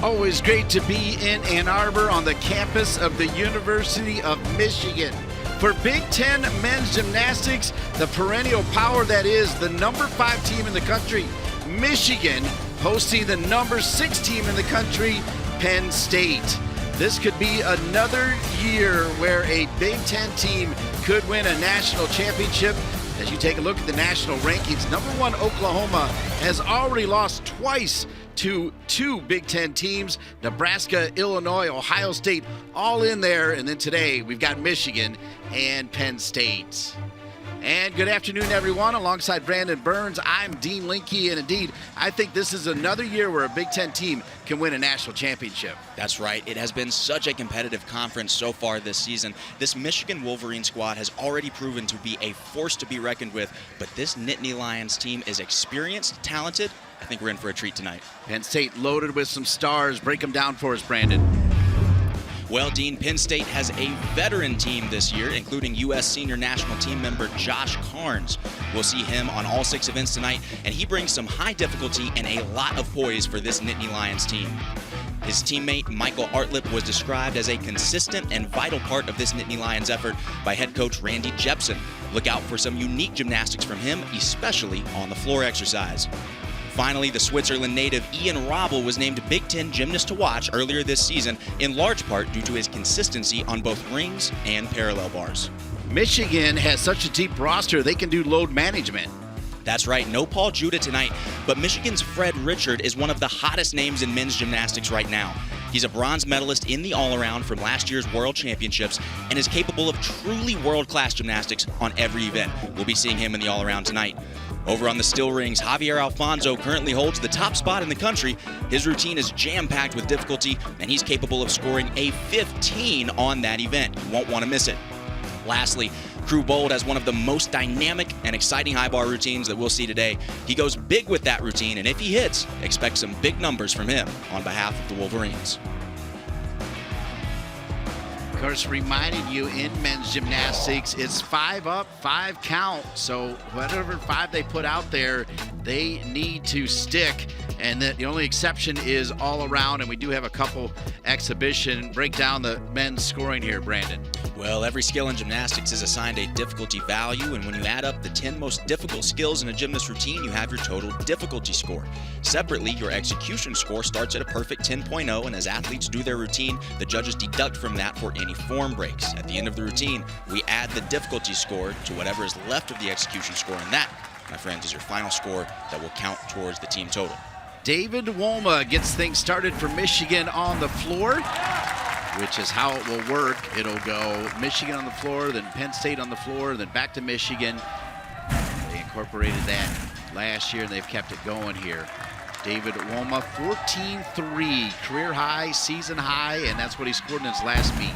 Always great to be in Ann Arbor on the campus of the University of Michigan. For Big Ten men's gymnastics, the perennial power that is the number 5 team in the country, Michigan, hosting the number 6 team in the country, Penn State. This could be another year where a Big Ten team could win a national championship. As you take a look at the national rankings, number 1 Oklahoma has already lost twice to 2 Big Ten teams, Nebraska, Illinois, Ohio State, all in there. And then today we've got Michigan and Penn State. And good afternoon, everyone. Alongside Brandon Burns, I'm Dean Linke, and indeed, I think this is another year where a Big Ten team can win a national championship. That's right. It has been such a competitive conference so far this season. This Michigan Wolverine squad has already proven to be a force to be reckoned with, but this Nittany Lions team is experienced, talented. I think we're in for a treat tonight. Penn State loaded with some stars. Break them down for us, Brandon. Well, Dean, Penn State has a veteran team this year, including U.S. senior national team member Josh Carnes. We'll see him on all 6 events tonight, and he brings some high difficulty and a lot of poise for this Nittany Lions team. His teammate Michael Artlip was described as a consistent and vital part of this Nittany Lions effort by head coach Randy Jepson. Look out for some unique gymnastics from him, especially on the floor exercise. Finally, the Switzerland native Ian Robel was named Big Ten Gymnast to Watch earlier this season, in large part due to his consistency on both rings and parallel bars. Michigan has such a deep roster, they can do load management. That's right, no Paul Judah tonight, but Michigan's Fred Richard is one of the hottest names in men's gymnastics right now. He's a bronze medalist in the all-around from last year's World Championships and is capable of truly world-class gymnastics on every event. We'll be seeing him in the all-around tonight. Over on the still rings, Javier Alfonso currently holds the top spot in the country. His routine is jam-packed with difficulty, and he's capable of scoring a 15 on that event. You won't want to miss it. Lastly, Crew Bold has one of the most dynamic and exciting high bar routines that we'll see today. He goes big with that routine, and if he hits, expect some big numbers from him on behalf of the Wolverines. Of course, reminding you in men's gymnastics, it's 5 up, 5 count. So whatever 5 they put out there, they need to stick. And the only exception is all around, and we do have a couple exhibition. Break down the men's scoring here, Brandon. Well, every skill in gymnastics is assigned a difficulty value, and when you add up the 10 most difficult skills in a gymnast routine, you have your total difficulty score. Separately, your execution score starts at a perfect 10.0, and as athletes do their routine, the judges deduct from that for any form breaks. At the end of the routine, we add the difficulty score to whatever is left of the execution score, and that, my friends, is your final score that will count towards the team total. David Wolma gets things started for Michigan on the floor, which is how it will work. It'll go Michigan on the floor, then Penn State on the floor, then back to Michigan. They incorporated that last year, and they've kept it going here. David Wolma, 14-3, career high, season high, and that's what he scored in his last meet.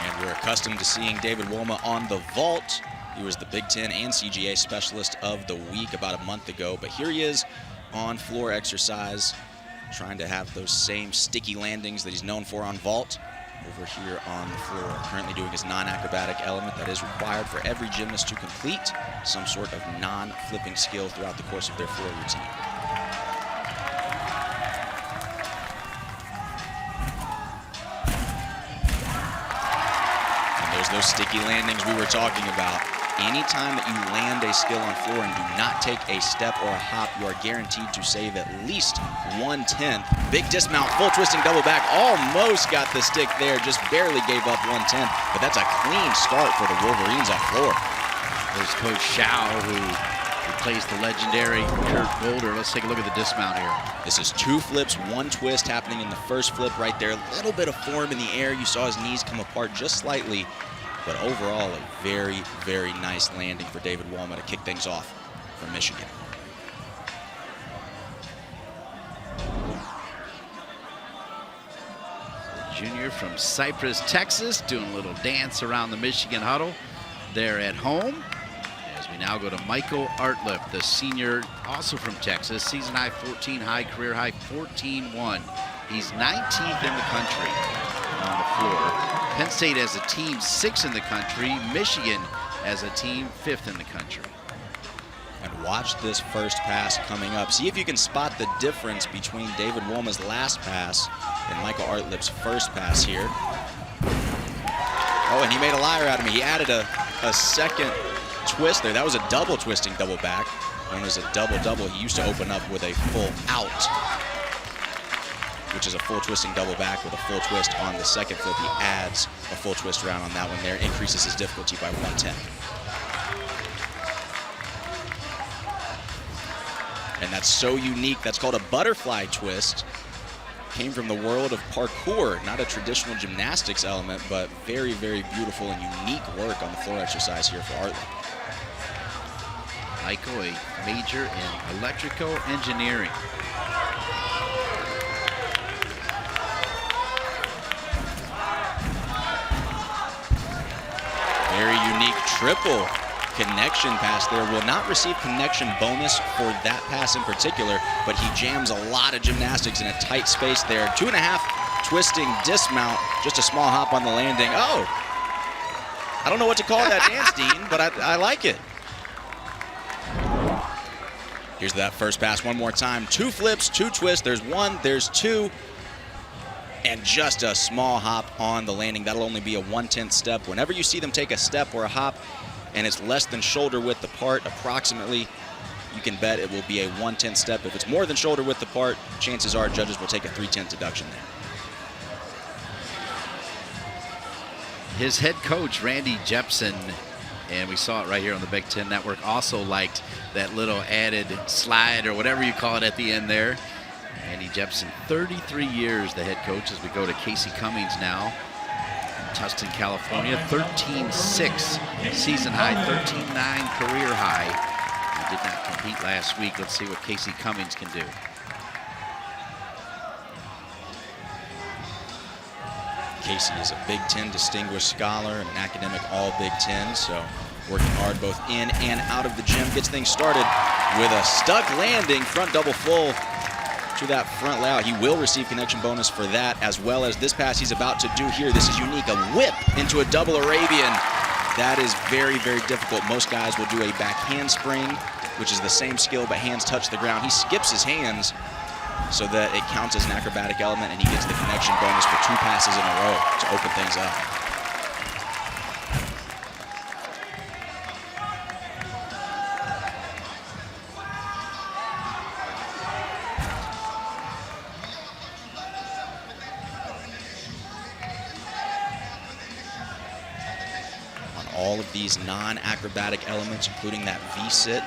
And we're accustomed to seeing David Wolma on the vault. He was the Big Ten and CGA Specialist of the Week about a month ago, but here he is on floor exercise, trying to have those same sticky landings that he's known for on vault over here on the floor. Currently doing his non-acrobatic element that is required for every gymnast to complete some sort of non-flipping skill throughout the course of their floor routine. And those sticky landings we were talking about. Anytime that you land a skill on floor and do not take a step or a hop, you are guaranteed to save at least 1/10. Big dismount, full twisting double back, almost got the stick there, just barely gave up 1/10, but that's a clean start for the Wolverines on floor. There's Coach Shao, who replaced the legendary Kurt Boulder. Let's take a look at the dismount here. This is 2 flips, 1 twist happening in the first flip right there. A little bit of form in the air. You saw his knees come apart just slightly. But overall, a very, very nice landing for David Wolma to kick things off for Michigan. Junior from Cypress, Texas, doing a little dance around the Michigan huddle there at home. As we now go to Michael Artlip, the senior, also from Texas, season high 14, high career high 14-1. He's 19th in the country on the floor. Penn State as a team 6th in the country. Michigan as a team 5th in the country. And watch this first pass coming up. See if you can spot the difference between David Woma's last pass and Michael Artlip's first pass here. Oh, and he made a liar out of me. He added a second twist there. That was a double twisting double back, known as a double-double. He used to open up with a full out, which is a full twisting double back with a full twist on the second flip. He adds a full twist round on that one there, increases his difficulty by 110. And that's so unique. That's called a butterfly twist. Came from the world of parkour, not a traditional gymnastics element, but very, very beautiful and unique work on the floor exercise here for Artlip. Michael, a major in electrical engineering. Very unique triple connection pass there. Will not receive connection bonus for that pass in particular, but he jams a lot of gymnastics in a tight space there. 2.5 twisting dismount, just a small hop on the landing. Oh, I don't know what to call that dance, Dean, but I like it. Here's that first pass one more time. 2 flips, 2 twists. There's 1, there's 2. And just a small hop on the landing. That'll only be a 1/10 step. Whenever you see them take a step or a hop and it's less than shoulder width apart, approximately, you can bet it will be a 1/10 step. If it's more than shoulder width apart, chances are judges will take a 3/10 deduction there. His head coach, Randy Jepson, and we saw it right here on the Big Ten Network, also liked that little added slide or whatever you call it at the end there. Randy Jepson, 33 years the head coach, as we go to Casey Cummings now. Tustin, California, 13-6 season high, 13-9 career high. He did not compete last week. Let's see what Casey Cummings can do. Casey is a Big Ten Distinguished Scholar and an academic All-Big Ten, so working hard both in and out of the gym. Gets things started with a stuck landing, front double full to that front layout. He will receive connection bonus for that, as well as this pass he's about to do here. This is unique, a whip into a double Arabian. That is very, very difficult. Most guys will do a back handspring, which is the same skill, but hands touch the ground. He skips his hands so that it counts as an acrobatic element, and he gets the connection bonus for 2 passes in a row to open things up. All of these non-acrobatic elements, including that V-sit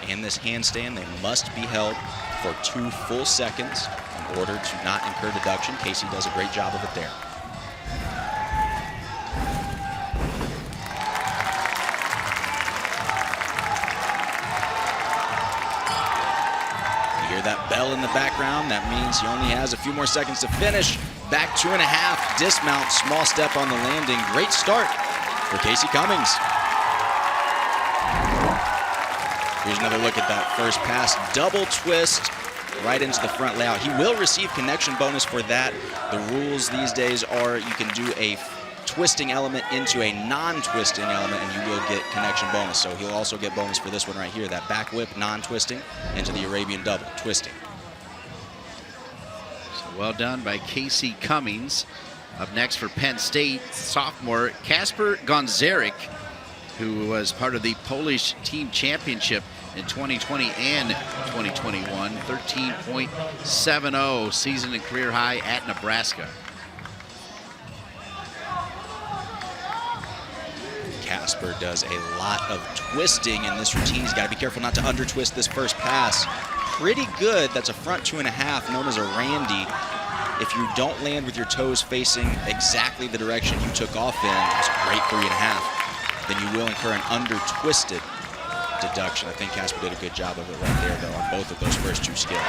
and this handstand, they must be held for 2 full seconds in order to not incur deduction. Casey does a great job of it there. You hear that bell in the background? That means he only has a few more seconds to finish. Back 2.5, dismount, small step on the landing. Great start for Casey Cummings. Here's another look at that first pass. Double twist right into the front layout. He will receive connection bonus for that. The rules these days are you can do a twisting element into a non-twisting element and you will get connection bonus. So he'll also get bonus for this one right here. That back whip, non-twisting, into the Arabian double, twisting. So well done by Casey Cummings. Up next for Penn State, sophomore Kasper Gonzarek, who was part of the Polish team championship in 2020 and 2021. 13.70 season and career high at Nebraska. Kasper does a lot of twisting in this routine. He's got to be careful not to under-twist this first pass. Pretty good. That's a front 2.5, known as a Randy. If you don't land with your toes facing exactly the direction you took off in, it's a great 3.5, then you will incur an under-twisted deduction. I think Kasper did a good job of it right there, though, on both of those first 2 skills.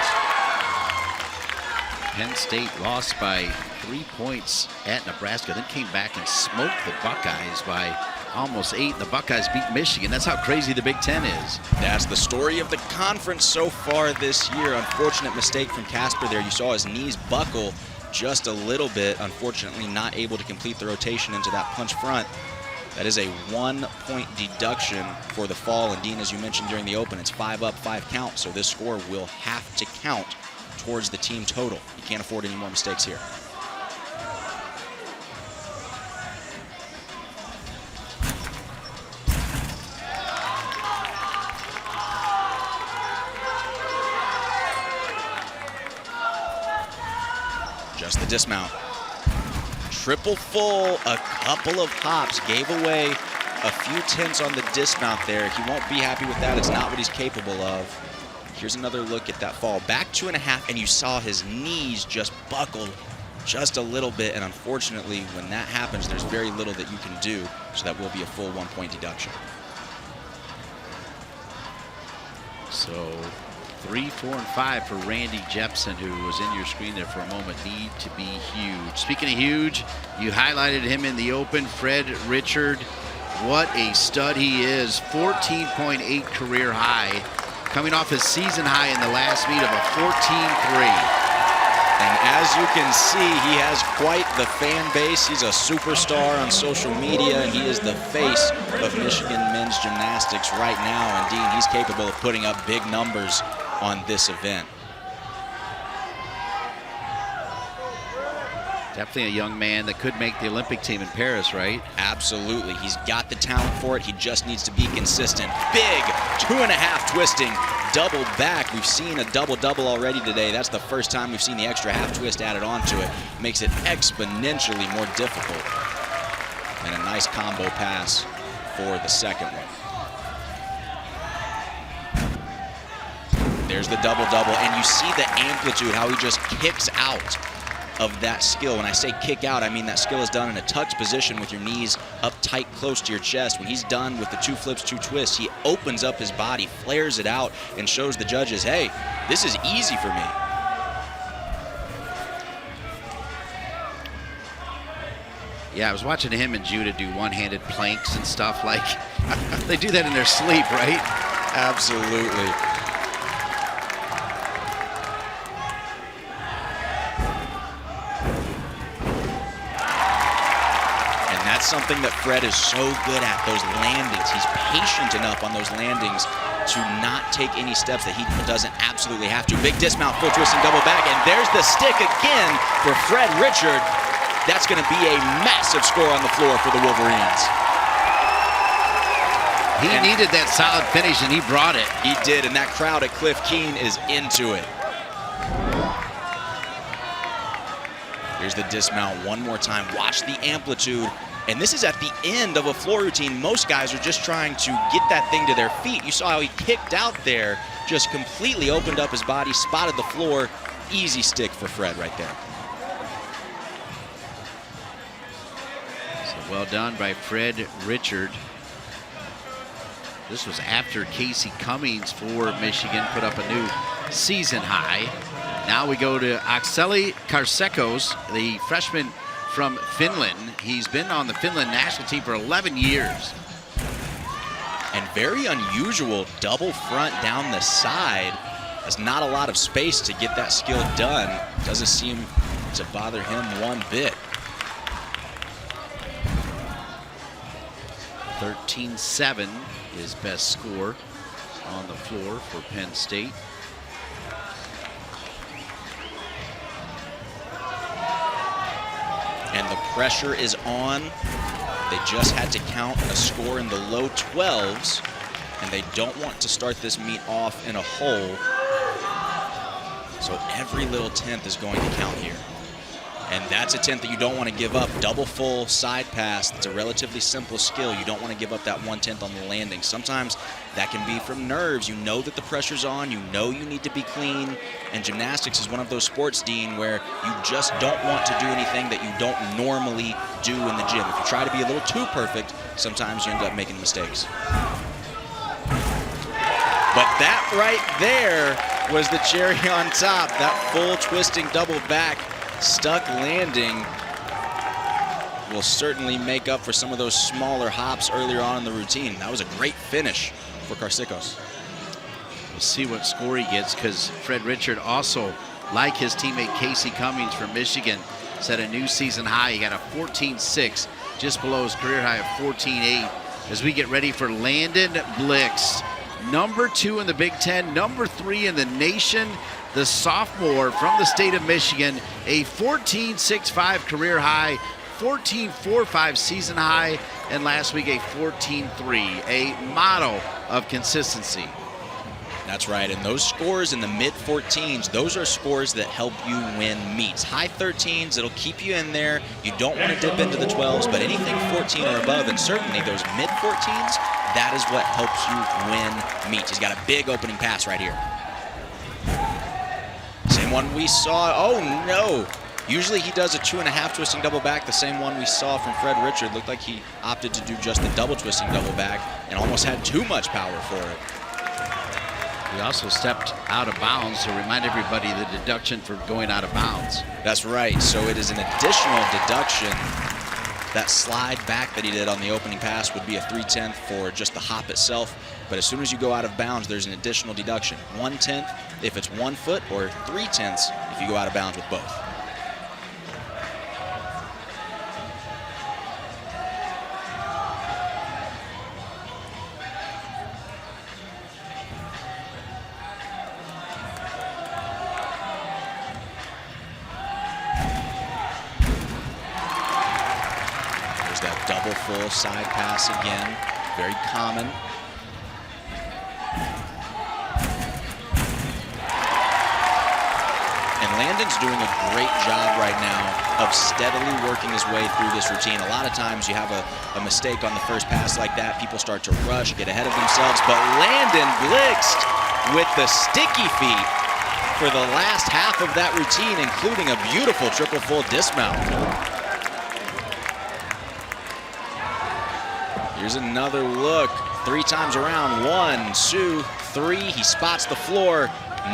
Penn State lost by 3 points at Nebraska, then came back and smoked the Buckeyes by almost 8. The Buckeyes beat Michigan. That's how crazy the Big Ten is. That's the story of the conference so far this year. Unfortunate mistake from Kasper there. You saw his knees buckle just a little bit. Unfortunately, not able to complete the rotation into that punch front. That is a 1-point deduction for the fall. And Dean, as you mentioned during the open, it's 5 up, 5 count. So this score will have to count towards the team total. You can't afford any more mistakes here. Just the dismount. Triple full, a couple of hops, gave away a few tenths on the dismount there. He won't be happy with that. It's not what he's capable of. Here's another look at that fall. Back 2.5, and you saw his knees just buckle just a little bit. And unfortunately, when that happens, there's very little that you can do. So that will be a full 1-point deduction. So 3, 4, and 5 for Randy Jepson, who was in your screen there for a moment, need to be huge. Speaking of huge, you highlighted him in the open, Fred Richard. What a stud he is, 14.8 career high, coming off his season high in the last meet of a 14.3. And as you can see, he has quite the fan base. He's a superstar on social media. He is the face of Michigan men's gymnastics right now. And Dean, he's capable of putting up big numbers on this event. Definitely a young man that could make the Olympic team in Paris, right? Absolutely. He's got the talent for it. He just needs to be consistent. Big 2.5 twisting, double back. We've seen a double-double already today. That's the first time we've seen the extra half twist added onto it. Makes it exponentially more difficult. And a nice combo pass for the second one. There's the double-double, and you see the amplitude, how he just kicks out of that skill. When I say kick out, I mean that skill is done in a tucked position with your knees up tight close to your chest. When he's done with the 2 flips, 2 twists, he opens up his body, flares it out, and shows the judges, hey, this is easy for me. Yeah, I was watching him and Judah do one-handed planks and stuff. Like, they do that in their sleep, right? Absolutely. That's something that Fred is so good at, those landings. He's patient enough on those landings to not take any steps that he doesn't absolutely have to. Big dismount, full twist and double back, and there's the stick again for Fred Richard. That's going to be a massive score on the floor for the Wolverines. He needed that solid finish, and he brought it. He did, and that crowd at Cliff Keen is into it. Here's the dismount one more time. Watch the amplitude. And this is at the end of a floor routine. Most guys are just trying to get that thing to their feet. You saw how he kicked out there, just completely opened up his body, spotted the floor. Easy stick for Fred right there. So well done by Fred Richard. This was after Casey Cummings for Michigan put up a new season high. Now we go to Akseli Karsekos, the freshman from Finland. He's been on the Finland national team for 11 years. And very unusual double front down the side. There's not a lot of space to get that skill done. Doesn't seem to bother him one bit. 13-7, his best score on the floor for Penn State. And the pressure is on. They just had to count a score in the low 12s, and they don't want to start this meet off in a hole. So every little tenth is going to count here. And that's a tenth that you don't want to give up. Double full side pass, it's a relatively simple skill. You don't want to give up that 1/10 on the landing. Sometimes that can be from nerves. You know that the pressure's on, you know you need to be clean. And gymnastics is one of those sports, Dean, where you just don't want to do anything that you don't normally do in the gym. If you try to be a little too perfect, sometimes you end up making mistakes. But that right there was the cherry on top. That full twisting double back stuck landing will certainly make up for some of those smaller hops earlier on in the routine. That was a great finish for Karsekos. We'll see what score he gets, because Fred Richard also, like his teammate Casey Cummings from Michigan, set a new season high. He got a 14.6 just below his career high of 14.8 as we get ready for Landon Blixt, #2 in the Big Ten, #3 in the nation. The sophomore from the state of Michigan, a 14.65 career high, 14.45 season high, and last week a 14.3, a model of consistency. That's right, and those scores in the mid-14s, those are scores that help you win meets. High 13s, it'll keep you in there. You don't want to dip into the 12s, but anything 14 or above, and certainly those mid-14s, that is what helps you win meets. He's got a big opening pass right here. Same one we saw, oh no! Usually he does a 2.5 twisting double back, the same one we saw from Fred Richard. Looked like he opted to do just the double twisting double back and almost had too much power for it. He also stepped out of bounds to remind everybody the deduction for going out of bounds. That's right, so it is an additional deduction. That slide back that he did on the opening pass would be a 3/10 for just the hop itself, but as soon as you go out of bounds, there's an additional deduction. 1/10 if it's 1 foot, or 3/10 if you go out of bounds with both. Double full side pass again, very common. And Landon's doing a great job right now of steadily working his way through this routine. A lot of times you have a mistake on the first pass like that, people start to rush, get ahead of themselves, but Landon Blixt with the sticky feet for the last half of that routine, including a beautiful triple full dismount. Here's another look, 3 times around, 1, 2, 3. He spots the floor,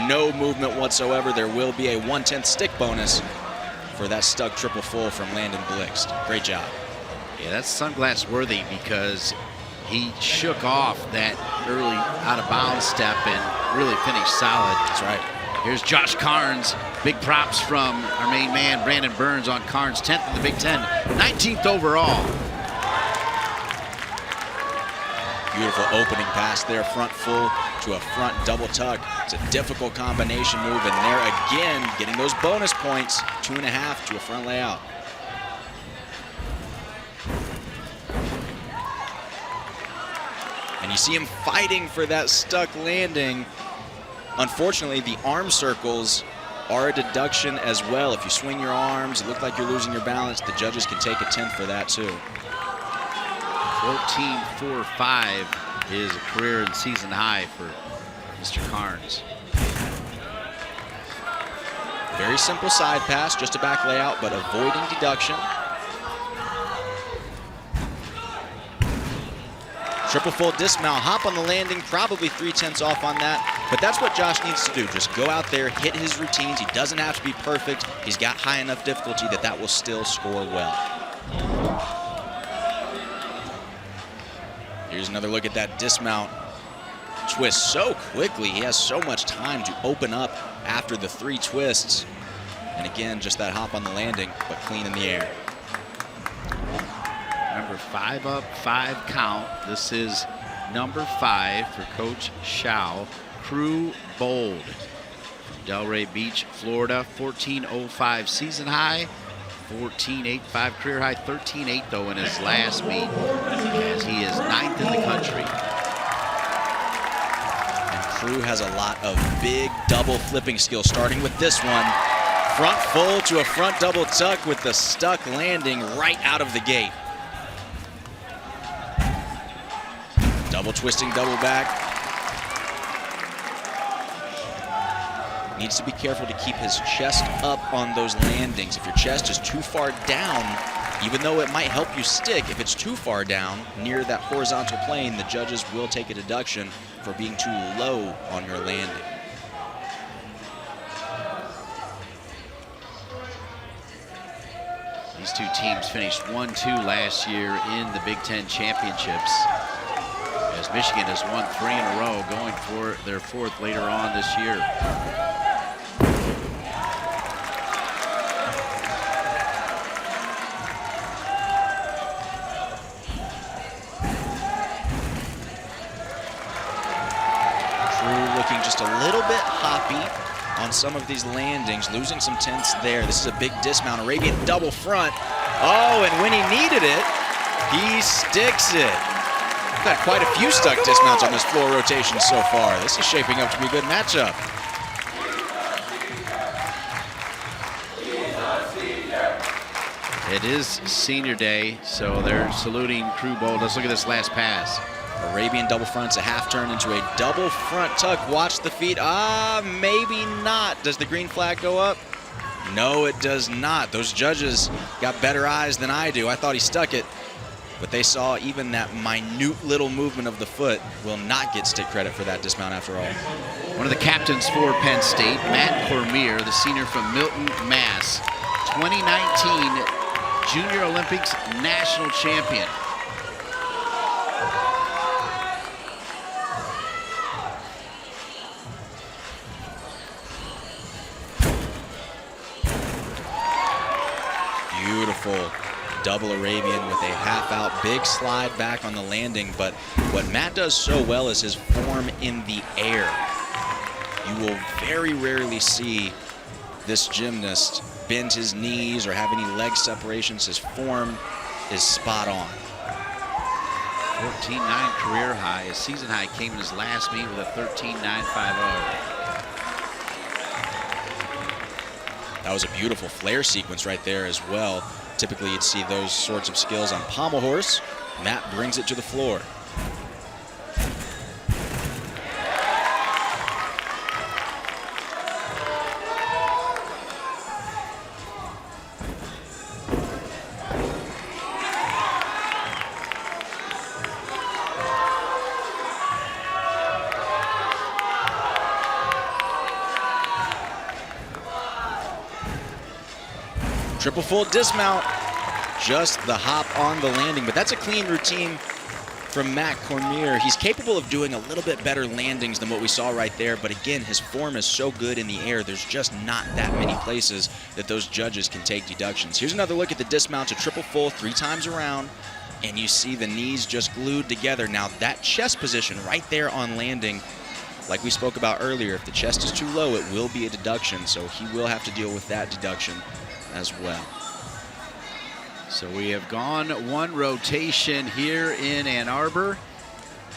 no movement whatsoever. There will be a 1/10 stick bonus for that stuck triple full from Landon Blixt. Great job. Yeah, that's sunglass worthy because he shook off that early out of bounds step and really finished solid. That's right. Here's Josh Carnes. Big props from our main man, Brandon Burns, on Carnes, 10th in the Big Ten, 19th overall. Beautiful opening pass there, front full to a front double tuck. It's a difficult combination move, and there again, getting those bonus points, 2.5 to a front layout. And you see him fighting for that stuck landing. Unfortunately, the arm circles are a deduction as well. If you swing your arms, it looks like you're losing your balance, the judges can take a 10th for that too. 14.45 is a career and season high for Mr. Carnes. Very simple side pass, just a back layout, but avoiding deduction. Triple full dismount, hop on the landing, probably 3/10 off on that, but that's what Josh needs to do. Just go out there, hit his routines. He doesn't have to be perfect. He's got high enough difficulty that will still score well. Here's another look at that dismount. Twist so quickly. He has so much time to open up after the 3 twists. And again, just that hop on the landing, but clean in the air. Remember, 5 up, 5 count. This is number 5 for Coach Shao. Crew Bold. Delray Beach, Florida, 14.05 season high. 14.85 career high, 13.8 though in his last meet, as he is 9th in the country. And Crew has a lot of big double flipping skills, starting with this one. Front full to a front double tuck with the stuck landing right out of the gate. Double twisting double back. Needs to be careful to keep his chest up on those landings. If your chest is too far down, even though it might help you stick, if it's too far down near that horizontal plane, the judges will take a deduction for being too low on your landing. These two teams finished 1-2 last year in the Big Ten championships, as Michigan has won 3 in a row, going for their 4th later on this year. just a little bit hoppy on some of these landings, losing some tenths there. This is a big dismount, Arabian double front. Oh, and when he needed it, he sticks it. We've got quite a few stuck dismounts on this floor rotation so far. This is shaping up to be a good matchup. It is senior day, so they're saluting crew bowl. Let's look at this last pass. Arabian double fronts, a half turn into a double front tuck. Watch the feet. Maybe not. Does the green flag go up? No, it does not. Those judges got better eyes than I do. I thought he stuck it, but they saw even that minute little movement of the foot will not get stick credit for that dismount after all. One of the captains for Penn State, Matt Cormier, the senior from Milton, Mass. 2019 Junior Olympics national champion. Beautiful double Arabian with a half out, big slide back on the landing. But what Matt does so well is his form in the air. You will very rarely see this gymnast bend his knees or have any leg separations. His form is spot on. 14.9 career high. His season high came in his last meet with a 13.950. That was a beautiful flare sequence right there as well. Typically you'd see those sorts of skills on pommel horse. Matt brings it to the floor. Triple full dismount, just the hop on the landing, but that's a clean routine from Matt Cormier. He's capable of doing a little bit better landings than what we saw right there, but again, his form is so good in the air, there's just not that many places that those judges can take deductions. Here's another look at the dismount to triple full 3 times around, and you see the knees just glued together. Now that chest position right there on landing, like we spoke about earlier, if the chest is too low, it will be a deduction, so he will have to deal with that deduction as well. So we have gone one rotation here in Ann Arbor.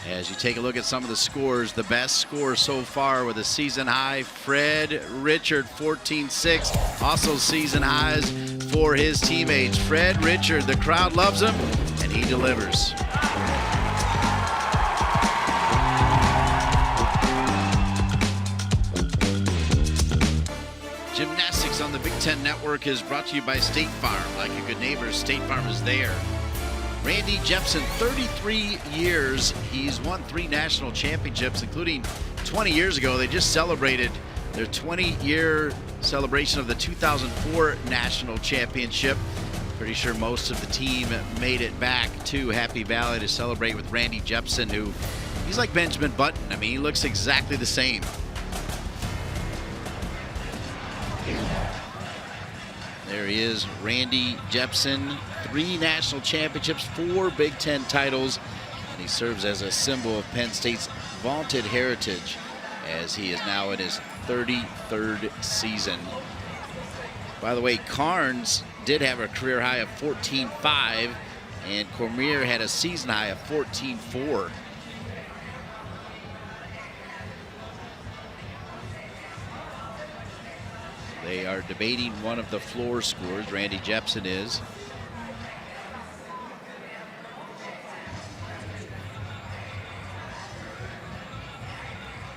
As you take a look at some of the scores, the best score so far with a season high, Fred Richard, 14.6. Also season highs for his teammates. Fred Richard, the crowd loves him, and he delivers. Gymnastics on the Big Ten Network is brought to you by State Farm. Like a good neighbor, State Farm is there. Randy Jepson, 33 years. He's won 3 national championships, including 20 years ago. They just celebrated their 20-year celebration of the 2004 national championship. Pretty sure most of the team made it back to Happy Valley to celebrate with Randy Jepson, who he's like Benjamin Button. I mean, he looks exactly the same. There he is, Randy Jepson, 3 national championships, 4 Big Ten titles, and he serves as a symbol of Penn State's vaunted heritage as he is now in his 33rd season. By the way, Carnes did have a career high of 14.5, and Cormier had a season high of 14.4. They are debating one of the floor scores. Randy Jepson is.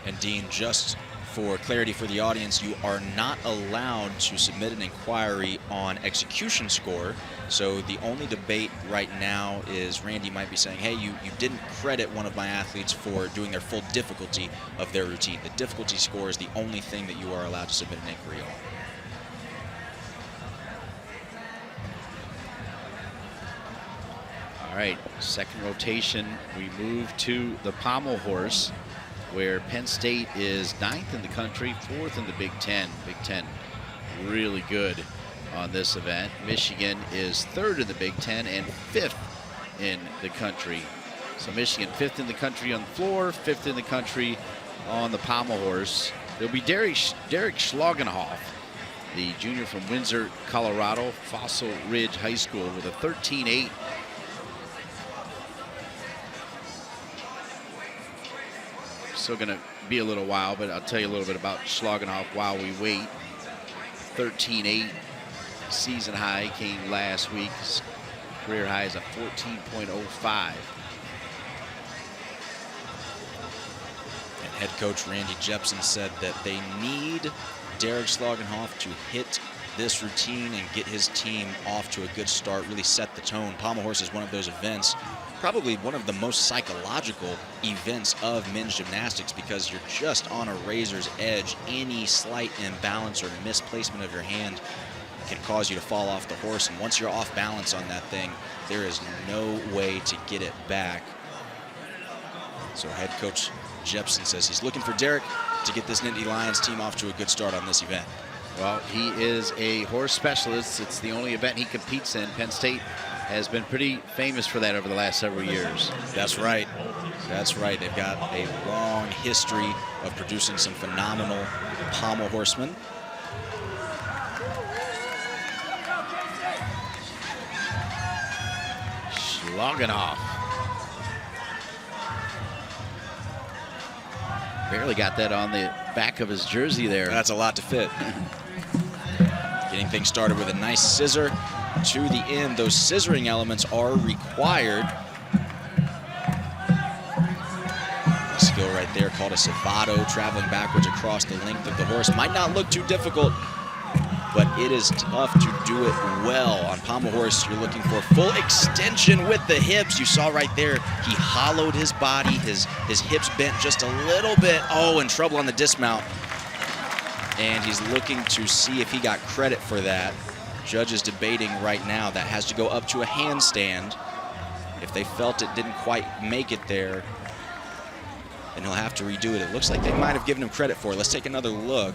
And Dean, just for clarity for the audience, you are not allowed to submit an inquiry on execution score. So the only debate right now is Randy might be saying, hey, you didn't credit one of my athletes for doing their full difficulty of their routine. The difficulty score is the only thing that you are allowed to submit an inquiry on. All right, second rotation, we move to the pommel horse, where Penn State is 9th in the country, 4th in the Big Ten. Big Ten really good on this event. Michigan is 3rd in the Big Ten and 5th in the country. So Michigan 5th in the country on the floor, 5th in the country on the Pommel horse. It'll be Derek Schlagenhoff, the junior from Windsor, Colorado, Fossil Ridge High School, with a 13.8. Still going to be a little while, but I'll tell you a little bit about Schlagenhoff while we wait. 13.8 season high came last week. His career high is a 14.05. And head coach Randy Jepson said that they need Derek Schlagenhoff to hit this routine and get his team off to a good start, really set the tone. Pommel horse is one of those events, probably one of the most psychological events of men's gymnastics, because you're just on a razor's edge. Any slight imbalance or misplacement of your hand can cause you to fall off the horse, and once you're off balance on that thing, there is no way to get it back. So head coach Jepson says he's looking for Derek to get this Nittany Lions team off to a good start on this event. Well, he is a horse specialist. It's the only event he competes in. Penn State has been pretty famous for that over the last several years. That's right. That's right. They've got a long history of producing some phenomenal pommel horsemen. Schlagenhoff. Barely got that on the back of his jersey there. That's a lot to fit. Getting things started with a nice scissor to the end. Those scissoring elements are required. A skill right there called a salvato, traveling backwards across the length of the horse. Might not look too difficult, but it is tough to do it well. On pommel horse, you're looking for full extension with the hips. You saw right there, he hollowed his body, his hips bent just a little bit. Oh, in trouble on the dismount. And he's looking to see if he got credit for that. Judge is debating right now. That has to go up to a handstand. If they felt it didn't quite make it there, then he'll have to redo it. It looks like they might have given him credit for it. Let's take another look.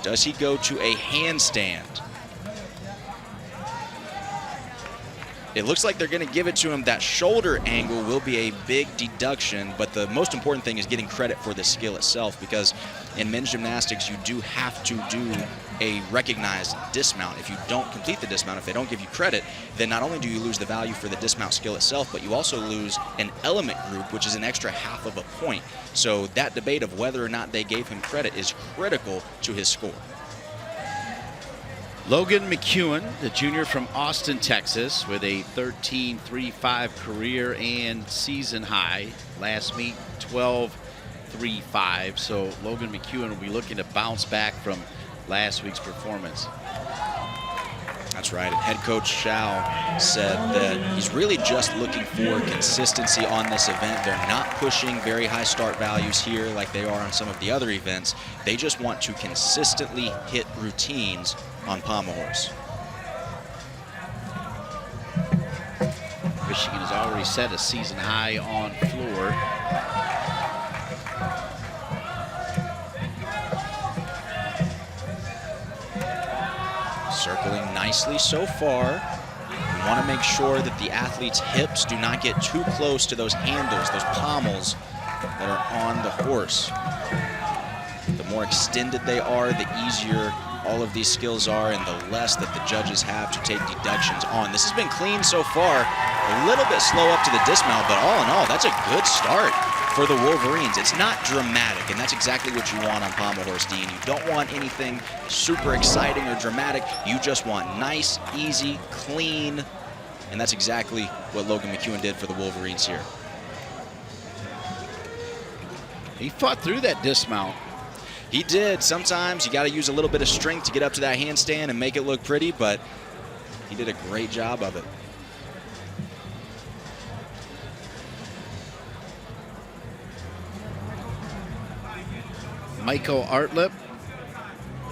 Does he go to a handstand? It looks like they're going to give it to him. That shoulder angle will be a big deduction, but the most important thing is getting credit for the skill itself, because in men's gymnastics, you do have to do a recognized dismount. If you don't complete the dismount, if they don't give you credit, then not only do you lose the value for the dismount skill itself, but you also lose an element group, which is an extra half of a point. So that debate of whether or not they gave him credit is critical to his score. Logan McEwen, the junior from Austin, Texas, with a 13.35 career and season high. Last meet, 12.35. So Logan McEwen will be looking to bounce back from last week's performance. That's right. And head coach Shao said that he's really just looking for consistency on this event. They're not pushing very high start values here like they are on some of the other events. They just want to consistently hit routines on pommel horse. Michigan has already set a season high on floor. Circling nicely so far. We want to make sure that the athlete's hips do not get too close to those handles, those pommels that are on the horse. The more extended they are, the easier all of these skills are, and the less that the judges have to take deductions on. This has been clean so far. A little bit slow up to the dismount, but all in all, that's a good start for the Wolverines. It's not dramatic, and that's exactly what you want on pommel horse, Dean. You don't want anything super exciting or dramatic. You just want nice, easy, clean, and that's exactly what Logan McEwen did for the Wolverines here. He fought through that dismount. He did. Sometimes you got to use a little bit of strength to get up to that handstand and make it look pretty, but he did a great job of it. Michael Artlip,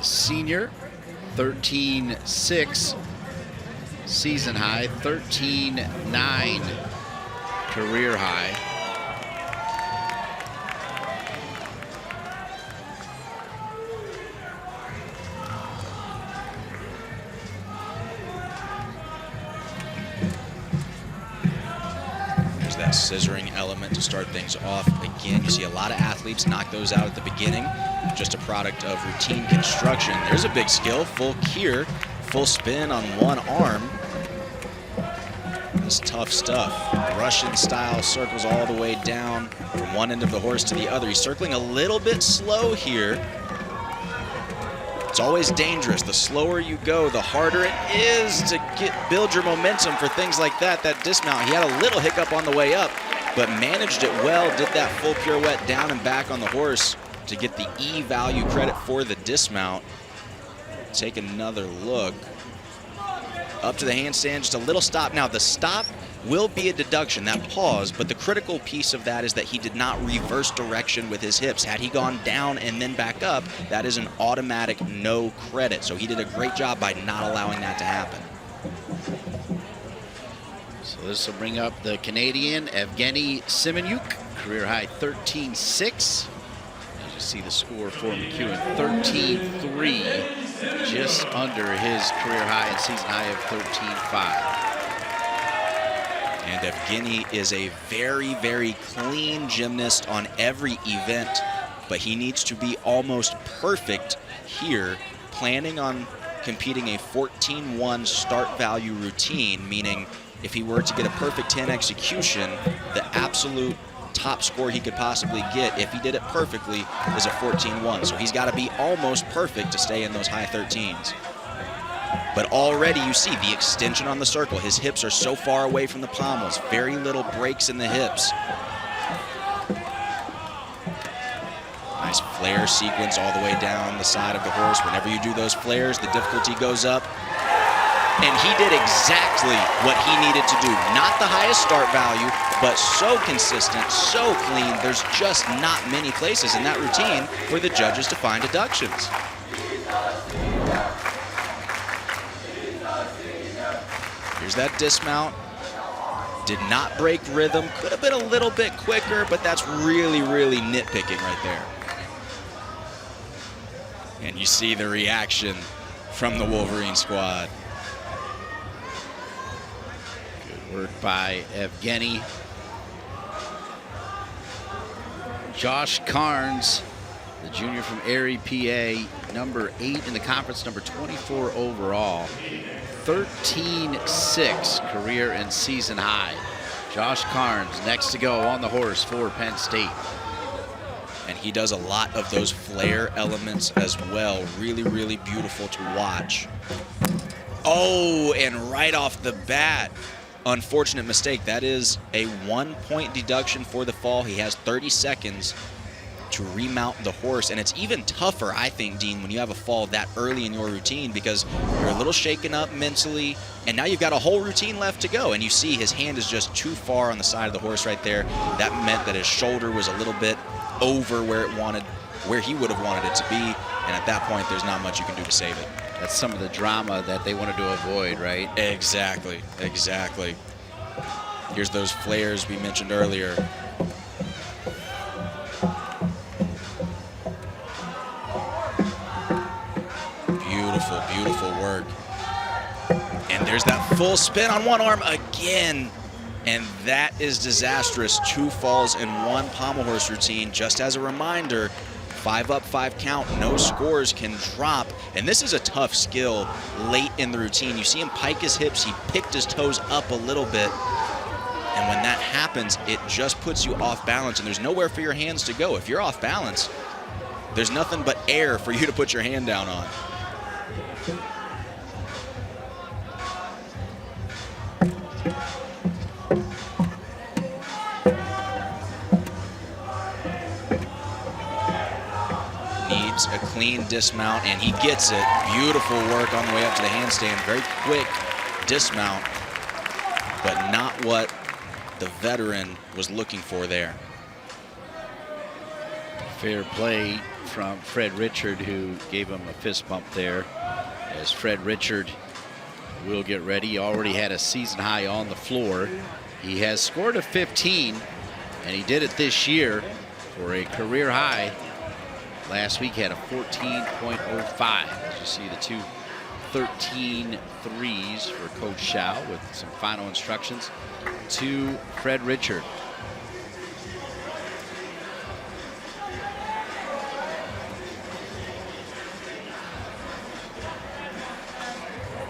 senior, 13.6 season high, 13.9 career high. that scissoring element to start things off. Again, you see a lot of athletes knock those out at the beginning, just a product of routine construction. There's a big skill, full kier, full spin on one arm. This tough stuff. Russian style circles all the way down from one end of the horse to the other. He's circling a little bit slow here. It's always dangerous. The slower you go, the harder it is to build your momentum for things like that dismount. He had a little hiccup on the way up, but managed it well, did that full pirouette down and back on the horse to get the E value credit for the dismount. Take another look. Up to the handstand, just a little stop. Now, the stop will be a deduction, that pause, but the critical piece of that is that he did not reverse direction with his hips. Had he gone down and then back up, that is an automatic no credit. So he did a great job by not allowing that to happen. So this will bring up the Canadian, Evgeny Semeniuk, career high 13.6. As you see the score for McEwen, 13.3. Just under his career high and season high of 13.5. And Evgeny is a very, very clean gymnast on every event, but he needs to be almost perfect here, planning on competing a 14-1 start value routine, meaning if he were to get a perfect 10 execution, the absolute top score he could possibly get, if he did it perfectly, is a 14-1. So he's got to be almost perfect to stay in those high 13s. But already you see the extension on the circle. His hips are so far away from the pommels. Very little breaks in the hips. Nice flare sequence all the way down the side of the horse. Whenever you do those flares, the difficulty goes up. And he did exactly what he needed to do. Not the highest start value, but so consistent, so clean. There's just not many places in that routine for the judges to find deductions. Here's that dismount. Did not break rhythm. Could have been a little bit quicker, but that's really, really nitpicking right there. And you see the reaction from the Wolverine squad. Work by Evgeny. Josh Carnes, the junior from Erie, PA, number 8 in the conference, number 24 overall. 13.6 career and season high. Josh Carnes next to go on the horse for Penn State. And he does a lot of those flare elements as well. Really, really beautiful to watch. Oh, and right off the bat, unfortunate mistake. That is a 1-point deduction for the fall. He has 30 seconds to remount the horse, and it's even tougher, I think, Dean, when you have a fall that early in your routine, because you're a little shaken up mentally, and now you've got a whole routine left to go, and you see his hand is just too far on the side of the horse right there. That meant that his shoulder was a little bit over where he would have wanted it to be, and at that point, there's not much you can do to save it. That's some of the drama that they wanted to avoid, right? Exactly, exactly. Here's those flares we mentioned earlier. Beautiful, beautiful work. And there's that full spin on one arm again. And that is disastrous. 2 falls in 1 pommel horse routine. Just as a reminder, 5 up, 5 count, no scores can drop. And this is a tough skill late in the routine. You see him pike his hips, he picked his toes up a little bit. And when that happens, it just puts you off balance, and there's nowhere for your hands to go. If you're off balance, there's nothing but air for you to put your hand down on. Needs a clean dismount, and he gets it. Beautiful work on the way up to the handstand. Very quick dismount, but not what the veteran was looking for there. Fair play from Fred Richard, who gave him a fist bump there. As Fred Richard will get ready. He already had a season high on the floor. He has scored a 15, and he did it this year for a career high. Last week had a 14.05. As you see the 2 13 threes for Coach Shao with some final instructions to Fred Richard.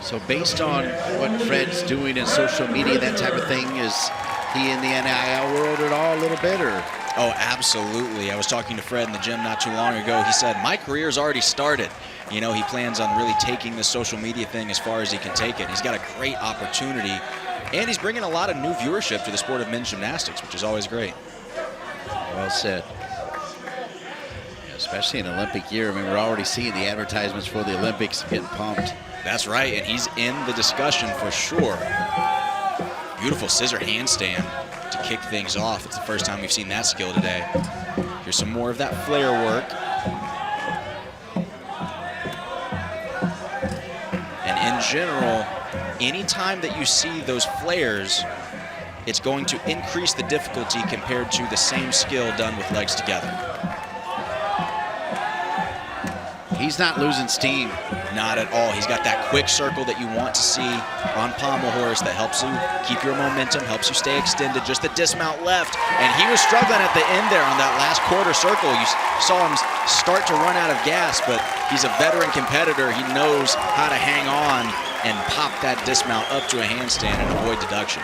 So based on what Fred's doing in social media, that type of thing, is he in the NIL world at all a little bit, or? Oh, absolutely. I was talking to Fred in the gym not too long ago. He said, my career's already started. You know, he plans on really taking the social media thing as far as he can take it. He's got a great opportunity, and he's bringing a lot of new viewership to the sport of men's gymnastics, which is always great. Well said. Yeah, especially in Olympic year. I mean, we're already seeing the advertisements for the Olympics getting pumped. That's right, and he's in the discussion for sure. Beautiful scissor handstand to kick things off. It's the first time we've seen that skill today. Here's some more of that flare work. And in general, anytime that you see those flares, it's going to increase the difficulty compared to the same skill done with legs together. He's not losing steam. Not at all. He's got that quick circle that you want to see on pommel horse that helps you keep your momentum, helps you stay extended. Just the dismount left. And he was struggling at the end there on that last quarter circle. You saw him start to run out of gas, but he's a veteran competitor. He knows how to hang on and pop that dismount up to a handstand and avoid deduction.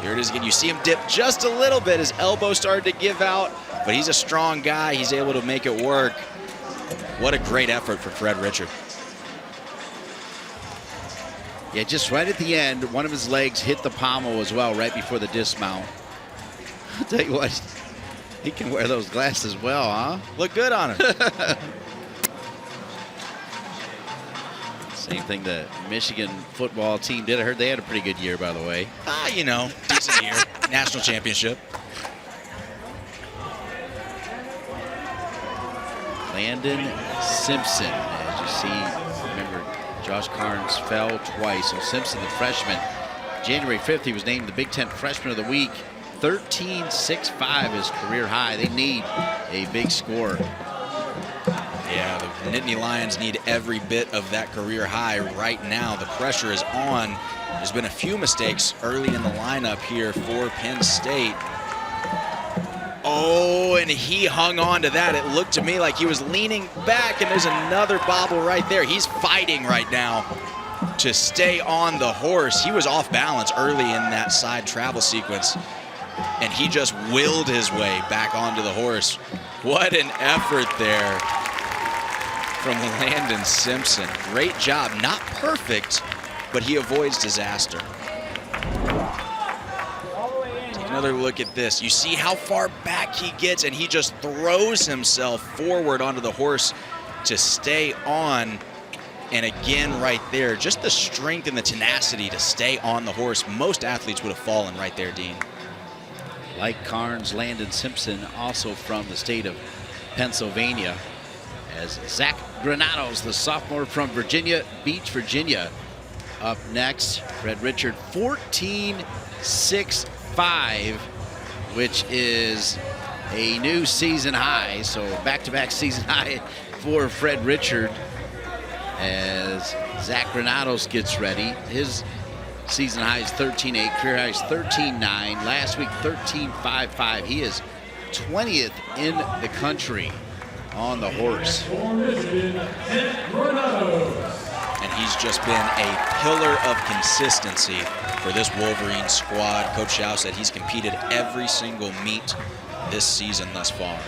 Here it is again. You see him dip just a little bit. His elbow started to give out, but he's a strong guy. He's able to make it work. What a great effort for Fred Richard. Yeah, just right at the end, one of his legs hit the pommel as well, right before the dismount. I'll tell you what, he can wear those glasses well, huh? Look good on him. Same thing the Michigan football team did. I heard they had a pretty good year, by the way. You know, decent year. National championship. Landon Simpson, as you see, remember Josh Carnes fell twice. So Simpson, the freshman, January 5th, he was named the Big Ten Freshman of the Week. 13.65 is career high. They need a big score. Yeah, the Nittany Lions need every bit of that career high right now. The pressure is on. There's been a few mistakes early in the lineup here for Penn State. Oh, and he hung on to that. It looked to me like he was leaning back, and there's another bobble right there. He's fighting right now to stay on the horse. He was off balance early in that side travel sequence, and he just willed his way back onto the horse. What an effort there from Landon Simpson. Great job. Not perfect, but he avoids disaster. Another look at this. You see how far back he gets, and he just throws himself forward onto the horse to stay on. And again, right there, just the strength and the tenacity to stay on the horse. Most athletes would have fallen right there, Dean. Like Carnes, Landon Simpson, also from the state of Pennsylvania, as Zach Granados, the sophomore from Virginia Beach, Virginia, up next. Fred Richard, 14.65, which is a new season high. So back-to-back season high for Fred Richard as Zach Granados gets ready. His season high is 13.8, career high is 13.9. Last week, 13.55. He is 20th in the country on the horse. And he's just been a pillar of consistency for this Wolverine squad. Coach Shao said he's competed every single meet this season thus far.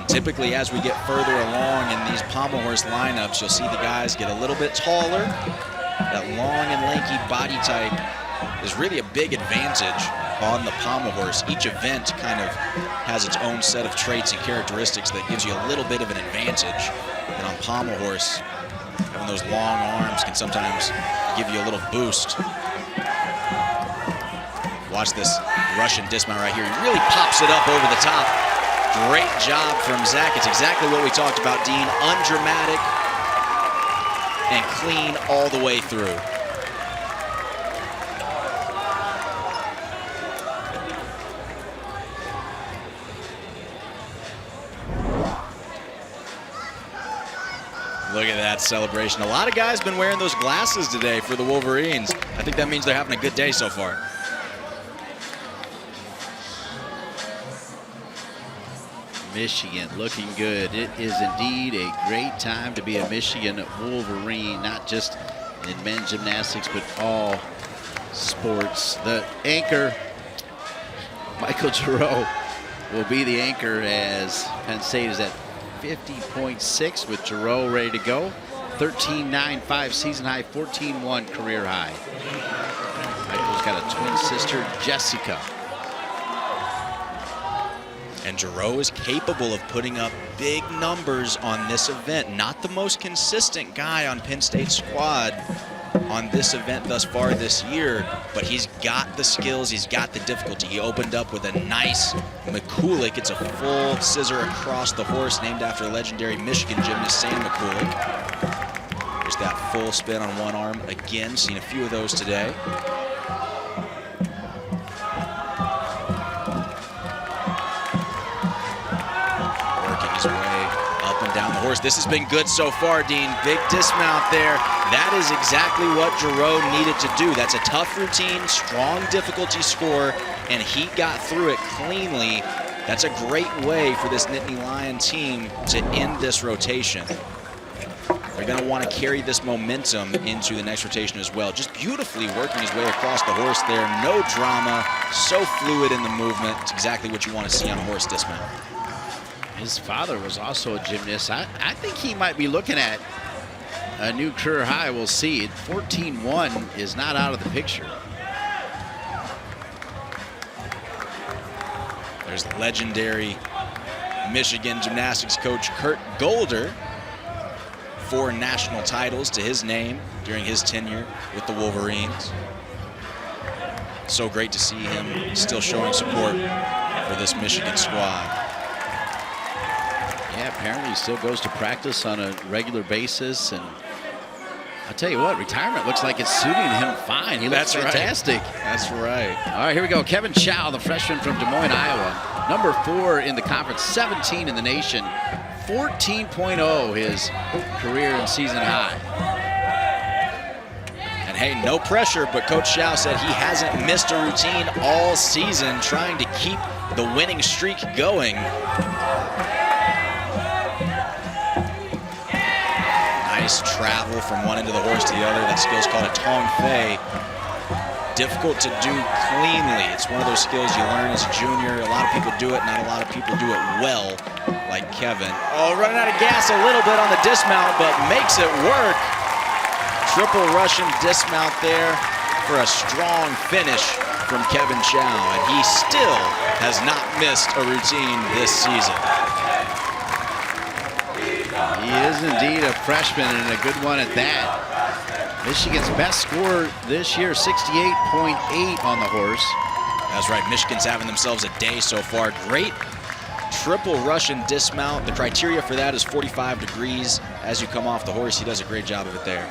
Typically, as we get further along in these pommel horse lineups, you'll see the guys get a little bit taller. That long and lanky body type is really a big advantage on the pommel horse. Each event kind of has its own set of traits and characteristics that gives you a little bit of an advantage. And on pommel horse, having those long arms can sometimes give you a little boost. Watch this Russian dismount right here. He really pops it up over the top. Great job from Zach. It's exactly what we talked about, Dean. Undramatic, and clean all the way through. Look at that celebration. A lot of guys been wearing those glasses today for the Wolverines. I think that means they're having a good day so far. Michigan looking good. It is indeed a great time to be a Michigan Wolverine, not just in men's gymnastics, but all sports. The anchor, Michael Giroux, will be the anchor as Penn State is at 50.6 with Giroux ready to go. 13.95 season high, 14.1 career high. Michael's got a twin sister, Jessica. And Giroux is capable of putting up big numbers on this event. Not the most consistent guy on Penn State's squad on this event thus far this year, but he's got the skills, he's got the difficulty. He opened up with a nice McCulick. It's a full scissor across the horse named after legendary Michigan gymnast Sam McCulick. There's that full spin on one arm again, seen a few of those today. Working his way up and down the horse. This has been good so far, Dean. Big dismount there. That is exactly what Giroux needed to do. That's a tough routine, strong difficulty score, and he got through it cleanly. That's a great way for this Nittany Lion team to end this rotation. They're going to want to carry this momentum into the next rotation as well. Just beautifully working his way across the horse there. No drama, so fluid in the movement. It's exactly what you want to see on a horse dismount. His father was also a gymnast. I think he might be looking at a new career high. We'll see. 14.1 is not out of the picture. There's legendary Michigan gymnastics coach Kurt Golder. 4 national titles to his name during his tenure with the Wolverines. So great to see him still showing support for this Michigan squad. Yeah, apparently he still goes to practice on a regular basis, and I'll tell you what, retirement looks like it's suiting him fine. He looks fantastic. That's right. All right, here we go. Kevin Chow, the freshman from Des Moines, Iowa. Number 4 in the conference, 17 in the nation. 14.0 his career and season high. And hey, no pressure, but Coach Chow said he hasn't missed a routine all season, trying to keep the winning streak going. Nice travel from one end of the horse to the other. That skill's called a tong fei. Difficult to do cleanly. It's one of those skills you learn as a junior. A lot of people do it, not a lot of people do it well, like Kevin. Oh, running out of gas a little bit on the dismount, but makes it work. Triple Russian dismount there for a strong finish from Kevin Chow, and he still has not missed a routine this season. He is indeed a freshman, and a good one at that. Michigan's best score this year, 68.8 on the horse. That's right, Michigan's having themselves a day so far. Great triple Russian dismount. The criteria for that is 45 degrees as you come off the horse. He does a great job of it there.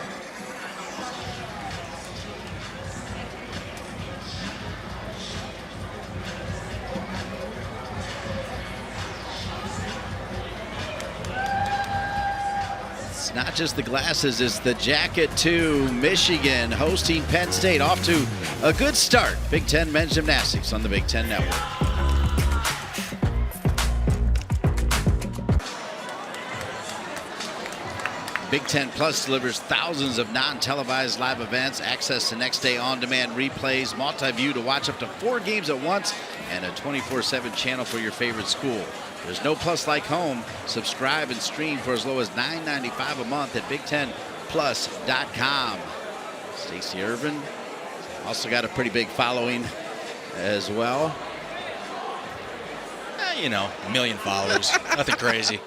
Not just the glasses, it's the jacket too. Michigan hosting Penn State, off to a good start. Big Ten men's gymnastics on the Big Ten Network. Big Ten Plus delivers thousands of non-televised live events, access to next-day on-demand replays, multi-view to watch up to 4 games at once, and a 24/7 channel for your favorite school. There's no plus like home. Subscribe and stream for as low as $9.95 a month at BigTenPlus.com. Stacey Irvin also got a pretty big following as well. You know, 1 million followers. Nothing crazy.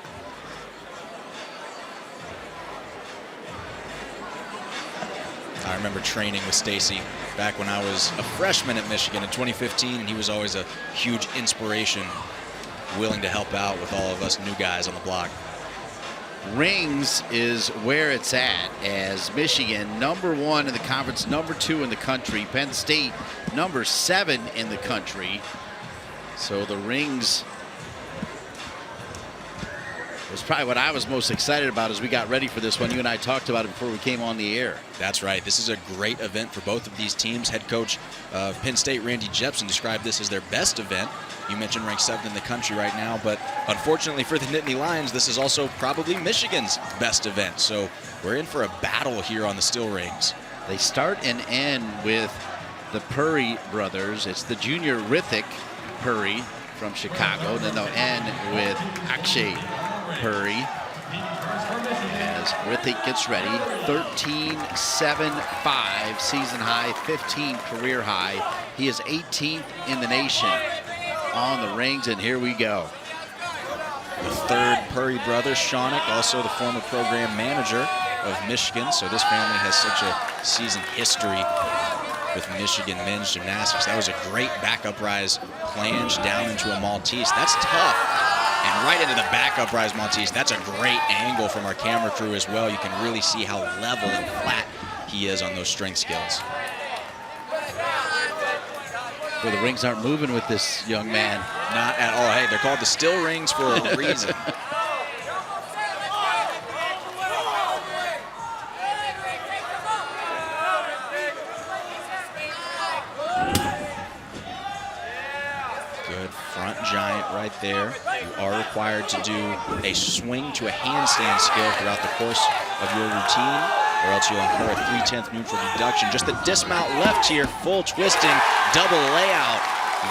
I remember training with Stacey back when I was a freshman at Michigan in 2015, and he was always a huge inspiration, willing to help out with all of us new guys on the block. rings is where it's at, as Michigan, #1 in the conference, #2 in the country. Penn State, #7 in the country. So the rings was probably what I was most excited about as we got ready for this one. You and I talked about it before we came on the air. That's right. This is a great event for both of these teams. Head coach of Penn State, Randy Jepson, described this as their best event. You mentioned ranked 7th in the country right now, but unfortunately for the Nittany Lions, this is also probably Michigan's best event. So we're in for a battle here on the steel rings. They start and end with the Puri brothers. It's the junior Hrithik Puri from Chicago. Then they'll end with Akshay Puri as Hrithik gets ready. 13.75 season high, 15 career high. He is 18th in the nation on the rings, and here we go. The third Puri brother, Shaunak, also the former program manager of Michigan. So this family has such a seasoned history with Michigan men's gymnastics. That was a great back uprise plunge down into a Maltese. That's tough. And right into the back uprise Maltese. That's a great angle from our camera crew as well. You can really see how level and flat he is on those strength skills. Well, the rings aren't moving with this young man. Not at all. Hey, they're called the still rings for a reason. Good front giant right there. You are required to do a swing to a handstand skill throughout the course of your routine, or else you'll incur a 3/10 neutral deduction. Just the dismount left here, full twisting, double layout.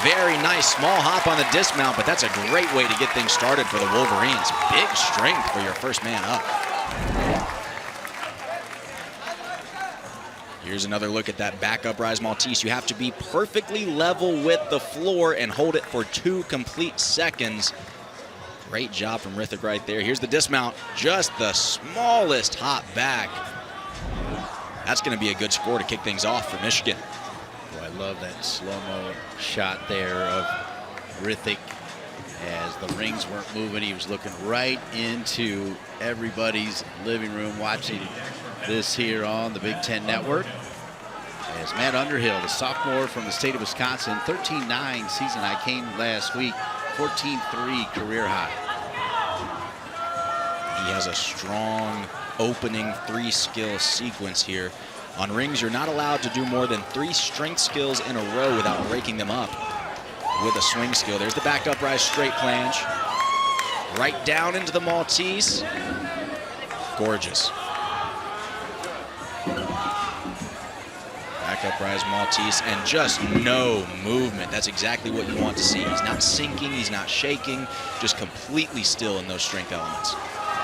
Very nice small hop on the dismount, but that's a great way to get things started for the Wolverines. Big strength for your first man up. Here's another look at that back uprise Maltese. You have to be perfectly level with the floor and hold it for 2 complete seconds. Great job from Hrithik right there. Here's the dismount, just the smallest hop back. That's going to be a good score to kick things off for Michigan. Boy, I love that slow-mo shot there of Hrithik as the rings weren't moving. He was looking right into everybody's living room watching this here on the Big Ten Network. As Matt Underhill, the sophomore from the state of Wisconsin, 13.9 season high, came last week, 14.3 career high. He has a strong opening 3-skill sequence here. On rings, you're not allowed to do more than 3 strength skills in a row without breaking them up with a swing skill. There's the back uprise straight plunge. Right down into the Maltese. Gorgeous. Back uprise Maltese, and just no movement. That's exactly what you want to see. He's not sinking, he's not shaking, just completely still in those strength elements.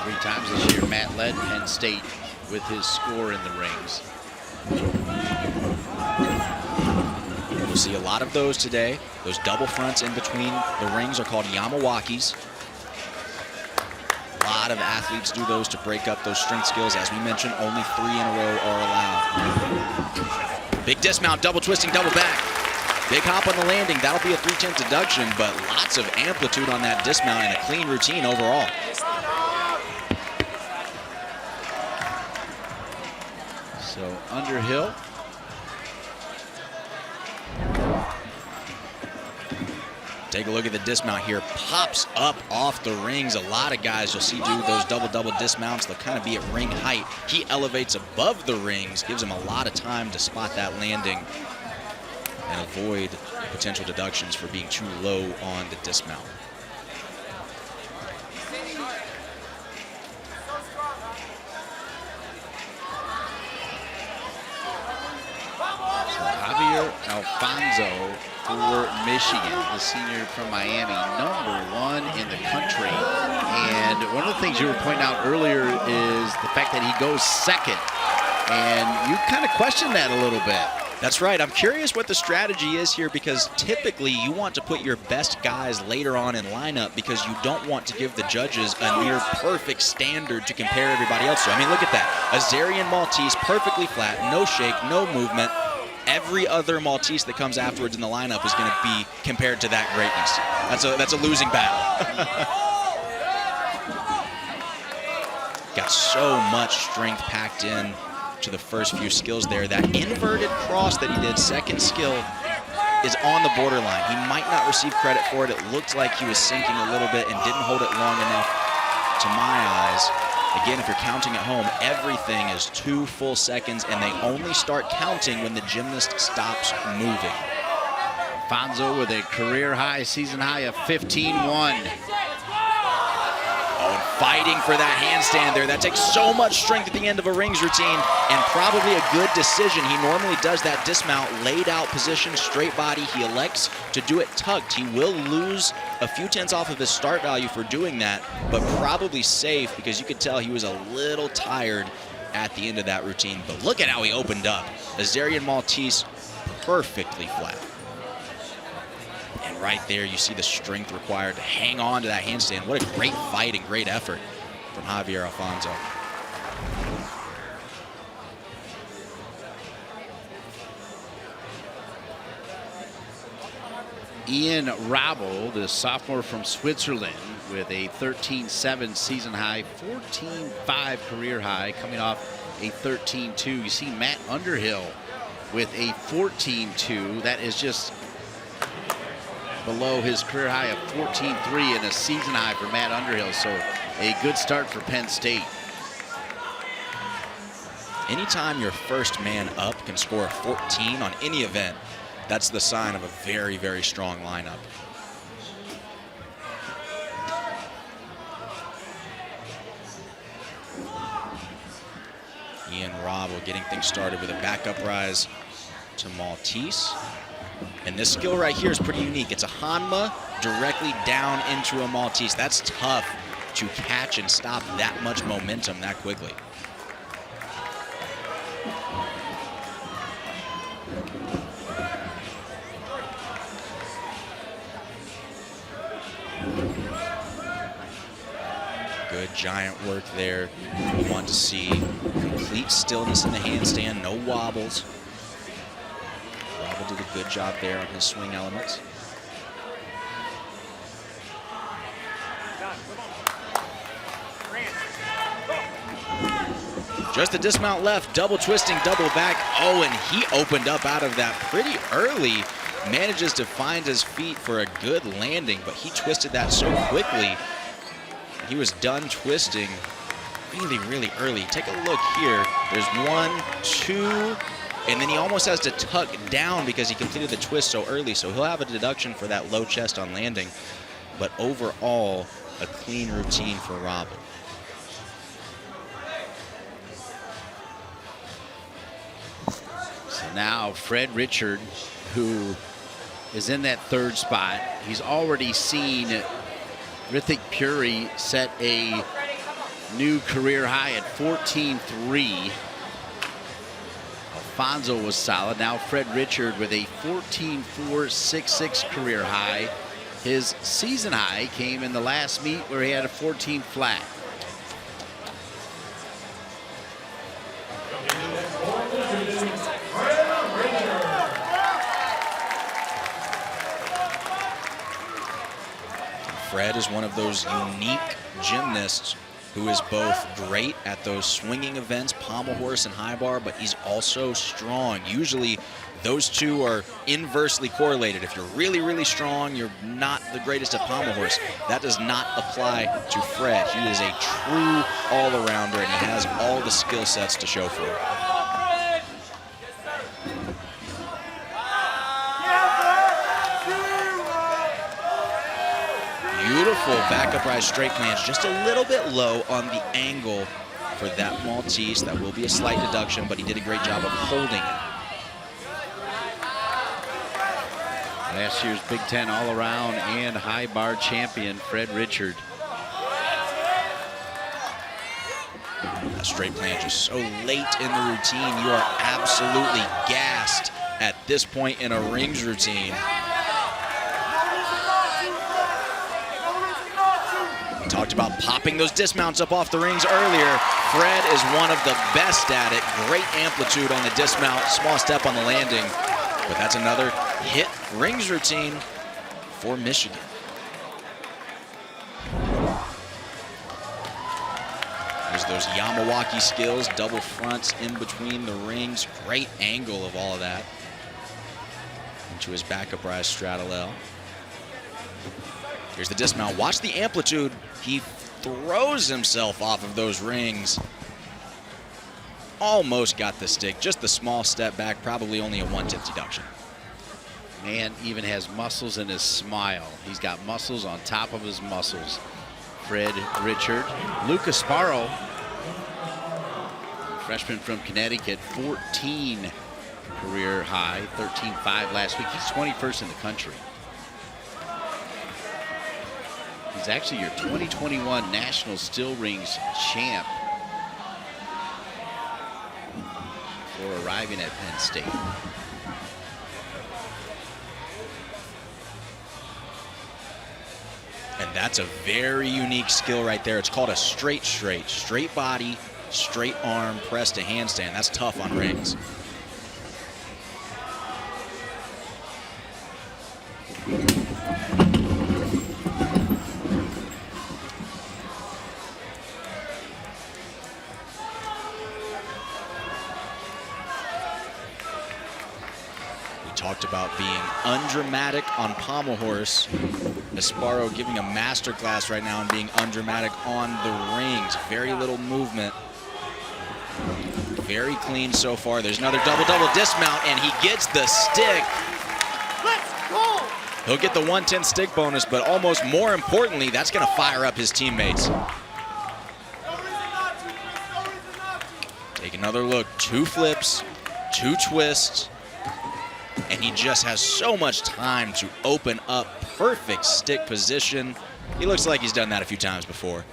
3 times this year, Matt led Penn State with his score in the rings. We'll see a lot of those today. Those double fronts in between the rings are called Yamawakis. A lot of athletes do those to break up those strength skills. As we mentioned, only 3 in a row are allowed. Big dismount, double twisting, double back. Big hop on the landing. That'll be a 3/10 deduction, but lots of amplitude on that dismount and a clean routine overall. So Underhill. Take a look at the dismount here. Pops up off the rings. A lot of guys you'll see do those double dismounts. They'll kind of be at ring height. He elevates above the rings, gives him a lot of time to spot that landing and avoid potential deductions for being too low on the dismount. Javier Alfonso for Michigan, the senior from Miami, #1 in the country. And one of the things you were pointing out earlier is the fact that he goes second. And you kind of question that a little bit. That's right. I'm curious what the strategy is here, because typically you want to put your best guys later on in lineup because you don't want to give the judges a near perfect standard to compare everybody else to. I mean, look at that. Azarian Maltese, perfectly flat, no shake, no movement. Every other Maltese that comes afterwards in the lineup is going to be compared to that greatness. That's a losing battle. got so much strength packed in to the first few skills there. That inverted cross that he did, second skill, is on the borderline. He might not receive credit for it. It looked like he was sinking a little bit and didn't hold it long enough to my eyes. Again, if you're counting at home, everything is 2 full seconds, and they only start counting when the gymnast stops moving. Fonzo with a career high, season high of 15-1. Oh, and fighting for that handstand there. That takes so much strength at the end of a rings routine, and probably a good decision. He normally does that dismount, laid out position, straight body. He elects to do it tucked. He will lose a few tenths off of his start value for doing that, but probably safe because you could tell he was a little tired at the end of that routine. But look at how he opened up. Azarian Maltese perfectly flat. And right there, you see the strength required to hang on to that handstand. What a great fight and great effort from Javier Alfonso. Ian Rabel, the sophomore from Switzerland, with a 13-7 season high, 14-5 career high, coming off a 13-2. You see Matt Underhill with a 14-2. That is just below his career high of 14-3 and a season high for Matt Underhill. So a good start for Penn State. Anytime your first man up can score a 14 on any event, that's the sign of a very, very strong lineup. Ian Rabel getting things started with a backup rise to Maltese. And this skill right here is pretty unique. It's a Hanma directly down into a Maltese. That's tough to catch and stop that much momentum that quickly. Good giant work there. We want to see complete stillness in the handstand, no wobbles. Rabel did a good job there on his swing elements. Just a dismount left, double twisting, double back. Oh, and he opened up out of that pretty early. Manages to find his feet for a good landing, but he twisted that so quickly. He was done twisting really, really early. Take a look here. There's 1, 2, and then he almost has to tuck down because he completed the twist so early. So he'll have a deduction for that low chest on landing. But overall, a clean routine for Rabel. So now Fred Richard, who is in that third spot. He's already seen Rithik Puri set a new career high at 14-3. Alfonso was solid. Now Fred Richard with a 14-4-6-6 career high. His season high came in the last meet where he had a 14 flat. Fred is one of those unique gymnasts who is both great at those swinging events, pommel horse and high bar, but he's also strong. Usually those two are inversely correlated. If you're really, really strong, you're not the greatest at pommel horse. That does not apply to Fred. He is a true all-arounder, and he has all the skill sets to show for it. Beautiful back upright straight planche, just a little bit low on the angle for that Maltese. That will be a slight deduction, but he did a great job of holding it. Last year's Big Ten all-around and high bar champion, Fred Richard. That straight planche is so late in the routine. You are absolutely gassed at this point in a rings routine. We talked about popping those dismounts up off the rings earlier. Fred is one of the best at it. Great amplitude on the dismount, small step on the landing. But that's another hit rings routine for Michigan. There's those Yamawaki skills, double fronts in between the rings. Great angle of all of that. Into his backup rise straddle. Here's the dismount. Watch the amplitude. He throws himself off of those rings. Almost got the stick. Just the small step back. Probably only a 1/10 deduction. Man even has muscles in his smile. He's got muscles on top of his muscles. Fred Richard. Lucas Sparrow, freshman from Connecticut, 14 career high, 13.5 last week. He's 21st in the country. He's actually your 2021 National Still Rings champ before arriving at Penn State. And that's a very unique skill right there. It's called a straight body, straight arm press to handstand. That's tough on rings. Talked about being undramatic on pommel horse. Sparrow giving a masterclass right now and being undramatic on the rings. Very little movement. Very clean so far. There's another double dismount, and he gets the stick. Let's go! He'll get the 1/10 stick bonus, but almost more importantly, that's going to fire up his teammates. Take another look. 2 flips, 2 twists. And he just has so much time to open up. Perfect stick position. He looks like he's done that a few times before.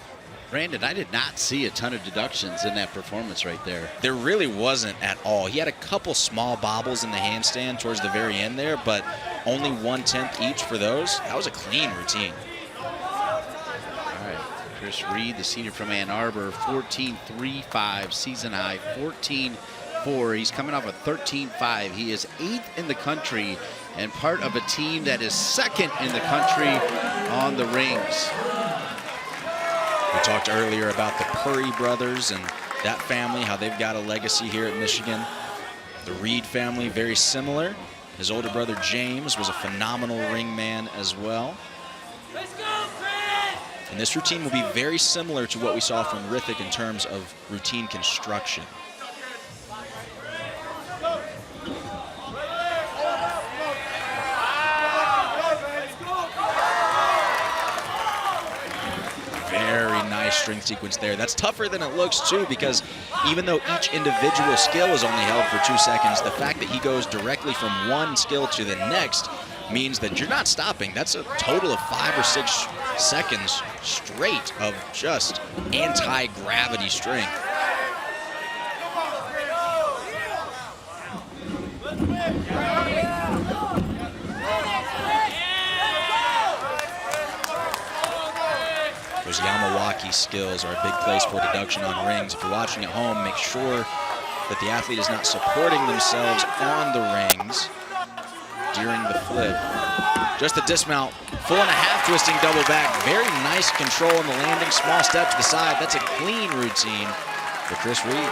Brandon, I did not see a ton of deductions in that performance right there. There really wasn't at all. He had a couple small bobbles in the handstand towards the very end there, but only 1/10 each for those. That was a clean routine. All right, Chris Reed, the senior from Ann Arbor, 14.35 season high, 14.4. He's coming off a 13.5. He is 8th in the country and part of a team that is 2nd in the country on the rings. We talked earlier about the Purry brothers and that family, how they've got a legacy here at Michigan. The Reed family, very similar. His older brother James was a phenomenal ring man as well. Let's go, Chris! And this routine will be very similar to what we saw from Rithik in terms of routine construction. Very nice string sequence there. That's tougher than it looks too, because even though each individual skill is only held for 2 seconds, the fact that he goes directly from one skill to the next means that you're not stopping. That's a total of 5 or 6 seconds straight of just anti-gravity strength. Those Yamawaki skills are a big place for deduction on rings. If you're watching at home, make sure that the athlete is not supporting themselves on the rings during the flip. Just the dismount, 4.5 twisting double back. Very nice control on the landing, small step to the side. That's a clean routine for Chris Reed.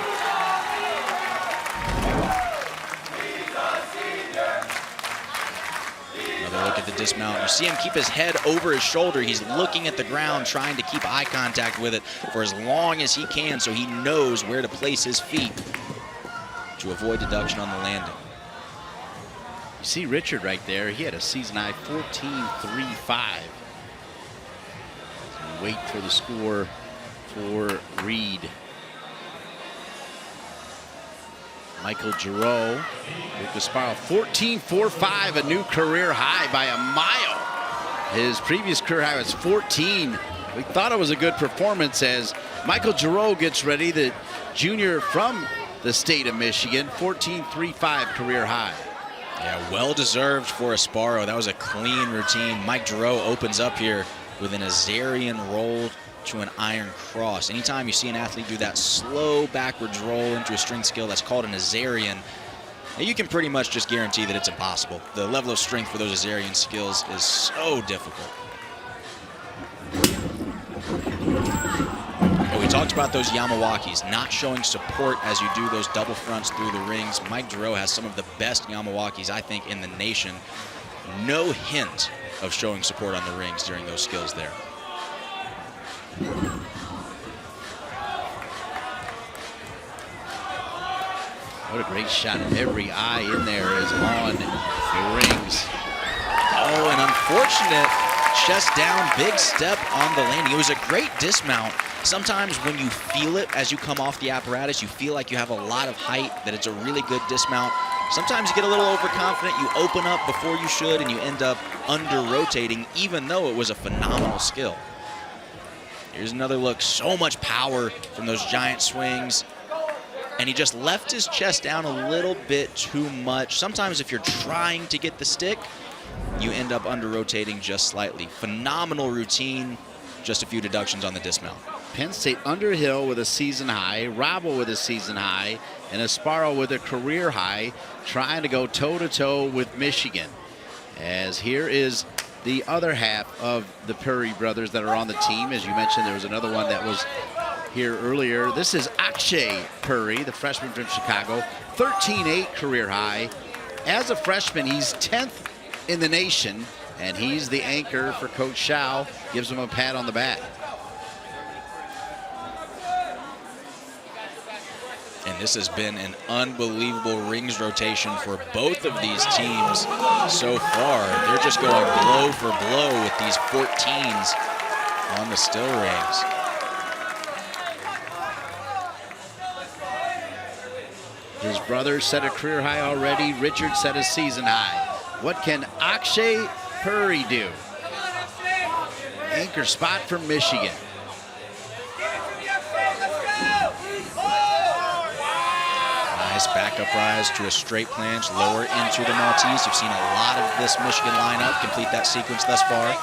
Look at the dismount. You see him keep his head over his shoulder. He's looking at the ground, trying to keep eye contact with it for as long as he can so he knows where to place his feet to avoid deduction on the landing. You see Richard right there. He had a season high 14.35. So wait for the score for Reed. Michael Giroux, Lucas Sparrow, 14.45, a new career high by a mile. His previous career high was 14. We thought it was a good performance as Michael Giroux gets ready, the junior from the state of Michigan, 14.35 career high. Yeah, well-deserved for a Sparrow. That was a clean routine. Mike Giroux opens up here with an Azarian roll to an iron cross. Anytime you see an athlete do that slow backwards roll into a string skill, that's called an Azarian. Now you can pretty much just guarantee that it's impossible. The level of strength for those Azarian skills is so difficult. Oh, We talked about those Yamawakis, not showing support as you do those double fronts through the rings. Mike Giroux has some of the best Yamawakis, I think, in the nation. No hint of showing support on the rings during those skills there. What a great shot. Every eye in there is on the rings. Oh, an unfortunate chest down, big step on the landing. It was a great dismount. Sometimes when you feel it as you come off the apparatus, you feel like you have a lot of height, that it's a really good dismount. Sometimes you get a little overconfident, you open up before you should, and you end up under-rotating, even though it was a phenomenal skill. Here's another look. So much power from those giant swings. And he just left his chest down a little bit too much. Sometimes if you're trying to get the stick, you end up under-rotating just slightly. Phenomenal routine, just a few deductions on the dismount. Penn State Underhill with a season high, Robble with a season high, and Esparro with a career high, trying to go toe-to-toe with Michigan. As here is the other half of the Puri brothers that are on the team. As you mentioned, there was another one that was here earlier. This is Akshay Puri, the freshman from Chicago, 13.8 career high. As a freshman, he's 10th in the nation, and he's the anchor for Coach Shao. Gives him a pat on the back. And this has been an unbelievable rings rotation for both of these teams so far. They're just going blow for blow with these 14s on the still rings. His brother set a career high already. Richard set a season high. What can Akshay Puri do? Anchor spot from Michigan. Nice backup rise to a straight planche, lower into the Maltese. You've seen a lot of this Michigan lineup complete that sequence thus far.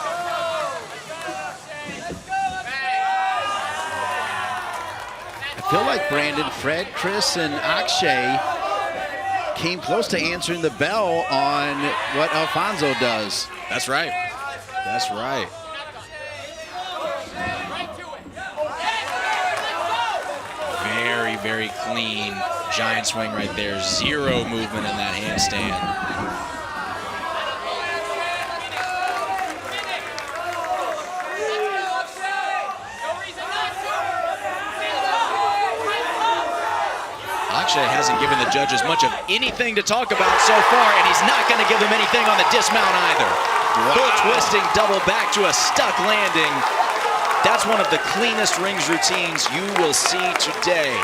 I feel like Brandon, Fred, Chris, and Akshay came close to answering the bell on what Alfonso does. That's right. That's right. Very, very clean giant swing right there. Zero movement in that handstand. Akshay hasn't given the judges much of anything to talk about so far, and he's not going to give them anything on the dismount either. Wow. Full twisting double back to a stuck landing. That's one of the cleanest rings routines you will see today.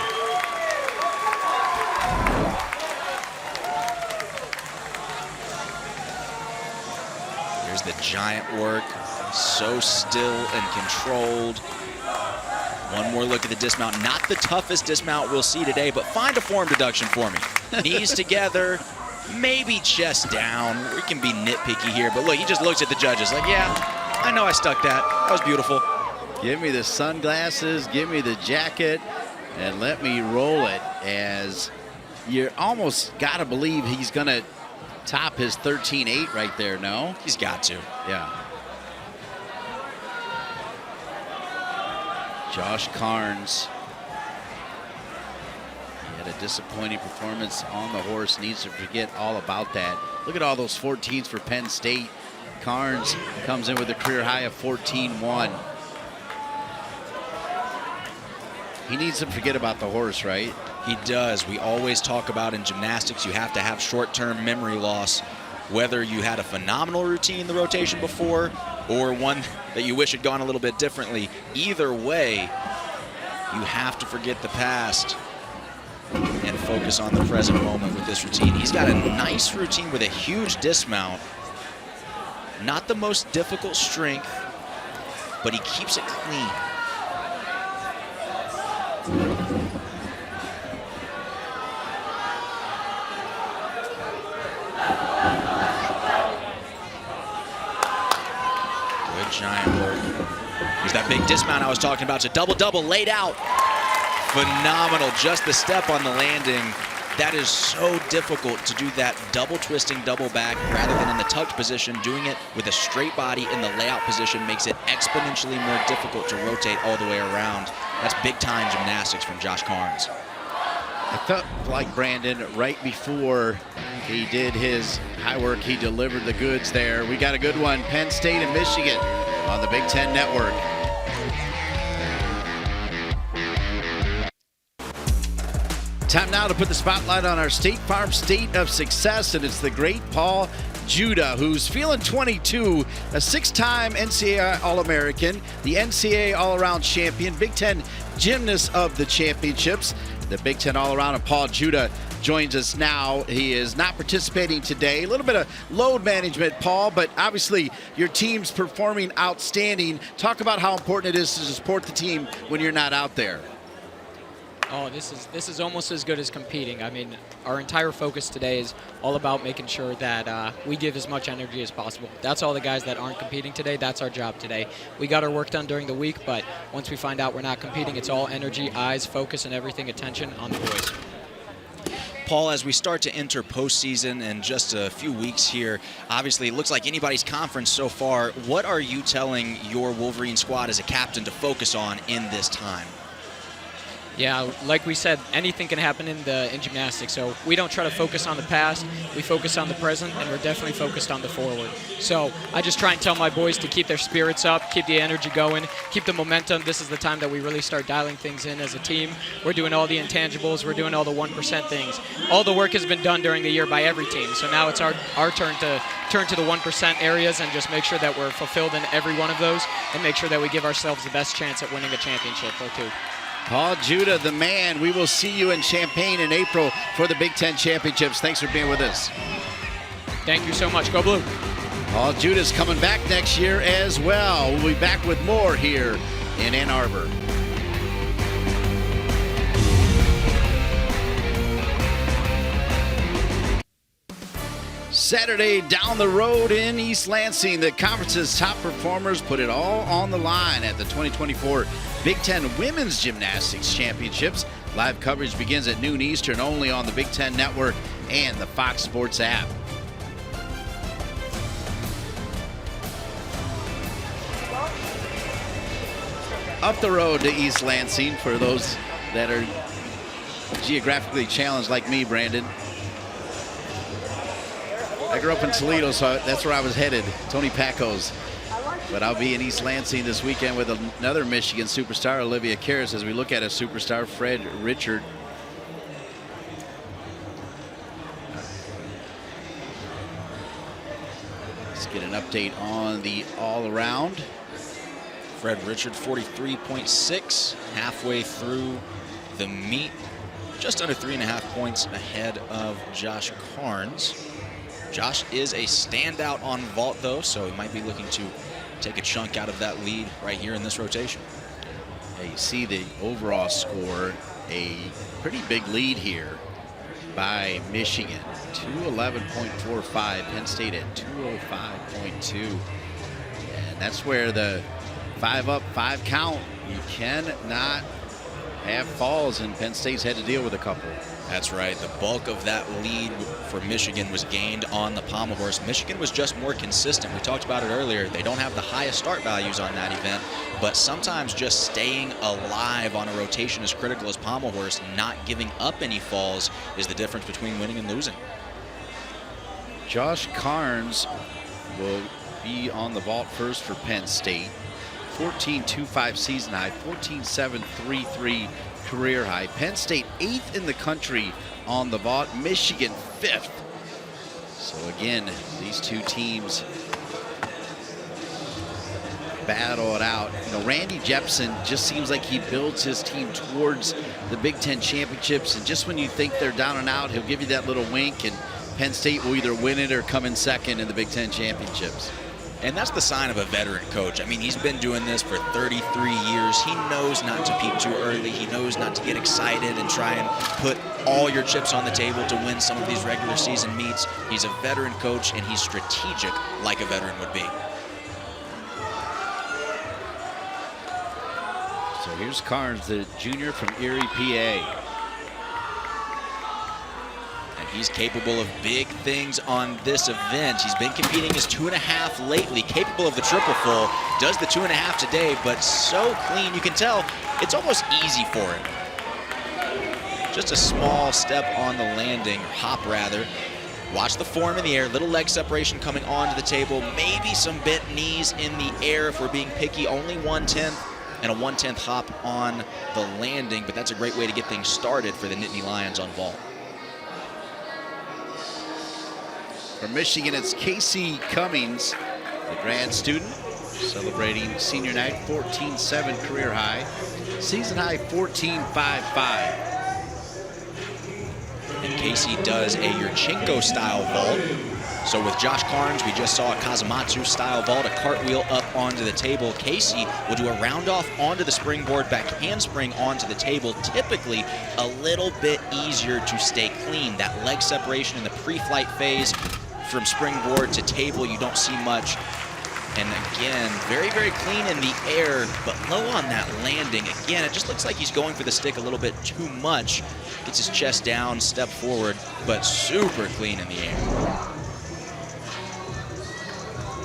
Here's the giant work, so still and controlled. One more look at the dismount. Not the toughest dismount we'll see today, but find a form deduction for me. Knees together, maybe chest down. We can be nitpicky here, but look, he just looks at the judges like, yeah, I know I stuck that. That was beautiful. Give me the sunglasses, give me the jacket, and let me roll it. As you almost got to believe he's going to top his 13.8 right there, no? He's got to. Yeah. Josh Carnes. He had a disappointing performance on the horse. Needs to forget all about that. Look at all those 14s for Penn State. Carnes comes in with a career high of 14.1. He needs to forget about the horse, right? He does. We always talk about in gymnastics, you have to have short-term memory loss, whether you had a phenomenal routine in the rotation before or one that you wish had gone a little bit differently. Either way, you have to forget the past and focus on the present moment with this routine. He's got a nice routine with a huge dismount. Not the most difficult strength, but he keeps it clean. Giant work. Here's that big dismount I was talking about. It's a double-double laid out. Phenomenal. Just the step on the landing. That is so difficult to do that double twisting, double back, rather than in the tucked position. Doing it with a straight body in the layout position makes it exponentially more difficult to rotate all the way around. That's big-time gymnastics from Josh Carnes. I felt like Brandon, right before he did his high work, he delivered the goods there. We got a good one, Penn State and Michigan on the Big Ten Network. Time now to put the spotlight on our State Farm State of Success, and it's the great Paul Judah, who's feeling 22, a six-time NCAA All-American, the NCAA All-Around Champion, Big Ten Gymnast of the Championships. The Big Ten All-Around, and Paul Judah joins us now. He is not participating today. A little bit of load management, Paul, but obviously your team's performing outstanding. Talk about how important it is to support the team when you're not out there. Oh, this is almost as good as competing. I mean, our entire focus today is all about making sure that we give as much energy as possible. That's all the guys that aren't competing today. That's our job today. We got our work done during the week, but once we find out we're not competing, it's all energy, eyes, focus, and everything, attention on the boys. Paul, as we start to enter postseason in just a few weeks here, obviously it looks like anybody's conference so far. What are you telling your Wolverine squad as a captain to focus on in this time? Yeah, like we said, anything can happen in gymnastics. So we don't try to focus on the past. We focus on the present, and we're definitely focused on the forward. So I just try and tell my boys to keep their spirits up, keep the energy going, keep the momentum. This is the time that we really start dialing things in as a team. We're doing all the intangibles. We're doing all the 1% things. All the work has been done during the year by every team. So now it's our turn to turn to the 1% areas and just make sure that we're fulfilled in every one of those and make sure that we give ourselves the best chance at winning a championship or two. Paul Judah, the man. We will see you in Champaign in April for the Big Ten Championships. Thanks for being with us. Thank you so much. Go Blue. Paul Judah's coming back next year as well. We'll be back with more here in Ann Arbor. Saturday down the road in East Lansing, the conference's top performers put it all on the line at the 2024 Big Ten Women's Gymnastics Championships. Live coverage begins at noon Eastern only on the Big Ten Network and the Fox Sports app. Up the road to East Lansing for those that are geographically challenged like me, Brandon. I grew up in Toledo, so that's where I was headed, Tony Packo's. But I'll be in East Lansing this weekend with another Michigan superstar, Olivia Karras, as we look at a superstar, Fred Richard. Let's get an update on the all-around. Fred Richard, 43.6, halfway through the meet. Just under 3.5 points ahead of Josh Carnes. Josh is a standout on vault, though, so he might be looking to take a chunk out of that lead right here in this rotation. Yeah, you see the overall score, a pretty big lead here by Michigan. 211.45, Penn State at 205.2. And that's where the 5 up, 5 count. You cannot have falls, and Penn State's had to deal with a couple. That's right. The bulk of that lead for Michigan was gained on the pommel horse. Michigan was just more consistent. We talked about it earlier. They don't have the highest start values on that event, but sometimes just staying alive on a rotation as critical as pommel horse, not giving up any falls, is the difference between winning and losing. Josh Carnes will be on the vault first for Penn State. 14.25 season high, 14.733 career high. Penn State 8th in the country on the vault, Michigan 5th. So again, these two teams battle it out. You know, Randy Jepson just seems like he builds his team towards the Big Ten championships, and just when you think they're down and out, he'll give you that little wink, and Penn State will either win it or come in second in the Big Ten championships. And that's the sign of a veteran coach. I mean, he's been doing this for 33 years. He knows not to peak too early. He knows not to get excited and try and put all your chips on the table to win some of these regular season meets. He's a veteran coach, and he's strategic like a veteran would be. So here's Carnes, the junior from Erie, PA. He's capable of big things on this event. He's been competing his 2.5 lately, capable of the triple full, does the 2.5 today, but so clean. You can tell it's almost easy for him. Just a small step on the landing, or hop rather. Watch the form in the air, little leg separation coming onto the table, maybe some bent knees in the air if we're being picky, only 1/10 and a 1/10 hop on the landing, but that's a great way to get things started for the Nittany Lions on vault. From Michigan, it's Casey Cummings, the grad student, celebrating senior night, 14.7 career high, season high 14.55. And Casey does a Yurchenko style vault. So with Josh Carnes, we just saw a Kazumatsu style vault, a cartwheel up onto the table. Casey will do a round off onto the springboard, back handspring onto the table. Typically a little bit easier to stay clean. That leg separation in the pre-flight phase from springboard to table, you don't see much. And again, very, very clean in the air, but low on that landing. Again, it just looks like he's going for the stick a little bit too much. Gets his chest down, step forward, but super clean in the air.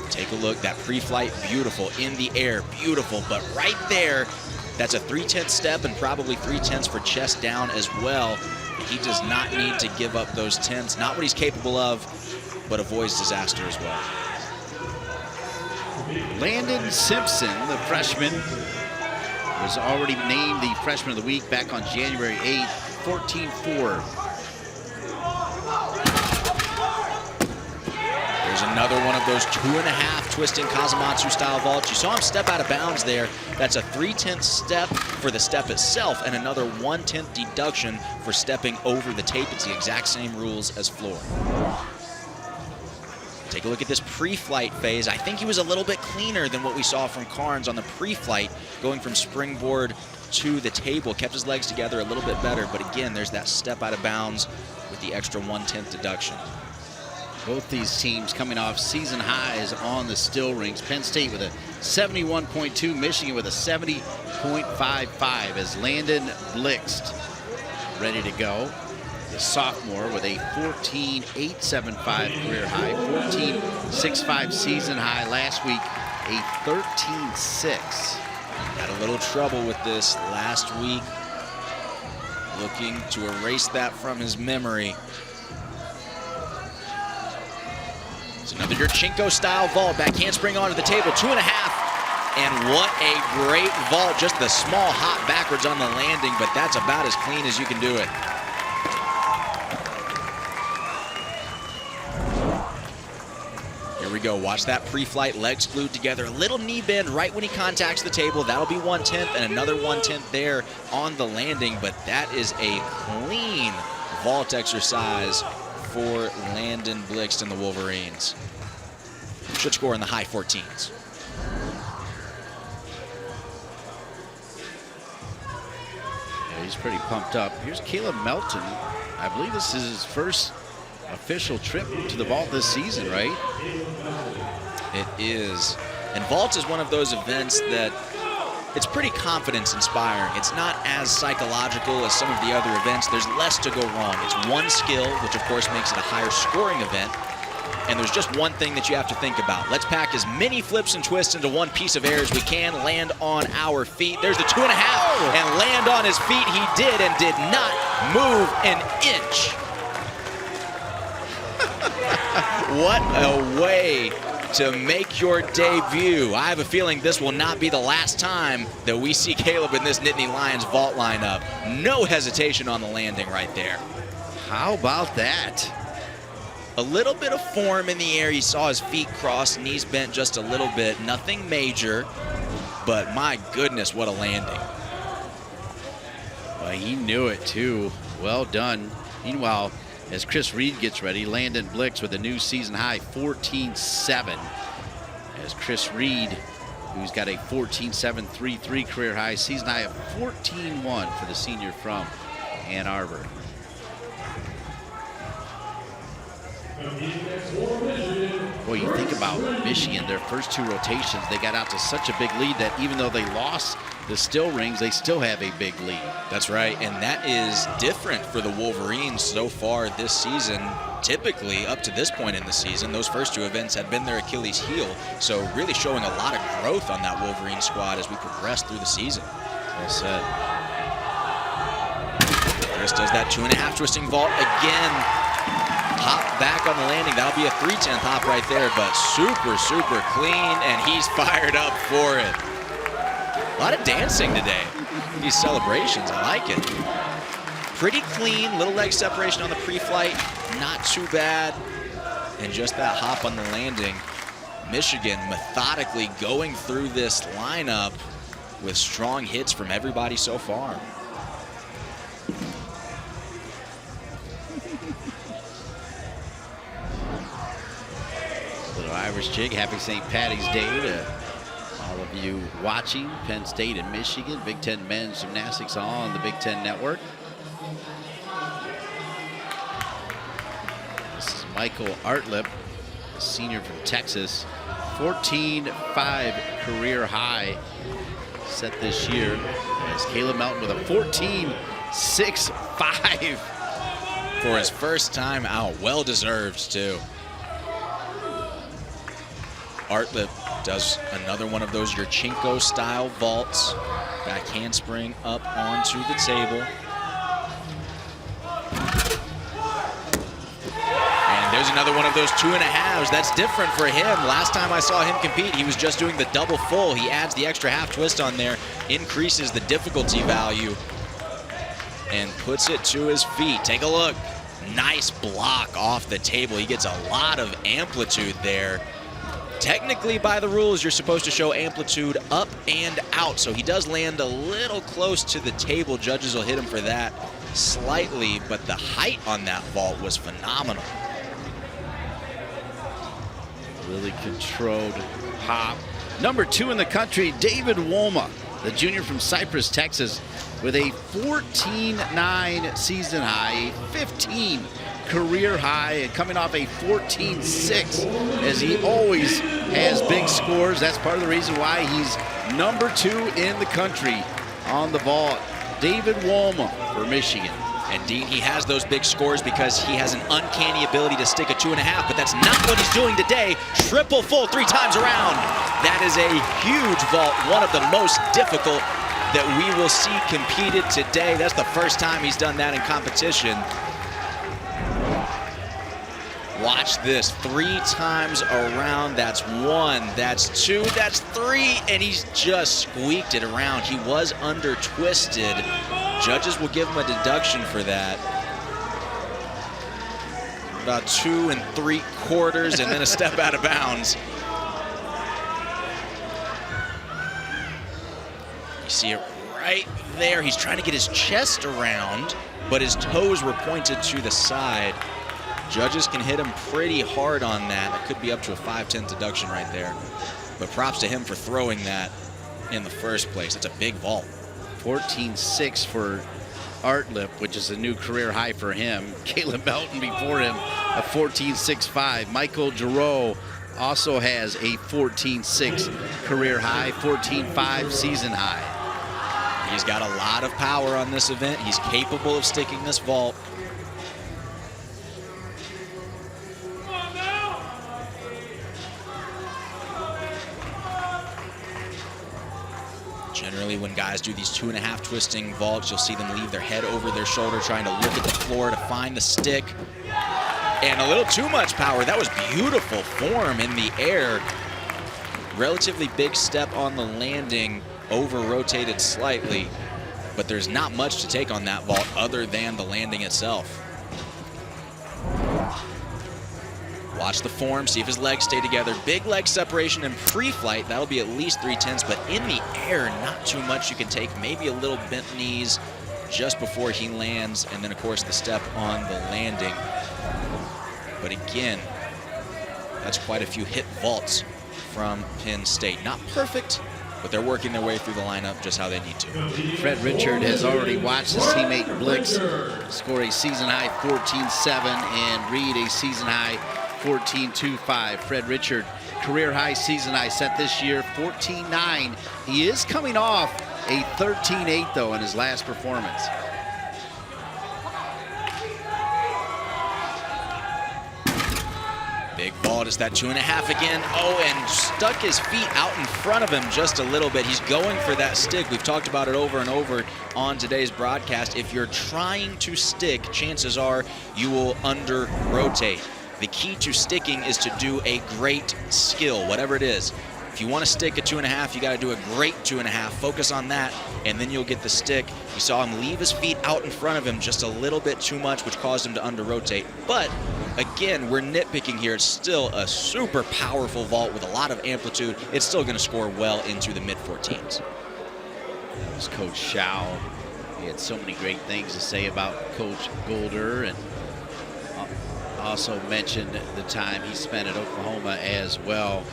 Take a look, that pre-flight, beautiful. In the air, beautiful, but right there, that's a 3/10 step and probably 3/10 for chest down as well. He does not need to give up those 10s, not what he's capable of, but avoids disaster as well. Landon Simpson, the freshman, was already named the freshman of the week back on January 8th, 14.4. There's another one of those 2.5 twisting Kazumatsu style vaults. You saw him step out of bounds there. That's a 3/10 step for the step itself and another 1/10 deduction for stepping over the tape. It's the exact same rules as floor. Take a look at this pre-flight phase. I think he was a little bit cleaner than what we saw from Carnes on the pre-flight, going from springboard to the table. Kept his legs together a little bit better, but again, there's that step out of bounds with the extra 1/10 deduction. Both these teams coming off season highs on the still rings. Penn State with a 71.2, Michigan with a 70.55 as Landon Blixt ready to go. The sophomore with a 14.875 career high, 14.65 season high last week, a 13.6. Had a little trouble with this last week, looking to erase that from his memory. It's another Yurchenko style vault, back handspring onto the table, 2.5. And what a great vault, just the small hop backwards on the landing, but that's about as clean as you can do it. Here we go, watch that pre-flight, legs glued together, a little knee bend right when he contacts the table. That'll be 1/10 and another 1/10 there on the landing, but that is a clean vault exercise for Landon Blixt and the Wolverines. Should score in the high 14s. Yeah, he's pretty pumped up. Here's Caleb Melton. I believe this is his first official trip to the vault this season, right? It is. And vault is one of those events that it's pretty confidence inspiring. It's not as psychological as some of the other events. There's less to go wrong. It's one skill, which of course makes it a higher scoring event. And there's just one thing that you have to think about. Let's pack as many flips and twists into one piece of air as we can, land on our feet. There's the 2.5, and land on his feet. He did, and did not move an inch. What a way to make your debut. I have a feeling this will not be the last time that we see Caleb in this Nittany Lions vault lineup. No hesitation on the landing right there. How about that? A little bit of form in the air. You saw his feet cross, knees bent just a little bit. Nothing major, but my goodness, what a landing. Well, he knew it too. Well done. Meanwhile, as Chris Reed gets ready, Landon Blixt with a new season high 14.7. As Chris Reed, who's got a 14.733 career high, season high of 14.1 for the senior from Ann Arbor. For Michigan, Well, you think about Michigan, their first 2 rotations, they got out to such a big lead that even though they lost the still rings, they still have a big lead. That's right, and that is different for the Wolverines so far this season. Typically, up to this point in the season, those first 2 events had been their Achilles heel, so really showing a lot of growth on that Wolverine squad as we progress through the season. Well said. Chris does that 2.5 twisting vault again. Hop back on the landing. That'll be a 3/10 hop right there, but super, super clean, and he's fired up for it. A lot of dancing today. These celebrations, I like it. Pretty clean, little leg separation on the pre-flight, not too bad. And just that hop on the landing. Michigan methodically going through this lineup with strong hits from everybody so far. Little Irish jig. Happy St. Patty's Day to all of you watching Penn State and Michigan. Big Ten Men's Gymnastics on the Big Ten Network. This is Michael Artlip, a senior from Texas. 14.5 career high set this year. As Caleb Melton with a 14.65 for his first time out. Well deserved too. Artlip does another one of those Yurchenko style vaults. Back handspring up onto the table. And there's another one of those 2.5s. That's different for him. Last time I saw him compete, he was just doing the double full. He adds the extra half twist on there, increases the difficulty value, and puts it to his feet. Take a look. Nice block off the table. He gets a lot of amplitude there. Technically, by the rules, you're supposed to show amplitude up and out, so he does land a little close to the table. Judges will hit him for that slightly, but the height on that vault was phenomenal. Really controlled hop. Number 2 in the country, David Woma, the junior from Cypress, Texas, with a 14.9 season high, a 15 career high, and coming off a 14.6, as he always has big scores. That's part of the reason why he's number 2 in the country on the vault. David Woma for Michigan. And Dean, he has those big scores because he has an uncanny ability to stick a 2.5, but that's not what he's doing today. Triple full 3 times around. That is a huge vault, one of the most difficult that we will see competed today. That's the first time he's done that in competition. Watch this, 3 times around. That's 1, that's 2, that's 3, and he's just squeaked it around. He was under twisted. Judges will give him a deduction for that. About 2 3/4, and then a step out of bounds. You see it right there. He's trying to get his chest around, but his toes were pointed to the side. Judges can hit him pretty hard on that. That could be up to a 5/10 deduction right there. But props to him for throwing that in the first place. It's a big vault. 14.6 for Artlip, which is a new career high for him. Caleb Melton before him, a 14.65. Michael Giroux also has a 14.6 career high, 14.5 season high. He's got a lot of power on this event. He's capable of sticking this vault. Generally, when guys do these 2.5 twisting vaults, you'll see them leave their head over their shoulder, trying to look at the floor to find the stick. And a little too much power. That was beautiful form in the air. Relatively big step on the landing, over-rotated slightly, but there's not much to take on that vault other than the landing itself. Watch the form, see if his legs stay together. Big leg separation in pre-flight, that'll be at least 3/10, but in the air, not too much you can take. Maybe a little bent knees just before he lands, and then of course the step on the landing. But again, that's quite a few hit vaults from Penn State. Not perfect, but they're working their way through the lineup just how they need to. Fred Richard has already watched his teammate Blix score a season high 14.7 and Reed a season high 14.25. Fred Richard, career high, season high set this year, 14.9. He is coming off a 13.8 though in his last performance. Big ball, just that 2.5 again. Oh, and stuck his feet out in front of him just a little bit. He's going for that stick. We've talked about it over and over on today's broadcast. If you're trying to stick, chances are you will under-rotate. The key to sticking is to do a great skill, whatever it is. If you want to stick a 2.5, you got to do a great 2.5. Focus on that, and then you'll get the stick. You saw him leave his feet out in front of him just a little bit too much, which caused him to under-rotate. But again, we're nitpicking here. It's still a super powerful vault with a lot of amplitude. It's still going to score well into the mid-14s. This Coach Shao, he had so many great things to say about Coach Golder, and also mentioned the time he spent at Oklahoma as well.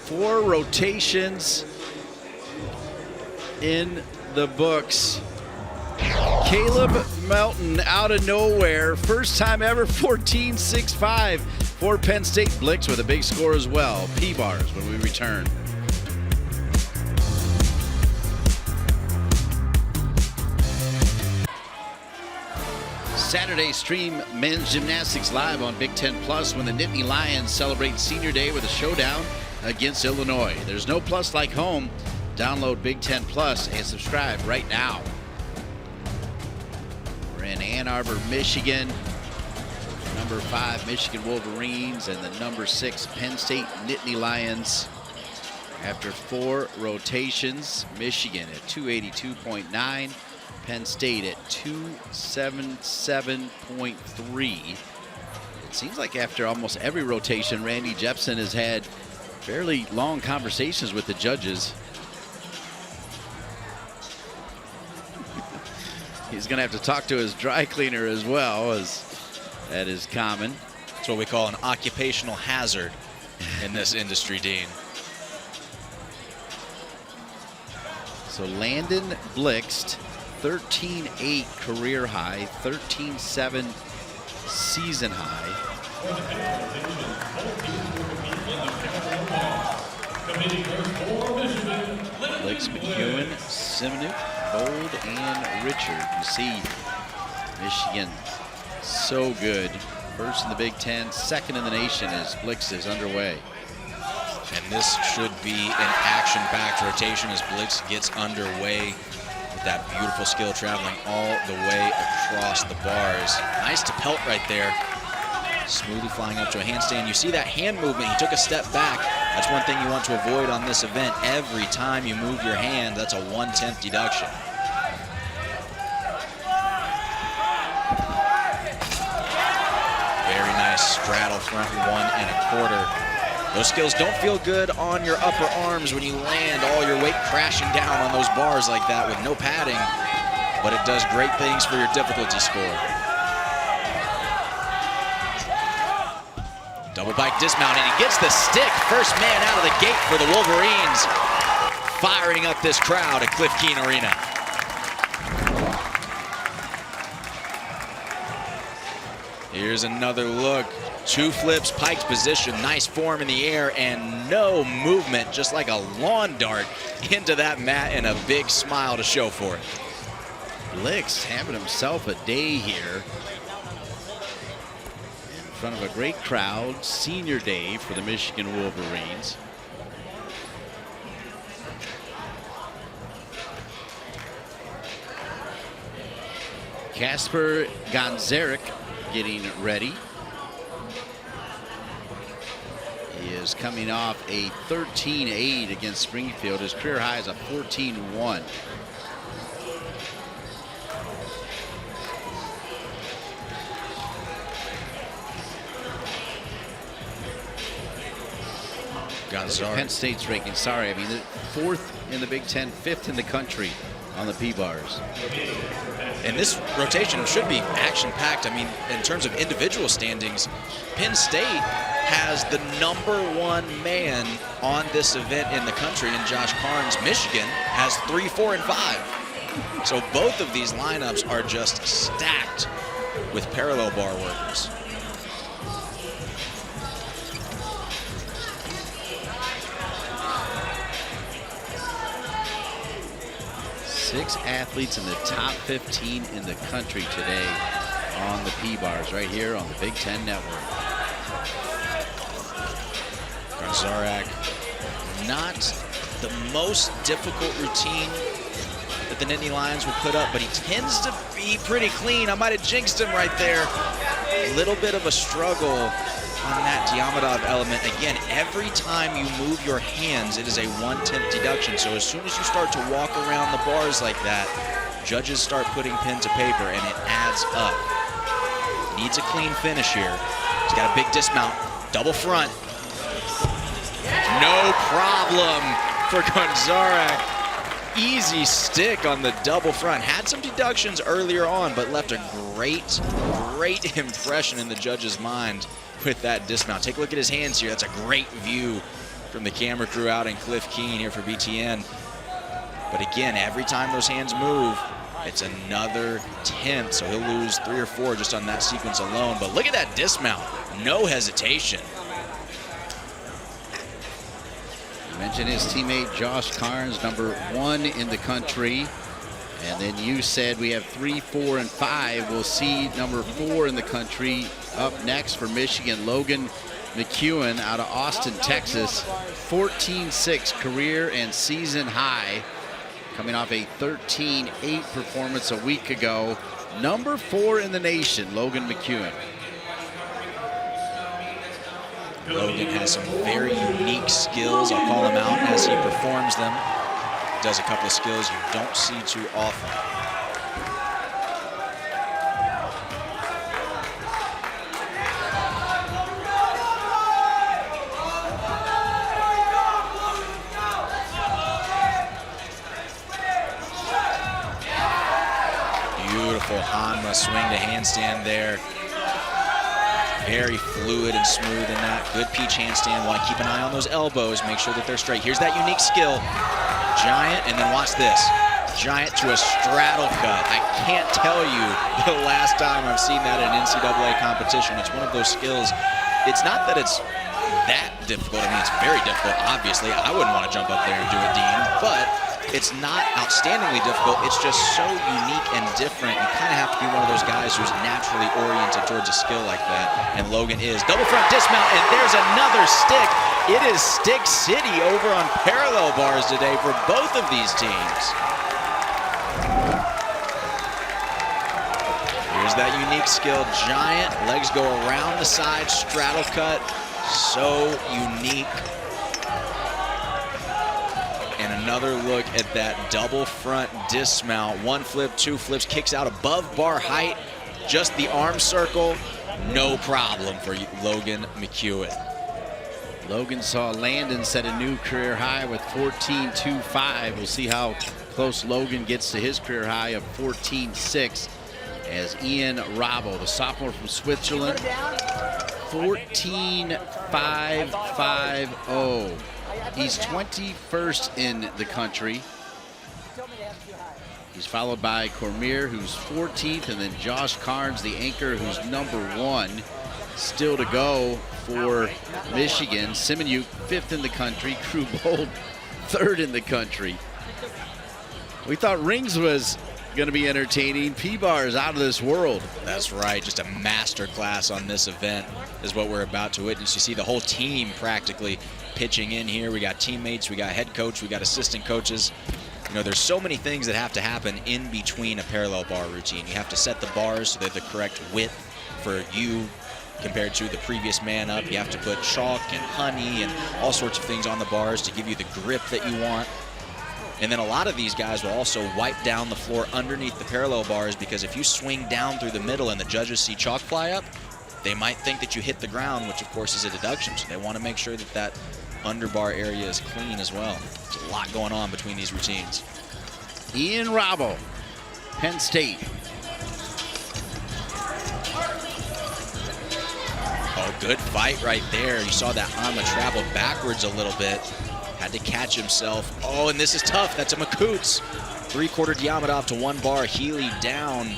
Four rotations in the books. Caleb Melton out of nowhere. First time ever, 14.65 for Penn State. Blix with a big score as well. P-bars when we return. Saturday stream men's gymnastics live on Big Ten Plus when the Nittany Lions celebrate Senior Day with a showdown against Illinois. There's no plus like home. Download Big Ten Plus and subscribe right now. We're in Ann Arbor, Michigan. Number 5 Michigan Wolverines and the number 6 Penn State Nittany Lions. After 4 rotations, Michigan at 282.9, Penn State at 277.3. It seems like after almost every rotation, Randy Jepson has had fairly long conversations with the judges. He's going to have to talk to his dry cleaner as well, as that is common. That's what we call an occupational hazard in this industry, Dean. So Landon Blixt, 13.8 career high, 13.7 season high. Blixt, McEwen, Simonuk, Bold, and Richard. You see Michigan so good. First in the Big Ten, second in the nation as Blixt is underway. And this should be an action-packed rotation as Blix gets underway with that beautiful skill traveling all the way across the bars. Nice to pelt right there. Smoothly flying up to a handstand. You see that hand movement. He took a step back. That's one thing you want to avoid on this event. Every time you move your hand, that's a 1/10 deduction. Very nice straddle front 1.25. Those skills don't feel good on your upper arms when you land all your weight crashing down on those bars like that with no padding, but it does great things for your difficulty score. Double bike dismount, and he gets the stick. First man out of the gate for the Wolverines, firing up this crowd at Cliff Keen Arena. Here's another look. 2 flips, piked position, nice form in the air, and no movement, just like a lawn dart into that mat, and a big smile to show for it. Blixt having himself a day here in front of a great crowd. Senior Day for the Michigan Wolverines. Kasper Gonzarek getting ready. He is coming off a 13.8 against Springfield. His career high is a 14.1. Gonzarek. Penn State's ranking, sorry, I mean 4th in the Big Ten, 5th in the country on the P-bars. And this rotation should be action-packed. I mean, in terms of individual standings, Penn State has the #1 man on this event in the country, and Josh Carnes. Michigan has 3, 4, and 5. So both of these lineups are just stacked with parallel bar workers. Six athletes in the top 15 in the country today on the P-bars right here on the Big Ten Network. Zarak, not the most difficult routine that the Nittany Lions will put up, but he tends to be pretty clean. I might have jinxed him right there. A little bit of a struggle on that Diamondov element. Again, every time you move your hands, it is a 1/10 deduction. So as soon as you start to walk around the bars like that, judges start putting pen to paper, and it adds up. Needs a clean finish here. He's got a big dismount, double front. No problem for Gonzarek. Easy stick on the double front. Had some deductions earlier on, but left a great impression in the judge's mind with that dismount. Take a look at his hands here. That's a great view from the camera crew out in Cliff Keen here for BTN. But again, every time those hands move, it's another 10th, so he'll lose 3 or 4 just on that sequence alone. But look at that dismount. No hesitation. Mentioned his teammate Josh Carnes, #1 in the country. And then you said we have 3, 4, and 5. We'll see #4 in the country up next for Michigan, Logan McEwen out of Austin, Texas. 14.6 career and season high, coming off a 13.8 performance a week ago. #4 in the nation, Logan McEwen. Logan has some very unique skills. I'll call him out as he performs them. Does a couple of skills you don't see too often. Beautiful Hanma swing to handstand there. Very fluid and smooth in that. Good peach handstand. Want to keep an eye on those elbows. Make sure that they're straight. Here's that unique skill. Giant, and then watch this. Giant to a straddle cut. I can't tell you the last time I've seen that in an NCAA competition. It's one of those skills. It's not that it's that difficult. I mean, it's very difficult, obviously. I wouldn't want to jump up there and do it, Dean, but it's not outstandingly difficult. It's just so unique and different. You kind of have to be one of those guys who's naturally oriented towards a skill like that, and Logan is. Double front dismount, and there's another stick. It is Stick City over on parallel bars today for both of these teams. Here's that unique skill. Giant, legs go around the side, straddle cut. So unique. And another look at that double front dismount. 1 flip, 2 flips, kicks out above bar height. Just the arm circle. No problem for Logan McEwen. Logan saw Landon set a new career high with 14.25. We'll see how close Logan gets to his career high of 14.6 as Ian Rabo, the sophomore from Switzerland, 14.550. He's 21st in the country. He's followed by Cormier, who's 14th, and then Josh Carnes, the anchor, who's #1. Still to go for Michigan. Simonuk, 5th in the country. Crew Bold, 3rd in the country. We thought rings was going to be entertaining. P-bars out of this world. That's right. Just a master class on this event is what we're about to witness. You see the whole team practically pitching in here. We got teammates, we got head coach, we got assistant coaches. You know, there's so many things that have to happen in between a parallel bar routine. You have to set the bars so they're the correct width for you compared to the previous man up. You have to put chalk and honey and all sorts of things on the bars to give you the grip that you want. And then a lot of these guys will also wipe down the floor underneath the parallel bars, because if you swing down through the middle and the judges see chalk fly up, they might think that you hit the ground, which of course is a deduction. So they want to make sure that that underbar area is clean as well. There's a lot going on between these routines. Ian Robbo, Penn State. Oh, good fight right there. You saw that Hanma travel backwards a little bit. Had to catch himself. Oh, and this is tough. That's a Makut's. 3/4 Diamondov to 1 bar. Healy down.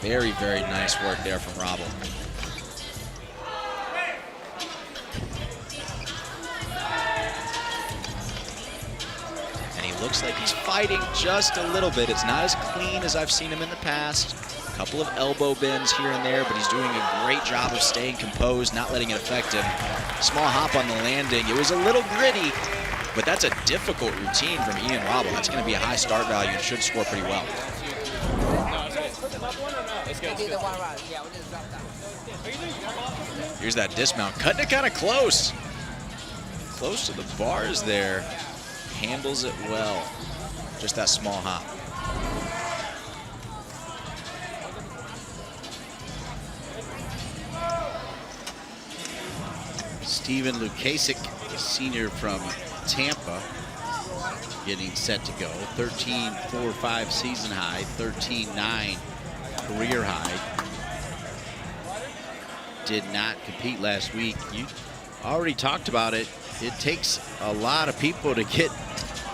Very, very nice work there from Robbo. And he looks like he's fighting just a little bit. It's not as clean as I've seen him in the past. A couple of elbow bends here and there, but he's doing a great job of staying composed, not letting it affect him. Small hop on the landing. It was a little gritty, but that's a difficult routine from Ian Robbo. That's going to be a high start value and should score pretty well. Here's that dismount, cutting it kind of close. Close to the bars there. Handles it well. Just that small hop. Steven Lukasik, senior from Tampa, getting set to go. 13.45 season high, 13.9 career high. Did not compete last week. You already talked about it. It takes a lot of people to get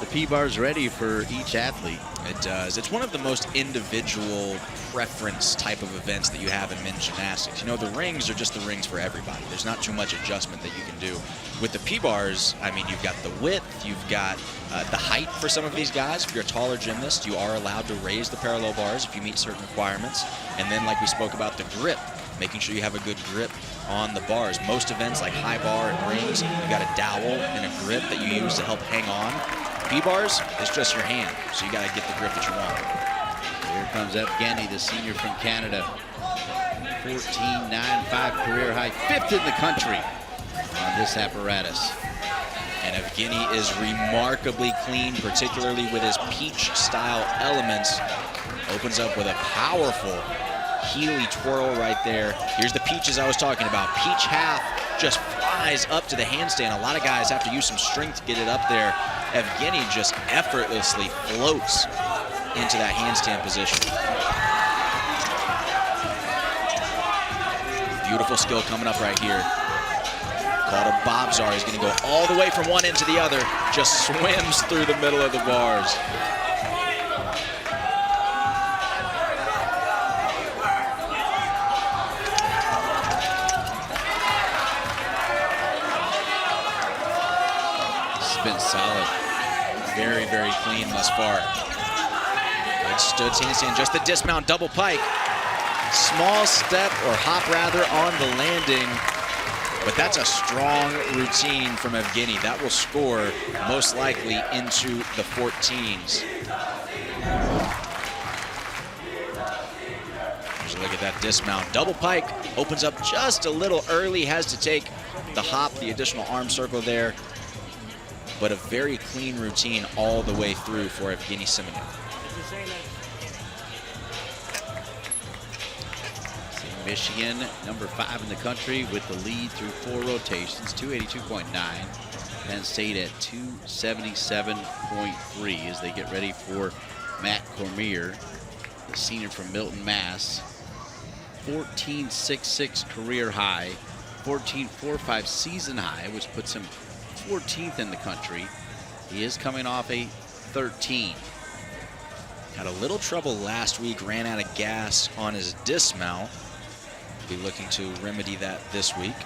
the P-bars ready for each athlete. It does. It's one of the most individual preference type of events that you have in men's gymnastics. You know, the rings are just the rings for everybody. There's not too much adjustment that you can do. With the P-bars, I mean, you've got the width, you've got the height for some of these guys. If you're a taller gymnast, you are allowed to raise the parallel bars if you meet certain requirements. And then, like we spoke about, the grip, making sure you have a good grip on the bars. Most events like high bar and rings, you've got a dowel and a grip that you use to help hang on. P-bars, it's just your hand, so you got to get the grip that you want. Here comes Evgeny, the senior from Canada. 14.95 career high, 5th in the country on this apparatus. And Evgeny is remarkably clean, particularly with his peach-style elements. Opens up with a powerful Healy twirl right there. Here's the peaches I was talking about. Peach half just flies up to the handstand. A lot of guys have to use some strength to get it up there. Evgeny just effortlessly floats into that handstand position. Beautiful skill coming up right here. Called a Bobzar. He's going to go all the way from one end to the other. Just swims through the middle of the bars. Been solid. Very, very clean thus far. Good Stutz handstand, just the dismount, double pike. Small step, or hop rather, on the landing. But that's a strong routine from Evgeny. That will score most likely into the 14s. Here's a look at that dismount. Double pike opens up just a little early, has to take the hop, the additional arm circle there. But a very clean routine all the way through for Evgeny Simonov. Michigan, number 5 in the country with the lead through 4 rotations, 282.9. Penn State at 277.3 as they get ready for Matt Cormier, the senior from Milton, Mass. 14.66 career high, 14.45 season high, which puts him 14th in the country. He is coming off a 13. Had a little trouble last week, ran out of gas on his dismount. Be looking to remedy that this week.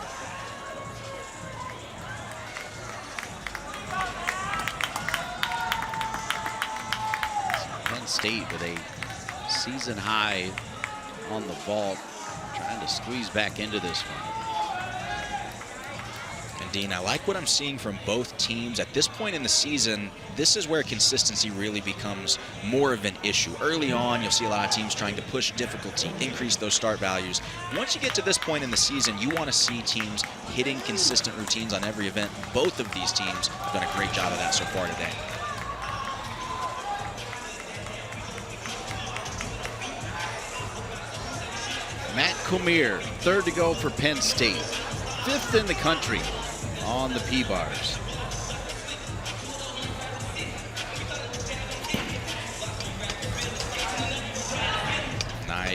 Penn State with a season high on the vault, trying to squeeze back into this one. And Dean, I like what I'm seeing from both teams. At this point in the season, this is where consistency really becomes more of an issue. Early on, you'll see a lot of teams trying to push difficulty, increase those start values. Once you get to this point in the season, you want to see teams hitting consistent routines on every event. Both of these teams have done a great job of that so far today. Matt Cormier, 3rd to go for Penn State. 5th in the country on the P-bars.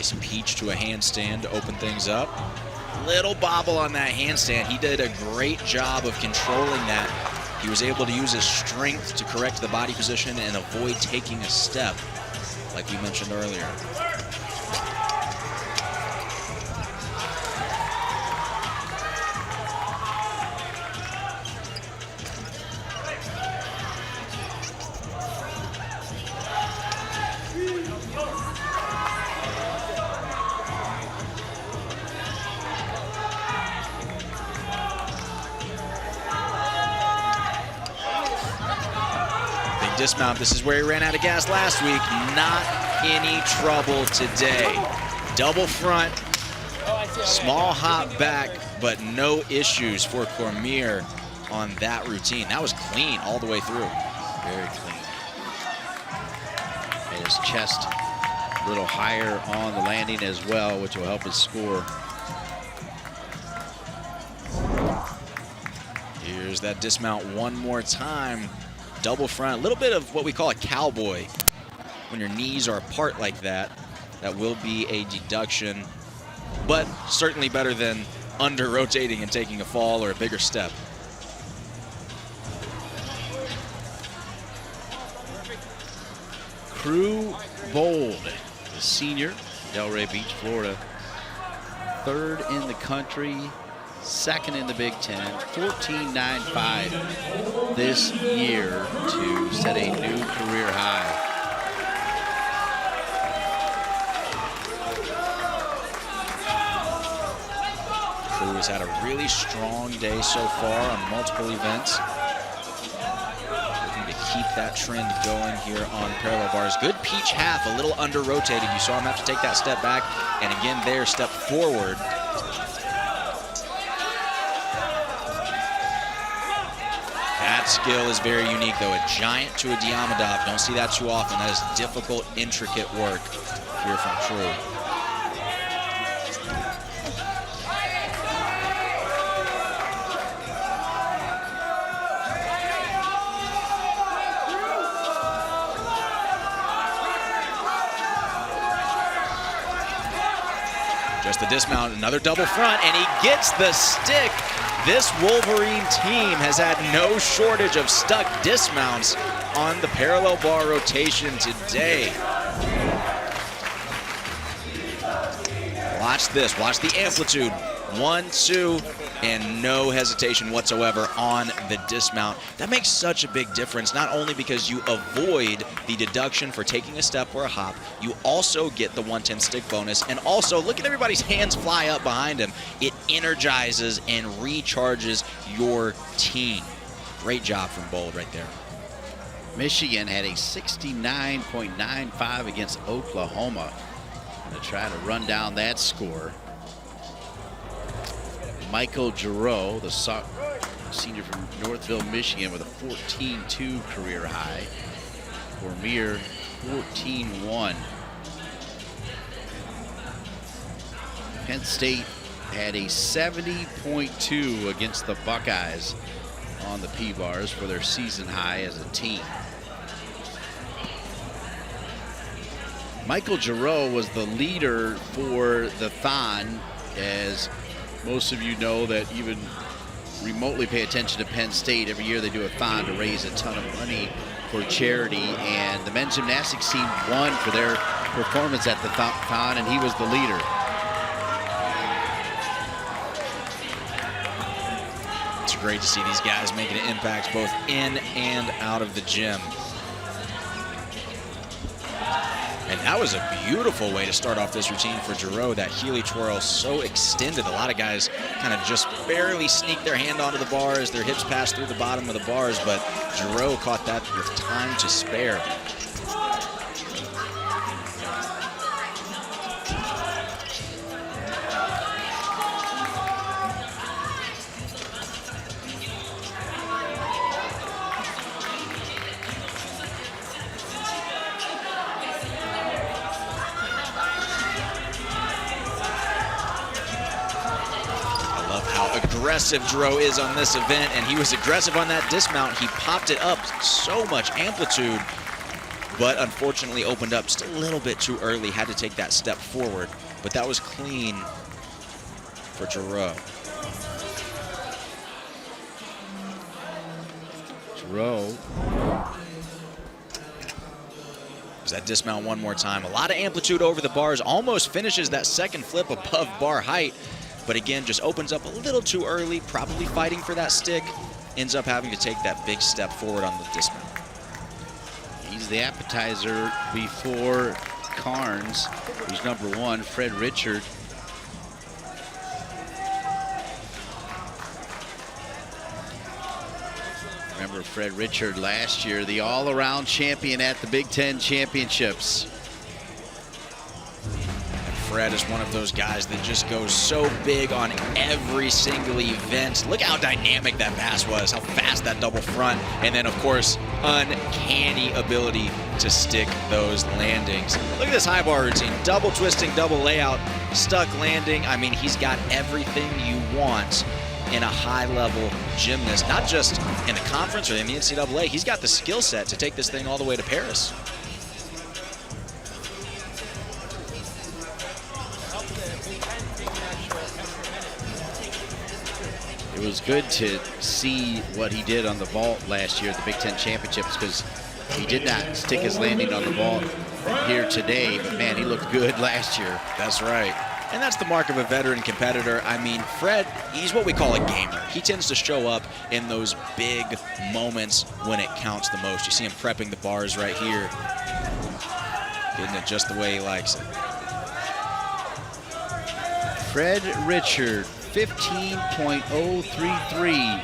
Nice peach to a handstand to open things up. Little bobble on that handstand. He did a great job of controlling that. He was able to use his strength to correct the body position and avoid taking a step, like we mentioned earlier. Dismount. This is where he ran out of gas last week. Not any trouble today. Double front, small hop back, but no issues for Cormier on that routine. That was clean all the way through. Very clean. And his chest a little higher on the landing as well, which will help his score. Here's that dismount one more time. Double front, a little bit of what we call a cowboy. When your knees are apart like that, that will be a deduction, but certainly better than under rotating and taking a fall or a bigger step. Crew Bold, the senior, Delray Beach, Florida. 3rd in the country, 2nd in the Big Ten, 14.95 this year to set a new career high. Crew has had a really strong day so far on multiple events. Looking to keep that trend going here on parallel bars. Good peach half, a little under rotated. You saw him have to take that step back, and again there, step forward. That skill is very unique, though. A giant to a Diamondov. Don't see that too often. That is difficult, intricate work here from Crew. Just the dismount, another double front, and he gets the stick. This Wolverine team has had no shortage of stuck dismounts on the parallel bar rotation today. Watch this, watch the amplitude. 1, 2, and no hesitation whatsoever on the dismount. That makes such a big difference, not only because you avoid the deduction for taking a step or a hop, you also get the 110 stick bonus, and also look at everybody's hands fly up behind him. It energizes and recharges your team. Great job from Bold right there. Michigan had a 69.95 against Oklahoma. Going to try to run down that score. Michael Giroux, the senior from Northville, Michigan, with a 14.2 career high. Cormier, 14.1. Penn State had a 70.2 against the Buckeyes on the P-bars for their season high as a team. Michael Giroux was the leader for the Thon, as most of you know that even remotely pay attention to Penn State. Every year they do a Thon to raise a ton of money for charity, and the men's gymnastics team won for their performance at the Thon, and he was the leader. It's great to see these guys making an impact both in and out of the gym. And that was a beautiful way to start off this routine for Giroux. That Healy twirl so extended. A lot of guys kind of just barely sneak their hand onto the bar as their hips pass through the bottom of the bars, but Giroux caught that with time to spare. Aggressive Giroux is on this event, and he was aggressive on that dismount. He popped it up so much amplitude. but unfortunately opened up just a little bit too early, had to take that step forward, but that was clean for Giroux. Giroux. There's that dismount one more time. A lot of amplitude over the bars, almost finishes that second flip above bar height, but again, just opens up a little too early, probably fighting for that stick, ends up having to take that big step forward on the dismount. He's the appetizer before Carnes, who's number 1, Fred Richard. Remember Fred Richard last year, the all-around champion at the Big Ten Championships. And Fred is one of those guys that just goes so big on every single event. Look how dynamic that pass was, how fast that double front, and then of course, uncanny ability to stick those landings. Look at this high bar routine, double twisting, double layout, stuck landing. I mean, he's got everything you want in a high-level gymnast, not just in the conference or in the NCAA. He's got the skill set to take this thing all the way to Paris. It was good to see what he did on the vault last year at the Big Ten Championships, because he did not stick his landing on the vault here today, but man, he looked good last year. That's right. And that's the mark of a veteran competitor. I mean, Fred, he's what we call a gamer. He tends to show up in those big moments when it counts the most. You see him prepping the bars right here, getting it just the way he likes it. Fred Richard, 15.033,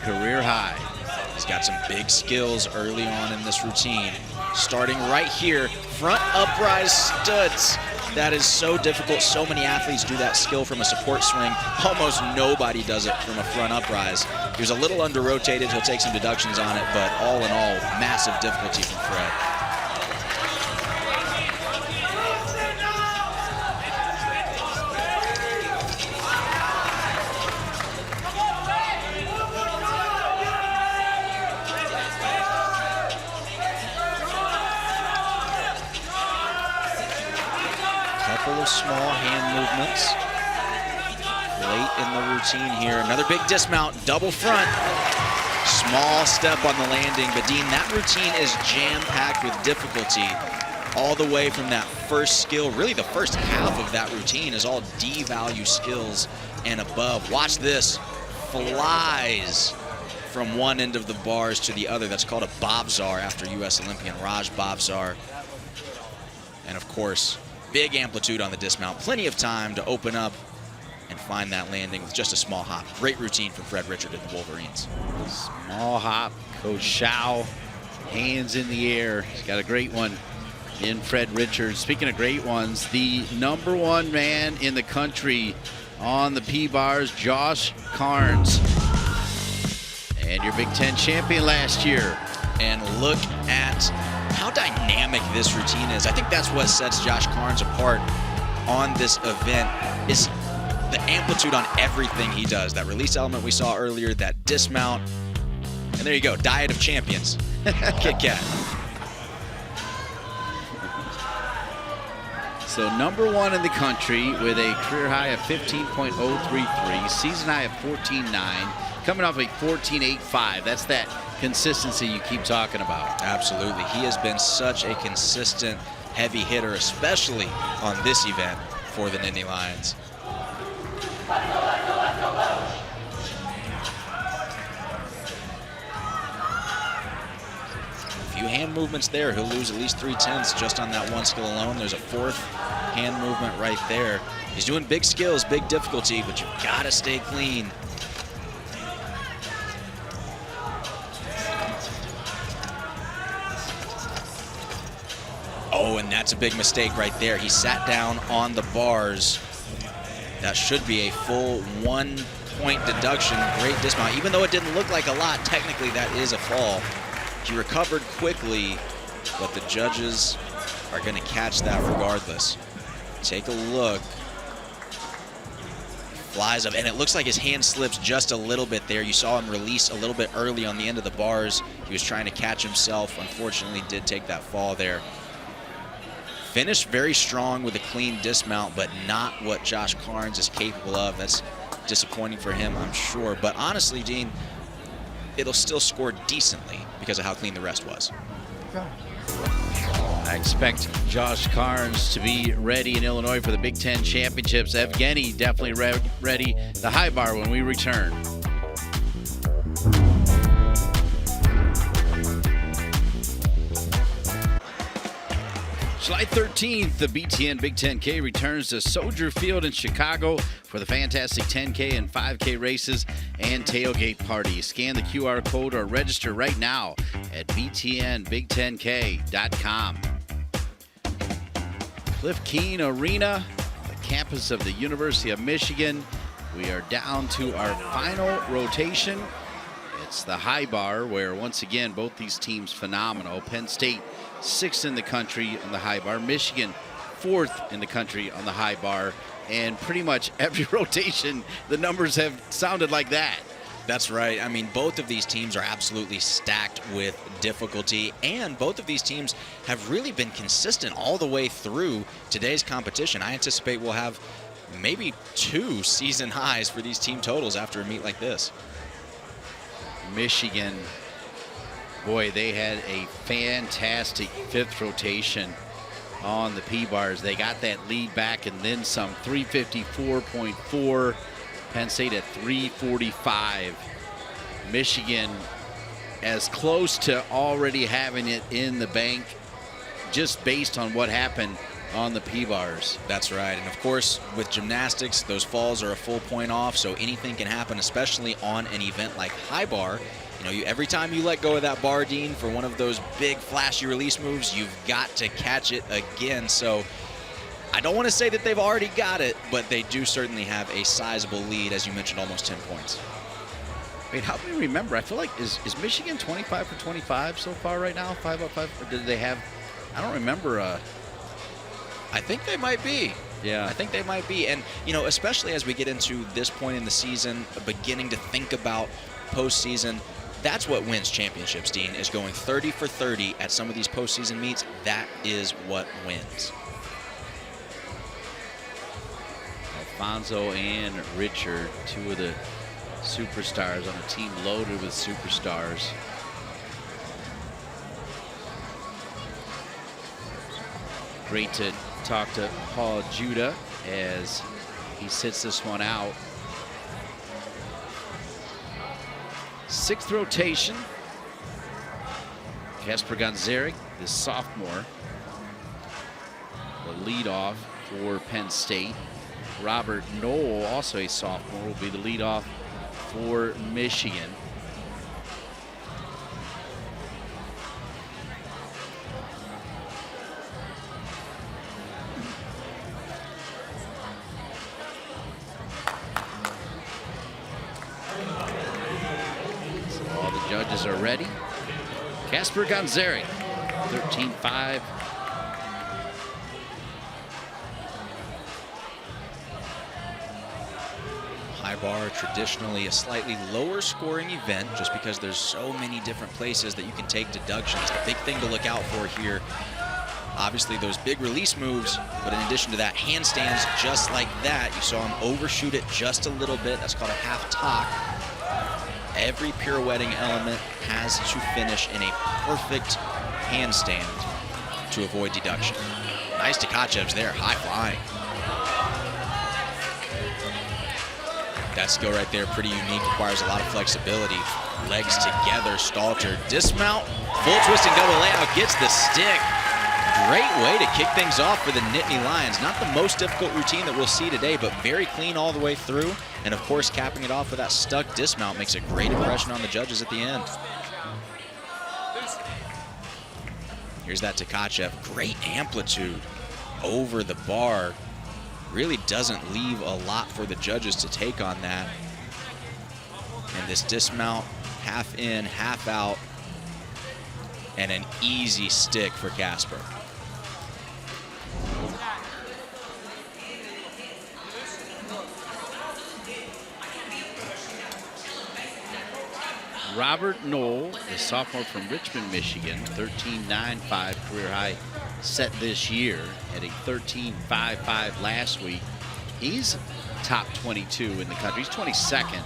career high. He's got some big skills early on in this routine. Starting right here, front uprise studs. That is so difficult. So many athletes do that skill from a support swing. Almost nobody does it from a front uprise. He was a little under-rotated. He'll take some deductions on it, but all in all, massive difficulty from Fred. Couple of small hand movements late in the routine here. Another big dismount, double front. Small step on the landing, but Dean, that routine is jam-packed with difficulty all the way from that first skill. Really, the first half of that routine is all D-value skills and above. Watch this, flies from one end of the bars to the other. That's called a Bobzar after U.S. Olympian Raj Bobzar. And of course, big amplitude on the dismount, plenty of time to open up and find that landing with just a small hop. Great routine from Fred Richard and the Wolverines. Small hop, Coach Shao, hands in the air. He's got a great one in Fred Richard. Speaking of great ones, the #1 man in the country on the P-bars, Josh Carnes. And your Big Ten champion last year. And look at how dynamic this routine is. I think that's what sets Josh Carnes apart on this event, is the amplitude on everything he does. That release element we saw earlier, that dismount, and there you go, diet of champions. Kit Kat. So #1 in the country with a career high of 15.033, season high of 14.9, coming off a 14.85. That's that consistency you keep talking about. Absolutely. He has been such a consistent heavy hitter, especially on this event for the Nittany Lions. A few hand movements there. He'll lose at least 3/10 just on that one skill alone. There's a fourth hand movement right there. He's doing big skills, big difficulty, but you've got to stay clean. Oh, and that's a big mistake right there. He sat down on the bars. That should be a full 1-point deduction. Great dismount. Even though it didn't look like a lot, technically that is a fall. He recovered quickly, but the judges are going to catch that regardless. Take a look. Flies up, and it looks like his hand slips just a little bit there. You saw him release a little bit early on the end of the bars. He was trying to catch himself. Unfortunately, did take that fall there. Finished very strong with a clean dismount, but not what Josh Carnes is capable of. That's disappointing for him, I'm sure. But honestly, Dean, it'll still score decently because of how clean the rest was. I expect Josh Carnes to be ready in Illinois for the Big Ten Championships. Evgeny definitely ready. The high bar when we return. July 13th, the BTN Big 10K returns to Soldier Field in Chicago for the fantastic 10K and 5K races and tailgate party. Scan the QR code or register right now at btnbig10k.com. Cliff Keen Arena, the campus of the University of Michigan. We are down to our final rotation. It's the high bar, where once again both these teams phenomenal. Penn State 6th in the country on the high bar, Michigan 4th in the country on the high bar, and pretty much every rotation the numbers have sounded like that. That's right. I mean, both of these teams are absolutely stacked with difficulty, and both of these teams have really been consistent all the way through today's competition. I anticipate we'll have maybe 2 season highs for these team totals after a meet like this. Michigan, boy, they had a fantastic 5th rotation on the P-bars. They got that lead back and then some. 354.4. Penn State at 345. Michigan as close to already having it in the bank just based on what happened on the P-bars. That's right. And of course, with gymnastics, those falls are a full point off, so anything can happen, especially on an event like high bar. You know, every time you let go of that bar, Dean, for one of those big flashy release moves, you've got to catch it again. So I don't want to say that they've already got it, but they do certainly have a sizable lead, as you mentioned, almost 10 points. Wait, help me remember. I feel like, is Michigan 25 for 25 so far right now? 5 out of 5? Or did they have, I don't remember. I think they might be. Yeah. I think they might be. And, you know, especially as we get into this point in the season, beginning to think about postseason, that's what wins championships, Dean, is going 30 for 30 at some of these postseason meets. That is what wins. Alfonso and Richard, 2 of the superstars on a team loaded with superstars. Great to talk to Paul Judah as he sits this one out. 6th rotation. Kasper Gonzarek, the sophomore, the leadoff for Penn State. Robert Knoll, also a sophomore, will be the leadoff for Michigan. So all the judges are ready. Kasper Gonzarek, 13-5. High bar, traditionally a slightly lower scoring event just because there's so many different places that you can take deductions. The big thing to look out for here, obviously those big release moves, but in addition to that, handstands just like that. You saw him overshoot it just a little bit. That's called a half tock. Every pirouetting element has to finish in a perfect handstand to avoid deduction. Nice Tkachevs there, high flying. That skill right there, pretty unique, requires a lot of flexibility. Legs together, Stalter, dismount, full twisting double layout, gets the stick. Great way to kick things off for the Nittany Lions. Not the most difficult routine that we'll see today, but very clean all the way through. And of course, capping it off with that stuck dismount makes a great impression on the judges at the end. Here's that Tkachev, great amplitude over the bar. Really doesn't leave a lot for the judges to take on that. And this dismount, half in, half out, and an easy stick for Kasper. Robert Knoll, the sophomore from Richmond, Michigan, 13.95 career high set this year at a 13.55 last week. He's top 22 in the country. He's 22nd,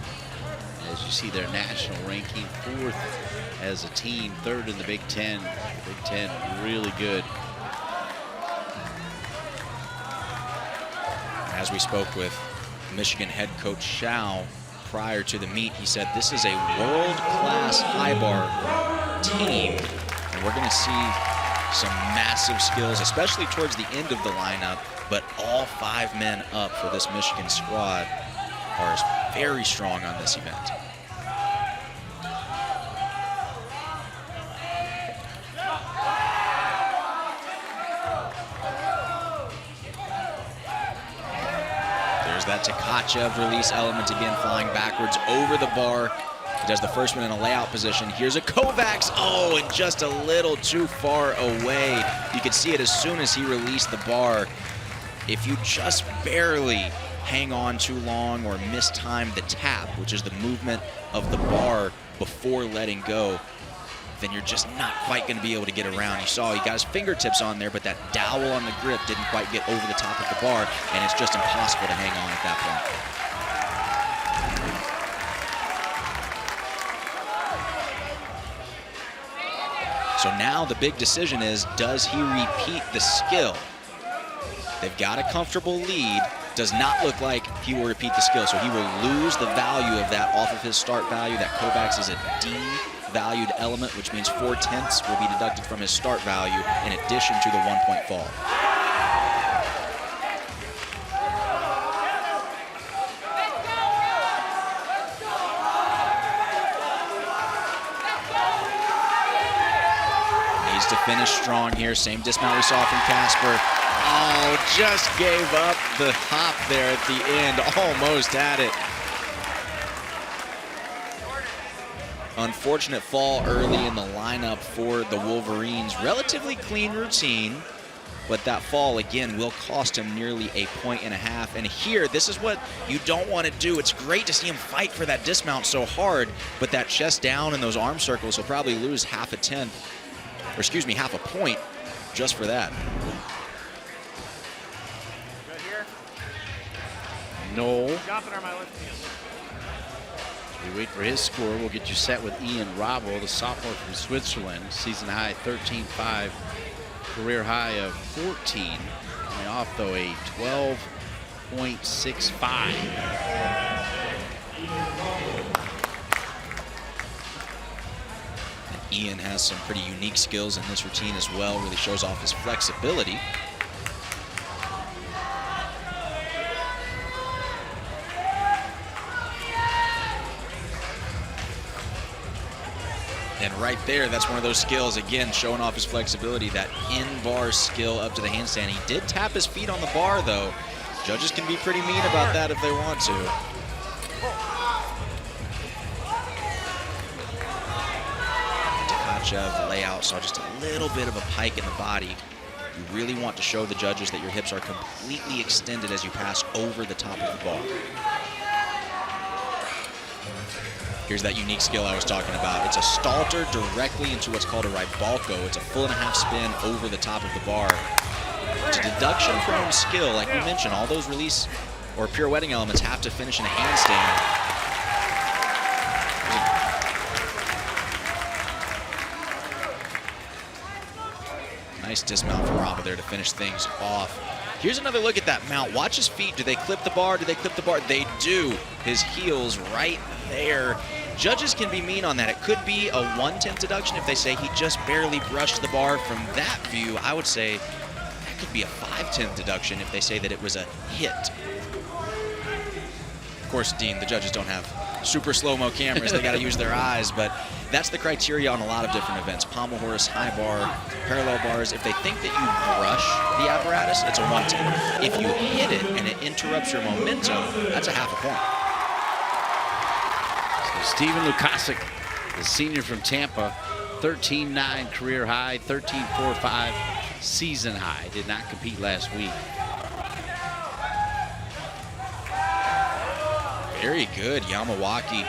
as you see their national ranking, 4th as a team, 3rd in the Big Ten. Big Ten really good. As we spoke with Michigan head coach Shao prior to the meet, he said this is a world-class high bar team, and we're going to see some massive skills, especially towards the end of the lineup, but all 5 men up for this Michigan squad are very strong on this event. That Tkachev release element again, flying backwards over the bar. He does the first one in a layout position. Here's a Kovacs. Oh, and just a little too far away. You could see it as soon as he released the bar. If you just barely hang on too long or mistime the tap, which is the movement of the bar before letting go, then you're just not quite going to be able to get around. You saw he got his fingertips on there, but that dowel on the grip didn't quite get over the top of the bar, and it's just impossible to hang on at that point. So now the big decision is, does he repeat the skill? They've got a comfortable lead. Does not look like he will repeat the skill, so he will lose the value of that off of his start value. That Kovacs is a D valued element, which means 4/10 will be deducted from his start value in addition to the 1-point fall. Needs to finish strong here. Same dismount we saw from Casper. Oh, just gave up the hop there at the end. Almost had it. Unfortunate fall early in the lineup for the Wolverines. Relatively clean routine, but that fall, again, will cost him nearly 1.5 points. And here, this is what you don't want to do. It's great to see him fight for that dismount so hard, but that chest down and those arm circles, he'll probably lose half a point just for that. Knoll. We wait for his score. We'll get you set with Ian Robbo, the sophomore from Switzerland. Season high 13.5, career high of 14. Coming off, though, a 12.65. And Ian has some pretty unique skills in this routine as well. Really shows off his flexibility. And right there, that's one of those skills, again, showing off his flexibility, that in-bar skill up to the handstand. He did tap his feet on the bar, though. Judges can be pretty mean about that if they want to. Tkachev layout saw just a little bit of a pike in the body. You really want to show the judges that your hips are completely extended as you pass over the top of the bar. Here's that unique skill I was talking about. It's a stalter directly into what's called a ribalco. It's a 1.5 spin over the top of the bar. It's a deduction from skill. Like we mentioned, all those release or pirouetting elements have to finish in a handstand. Nice dismount from Robbo there to finish things off. Here's another look at that mount. Watch his feet. Do they clip the bar? Do they clip the bar? They do. His heels right there. Judges can be mean on that. It could be a 1/10 deduction if they say he just barely brushed the bar. From that view, I would say that could be a 5/10 deduction if they say that it was a hit. Of course, Dean, the judges don't have super slow-mo cameras. They got to use their eyes, but that's the criteria on a lot of different events. Pommel horse, high bar, parallel bars. If they think that you brush the apparatus, it's a 1/10. If you hit it and it interrupts your momentum, that's a 0.5 point. So Stephen Lukasic, the senior from Tampa, 13.9 career high, 13.45 season high. Did not compete last week. Very good, Yamawaki.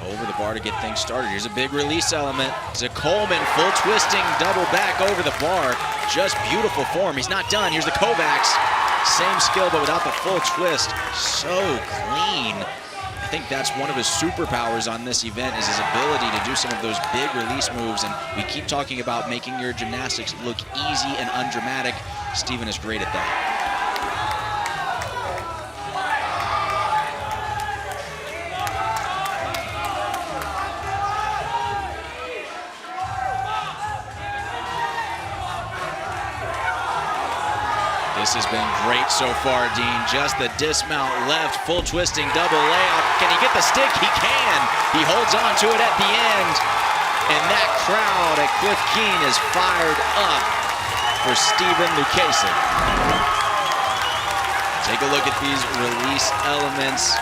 Over the bar to get things started. Here's a big release element. It's a Coleman full twisting double back over the bar. Just beautiful form. He's not done. Here's the Kovacs. Same skill, but without the full twist. So clean. I think that's one of his superpowers on this event is his ability to do some of those big release moves. And we keep talking about making your gymnastics look easy and undramatic. Steven is great at that. This has been great so far, Dean. Just the dismount left, full twisting double layout. Can he get the stick? He can. He holds on to it at the end. And that crowd at Cliff Keen is fired up for Steven Lukasic. Take a look at these release elements.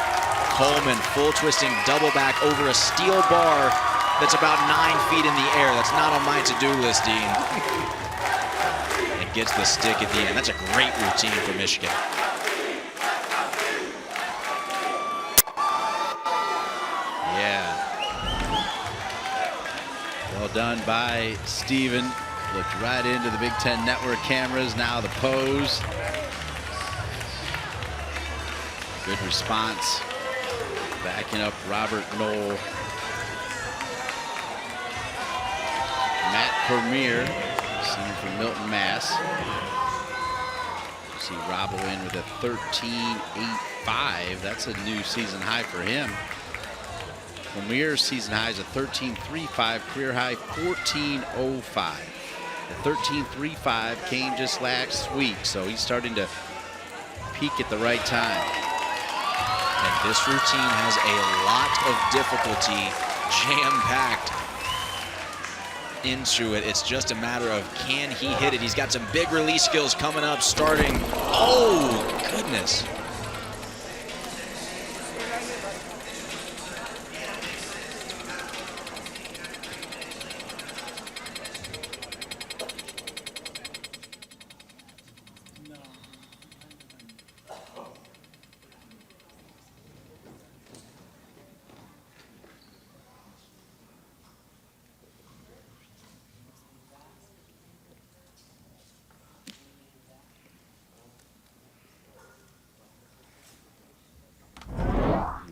Coleman full twisting double back over a steel bar that's about 9 feet in the air. That's not on my to-do list, Dean. Gets the stick at the end. That's a great routine for Michigan. Yeah. Well done by Steven. Looked right into the Big Ten Network cameras. Now the pose. Good response. Backing up Robert Knoll. Matt Cormier. Seen from Milton, Mass. See Robbo in with a 13.85. That's a new season high for him. Vermeer's season high is a 13.35, career high 14.05. The 13.35 came just last week, so he's starting to peak at the right time. And this routine has a lot of difficulty jam-packed into it. It's just a matter of can he hit it. He's got some big release skills coming up starting. Oh, goodness.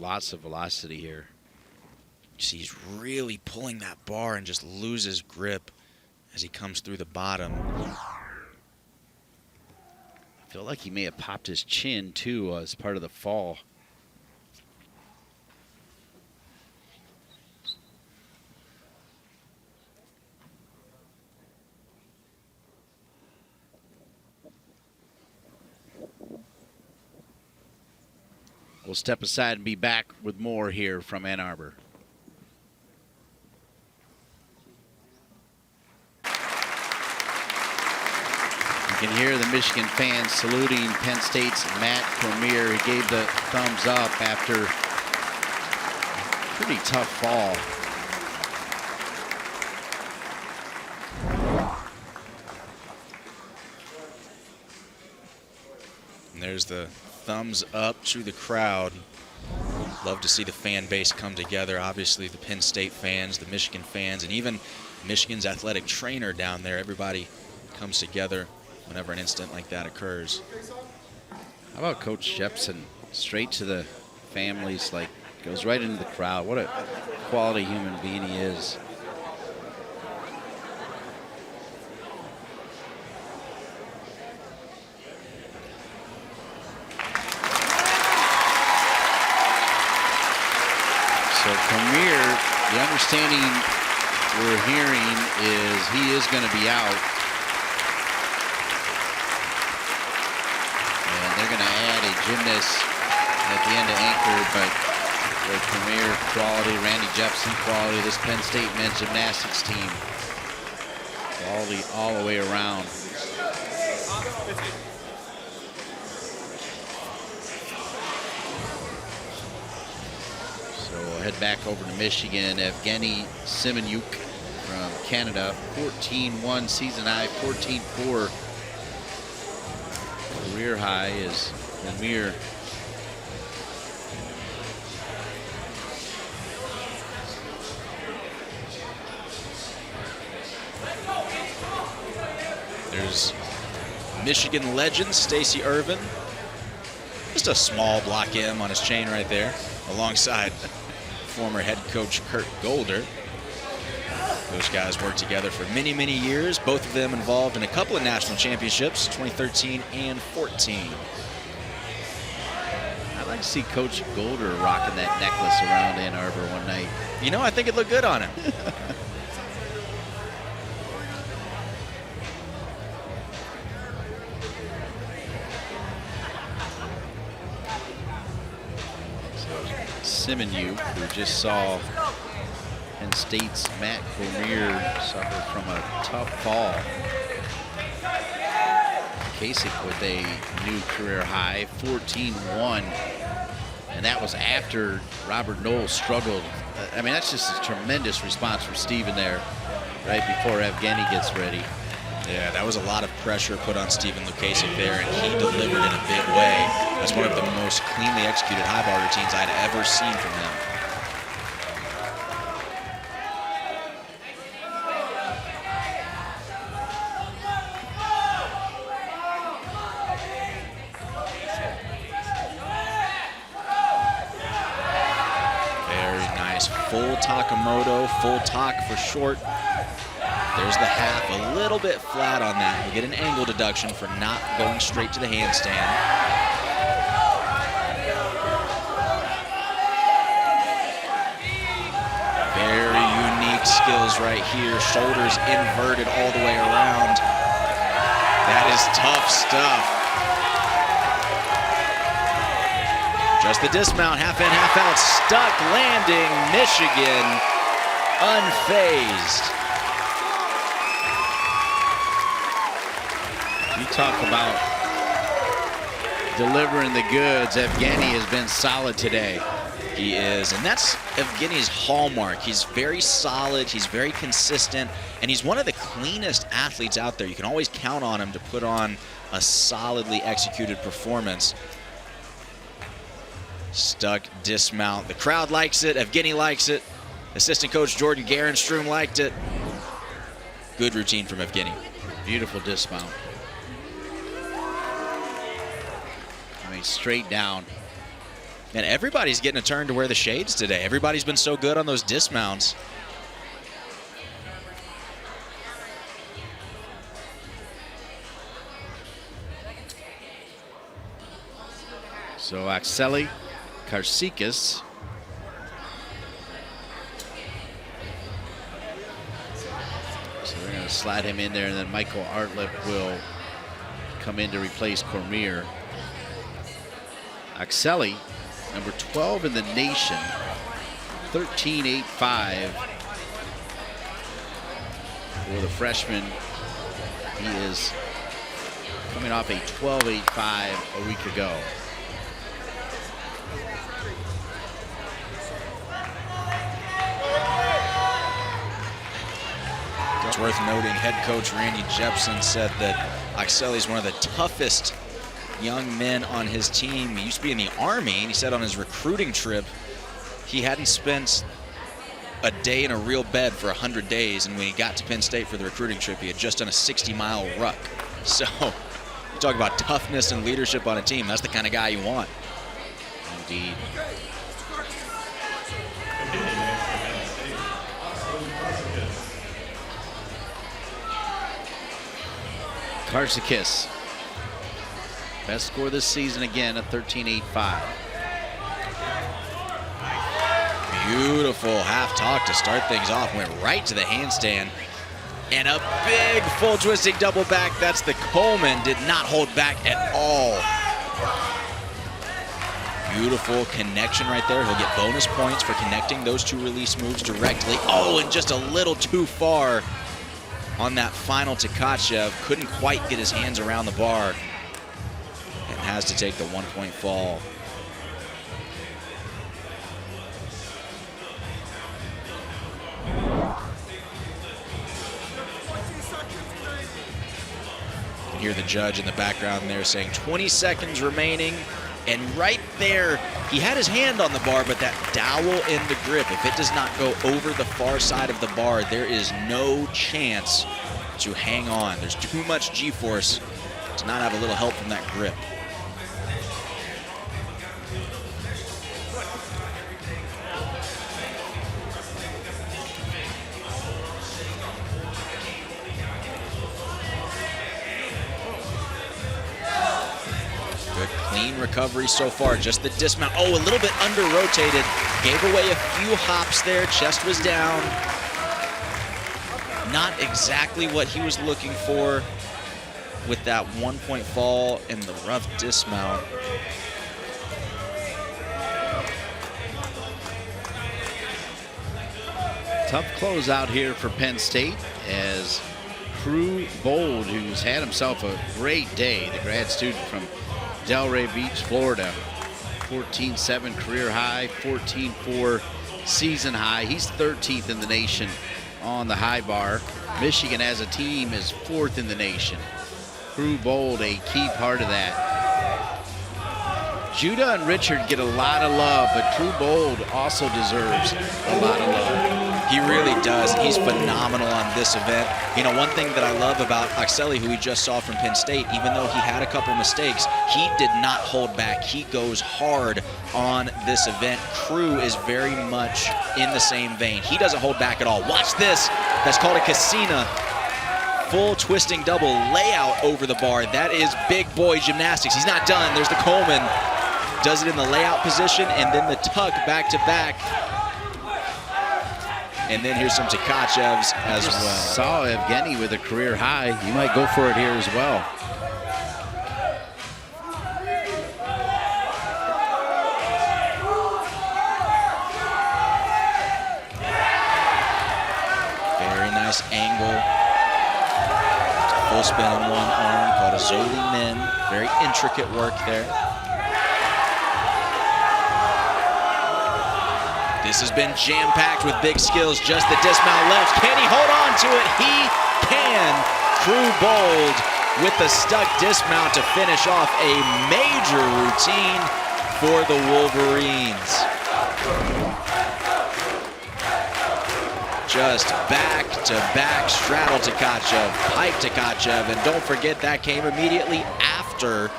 Lots of velocity here. He's really pulling that bar and just loses grip as he comes through the bottom. I feel like he may have popped his chin too as part of the fall. We'll step aside and be back with more here from Ann Arbor. You can hear the Michigan fans saluting Penn State's Matt Cormier. He gave the thumbs up after a pretty tough fall. And there's the thumbs up to the crowd. Love to see the fan base come together. Obviously the Penn State fans, the Michigan fans, and even Michigan's athletic trainer down there. Everybody comes together whenever an incident like that occurs. How about Coach Jepson? Straight to the families, like goes right into the crowd. What a quality human being he is. So Cormier, the understanding we're hearing is he is going to be out. And they're going to add a gymnast at the end of anchor, but the Cormier quality, Randy Jepson quality, this Penn State men's gymnastics team, quality all the way around. We'll head back over to Michigan. Evgeny Semenyuk from Canada, 14.1 season high, 14.4 career high is Vermeer. There's Michigan legend Stacy Irvin. Just a small block M on his chain right there, alongside former head coach Kurt Golder. Those guys worked together for many, many years. Both of them involved in a couple of national championships, 2013 and 14. I'd like to see Coach Golder rocking that necklace around Ann Arbor one night. You know, I think it looked good on him. Simonu, who just saw Penn State's Matt Cormier suffer from a tough fall. Kasich with a new career high, 14-1. And that was after Robert Knowles struggled. I mean, that's just a tremendous response from Steven there right before Evgeny gets ready. Yeah, that was a lot of pressure put on Steven Lukasic there, and he delivered in a big way. That's one of the most cleanly executed high bar routines I'd ever seen from him. Very nice. Full Takamoto, full tak for short. There's the half, a little bit flat on that. We'll get an angle deduction for not going straight to the handstand. Very unique skills right here. Shoulders inverted all the way around. That is tough stuff. Just the dismount, half in, half out, stuck landing, Michigan unfazed. You talk about delivering the goods. Evgeny has been solid today. He is, and that's Evgeny's hallmark. He's very solid, he's very consistent, and he's one of the cleanest athletes out there. You can always count on him to put on a solidly executed performance. Stuck dismount. The crowd likes it, Evgeny likes it. Assistant coach Jordan Garenstrom liked it. Good routine from Evgeny. Beautiful dismount. I mean, straight down. And everybody's getting a turn to wear the shades today. Everybody's been so good on those dismounts. So Akseli Karsikis. So they're going to slide him in there, and then Michael Artlip will come in to replace Cormier. Akseli, number 12 in the nation, 13.85 for the freshman. He is coming off a 12.85 a week ago. It's worth noting, head coach Randy Jepson said that Akseli is one of the toughest young men on his team. He used to be in the Army, and he said on his recruiting trip he hadn't spent a day in a real bed for 100 days, and when he got to Penn State for the recruiting trip, he had just done a 60-mile ruck. So you talk about toughness and leadership on a team, that's the kind of guy you want. Indeed. Karsikis. Best score this season again, a 13.85. Beautiful half talk to start things off. Went right to the handstand. And a big full twisting double back. That's the Coleman. Did not hold back at all. Beautiful connection right there. He'll get bonus points for connecting those two release moves directly. Oh, and just a little too far on that final Tkachev. Couldn't quite get his hands around the bar. And has to take the 1-point fall. You can hear the judge in the background there saying 20 seconds remaining. And right there, he had his hand on the bar, but that dowel in the grip, if it does not go over the far side of the bar, there is no chance to hang on. There's too much G-force to not have a little help from that grip. Good clean recovery so far, just the dismount. Oh, a little bit under-rotated. Gave away a few hops there, chest was down. Not exactly what he was looking for with that 1-point fall and the rough dismount. Tough close out here for Penn State as Crew Bold, who's had himself a great day, the grad student from Delray Beach, Florida. 14.7 career high, 14.4 season high. He's 13th in the nation on the high bar. Michigan as a team is 4th in the nation. Crew Bold, a key part of that. Judah and Richard get a lot of love, but Crew Bold also deserves a lot of love. He really does. He's phenomenal on this event. You know, one thing that I love about Oxelli, who we just saw from Penn State, even though he had a couple mistakes, he did not hold back. He goes hard on this event. Crew is very much in the same vein. He doesn't hold back at all. Watch this. That's called a Cassina. Full twisting double layout over the bar. That is big boy gymnastics. He's not done. There's the Coleman. Does it in the layout position and then the tuck back to back. And then here's some Tkachevs as well. Saw Evgeny with a career high. He might go for it here as well. Very nice angle. Full spin on one arm called a Zoli Min. Very intricate work there. This has been jam-packed with big skills. Just the dismount left. Can he hold on to it? He can. Crew Bold with the stuck dismount to finish off a major routine for the Wolverines. Just back-to-back straddle Tkachev, pipe Tkachev, and don't forget that came immediately after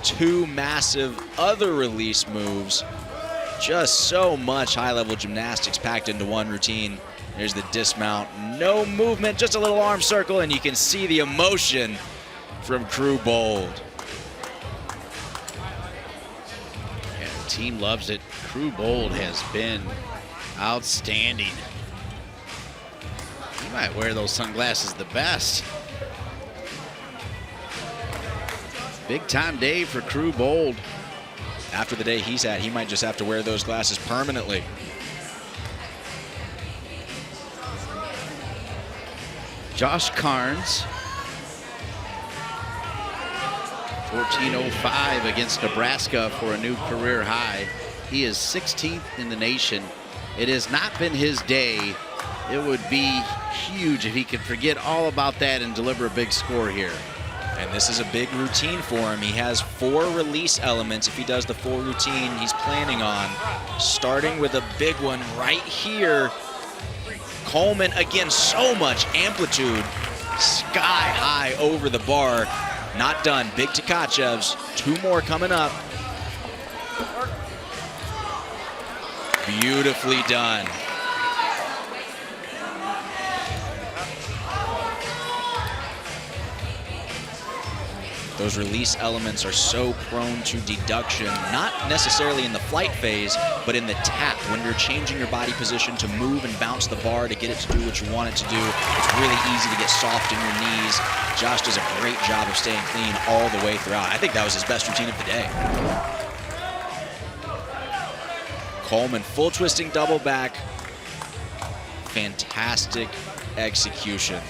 two massive other release moves. Just so much high-level gymnastics packed into one routine. There's the dismount, no movement, just a little arm circle, and you can see the emotion from Crew Bold. Yeah, the team loves it. Crew Bold has been outstanding. He might wear those sunglasses the best. Big time day for Crew Bold. After the day he's had, he might just have to wear those glasses permanently. Josh Carnes, 14.05 against Nebraska for a new career high. He is 16th in the nation. It has not been his day. It would be huge if he could forget all about that and deliver a big score here. And this is a big routine for him. He has 4 release elements if he does the full routine he's planning on. Starting with a big one right here. Coleman, again, so much amplitude. Sky high over the bar. Not done. Big Tkachevs. 2 more coming up. Beautifully done. Those release elements are so prone to deduction, not necessarily in the flight phase, but in the tap. When you're changing your body position to move and bounce the bar to get it to do what you want it to do, it's really easy to get soft in your knees. Josh does a great job of staying clean all the way throughout. I think that was his best routine of the day. Coleman, full twisting double back. Fantastic execution.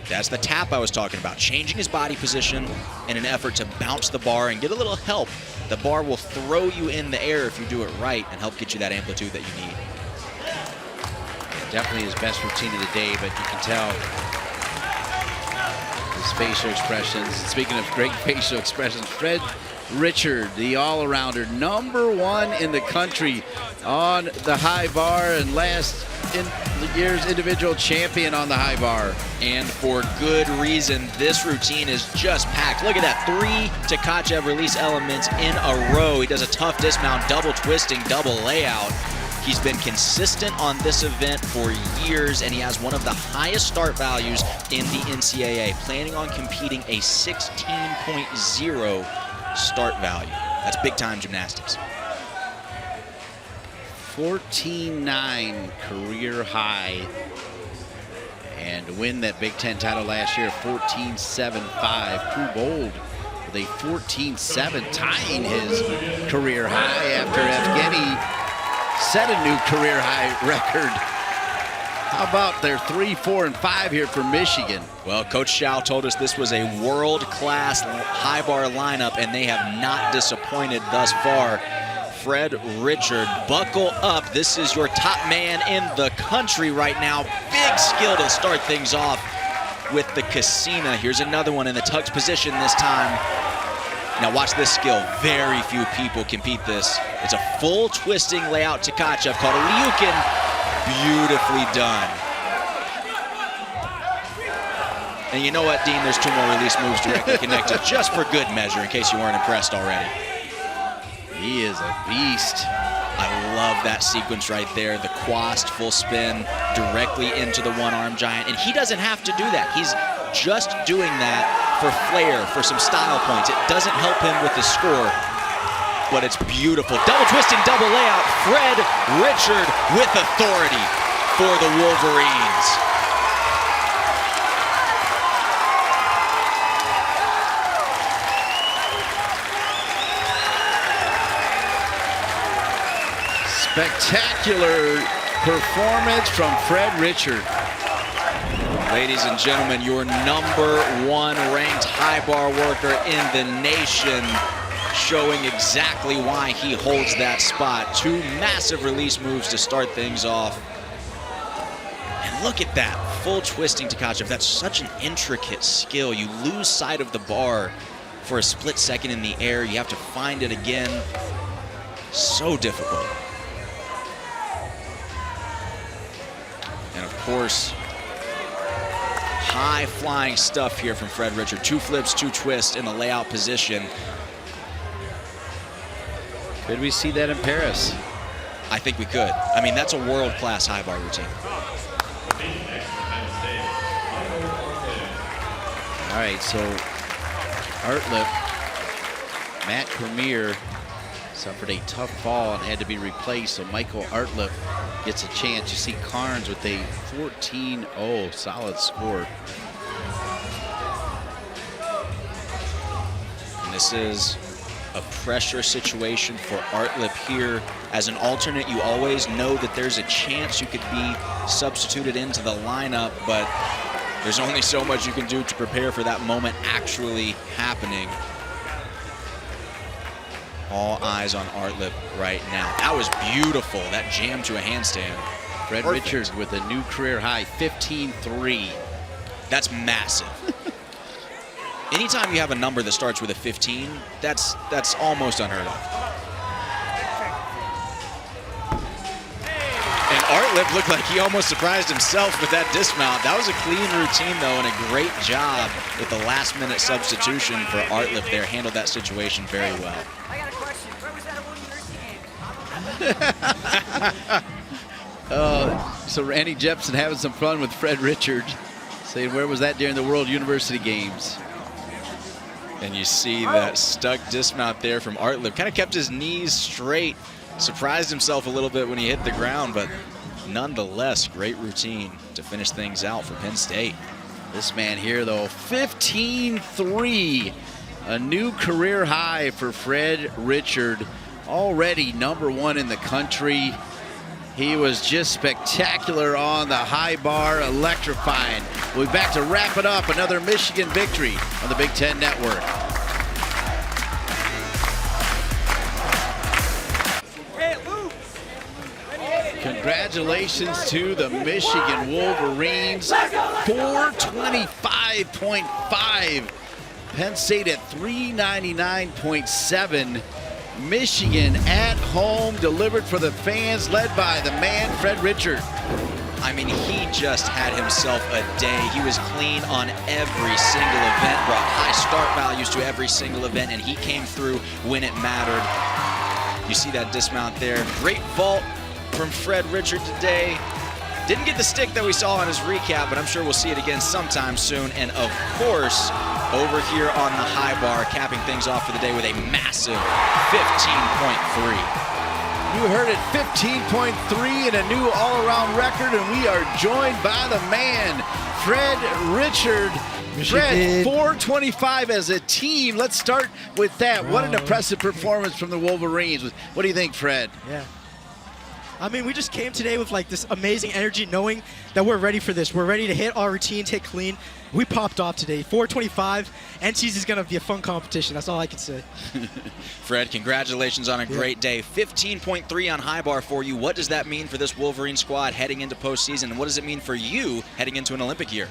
That's the tap I was talking about, changing his body position in an effort to bounce the bar and get a little help. The bar will throw you in the air if you do it right and help get you that amplitude that you need. Yeah, definitely his best routine of the day, but you can tell his facial expressions. Speaking of great facial expressions, Fred Richard, the all-arounder, #1 in the country on the high bar, and last year's individual champion on the high bar. And for good reason. This routine is just packed. Look at that, 3 Tkachev release elements in a row. He does a tough dismount, double twisting, double layout. He's been consistent on this event for years, and he has one of the highest start values in the NCAA, planning on competing a 16.0 start value. That's big-time gymnastics. 14.9 career high, and to win that Big Ten title last year, 14.75. Crew Bold with a 14.7, tying his career high after Evgeny set a new career high record. How about their 3, 4, and 5 here for Michigan? Well, Coach Shao told us this was a world-class high bar lineup, and they have not disappointed thus far. Fred Richard, buckle up. This is your top man in the country right now. Big skill to start things off with the Casina. Here's another one in the tucked position this time. Now watch this skill. Very few people can beat this. It's a full twisting layout Tkachev called a Liukin. Beautifully done. And you know what, Dean? There's 2 more release moves directly connected just for good measure in case you weren't impressed already. He is a beast. I love that sequence right there. The quast full spin directly into the one-arm giant. And he doesn't have to do that. He's just doing that for flair, for some style points. It doesn't help him with the score, but it's beautiful. Double twisting, double layout. Fred Richard with authority for the Wolverines. Spectacular performance from Fred Richard. Ladies and gentlemen, your #1 ranked high bar worker in the nation, showing exactly why he holds that spot. 2 massive release moves to start things off. And look at that, full twisting Tkachev. That's such an intricate skill. You lose sight of the bar for a split second in the air. You have to find it again. So difficult. And of course, high flying stuff here from Fred Richard. 2 flips, 2 twists in the layout position. Could we see that in Paris? I think we could. I mean, that's a world-class high bar routine. All right, so Artlip, Matt Cormier suffered a tough fall and had to be replaced, so Michael Artlip gets a chance. You see Carnes with a 14-0 solid score. And this is a pressure situation for Artlip here. As an alternate, you always know that there's a chance you could be substituted into the lineup, but there's only so much you can do to prepare for that moment actually happening. All eyes on Artlip right now. That was beautiful, that jam to a handstand. Fred Richard with a new career high, 15.3. That's massive. Anytime you have a number that starts with a 15, that's almost unheard of. And Artlip looked like he almost surprised himself with that dismount. That was a clean routine, though, and a great job with the last-minute substitution for Artlip there. Handled that situation very well. I got a question. Where was that World University game? So Randy Jepson having some fun with Fred Richard, saying where was that during the World University Games? And you see that stuck dismount there from Artlip. Kind of kept his knees straight. Surprised himself a little bit when he hit the ground, but nonetheless, great routine to finish things out for Penn State. This man here, though, 15.3. A new career high for Fred Richard. Already #1 in the country. He was just spectacular on the high bar, electrifying. We'll be back to wrap it up. Another Michigan victory on the Big Ten Network. Congratulations to the Michigan Wolverines. 425.5. Penn State at 399.7. Michigan at home, delivered for the fans, led by the man, Fred Richard. I mean, he just had himself a day. He was clean on every single event, brought high start values to every single event, and he came through when it mattered. You see that dismount there. Great vault from Fred Richard today. Didn't get the stick that we saw on his recap, but I'm sure we'll see it again sometime soon. And of course, over here on the high bar, capping things off for the day with a massive 15.3. You heard it, 15.3 and a new all-around record, and we are joined by the man, Fred Richard. Fred, 425 as a team. Let's start with that. What an impressive performance from the Wolverines. What do you think, Fred? Yeah. I mean, we just came today with like this amazing energy, knowing that we're ready for this. We're ready to hit our routines, hit clean. We popped off today. 425. NC's is going to be a fun competition. That's all I can say. Fred, congratulations on a great day. 15.3 on high bar for you. What does that mean for this Wolverine squad heading into postseason? And what does it mean for you heading into an Olympic year?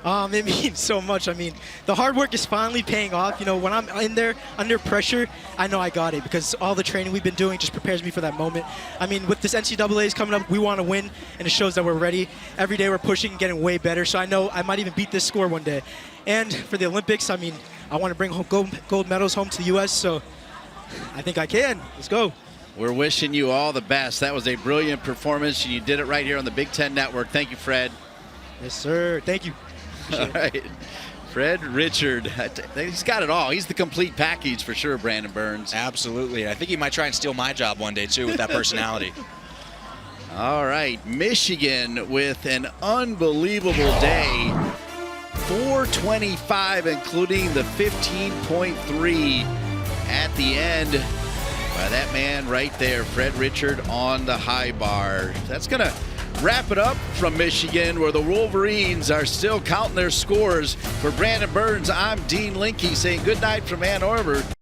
It means so much. I mean, the hard work is finally paying off. You know, when I'm in there under pressure, I know I got it because all the training we've been doing just prepares me for that moment. I mean, with this NCAA's coming up, we want to win, and it shows that we're ready. Every day we're pushing and getting way better, so I know I might even beat this score one day. And for the Olympics, I mean, I want to bring home gold medals home to the U.S., so I think I can. Let's go. We're wishing you all the best. That was a brilliant performance, and you did it right here on the Big Ten Network. Thank you, Fred. Yes, sir. Thank you. All right. Fred Richard, he's got it all. He's the complete package for sure, Brandon Burns. Absolutely. I think he might try and steal my job one day, too, with that personality. All right. Michigan with an unbelievable day. 425, including the 15.3 at the end by that man right there, Fred Richard on the high bar. That's going to wrap it up from Michigan, where the Wolverines are still counting their scores. For Brandon Burns, I'm Dean Linke saying good night from Ann Arbor.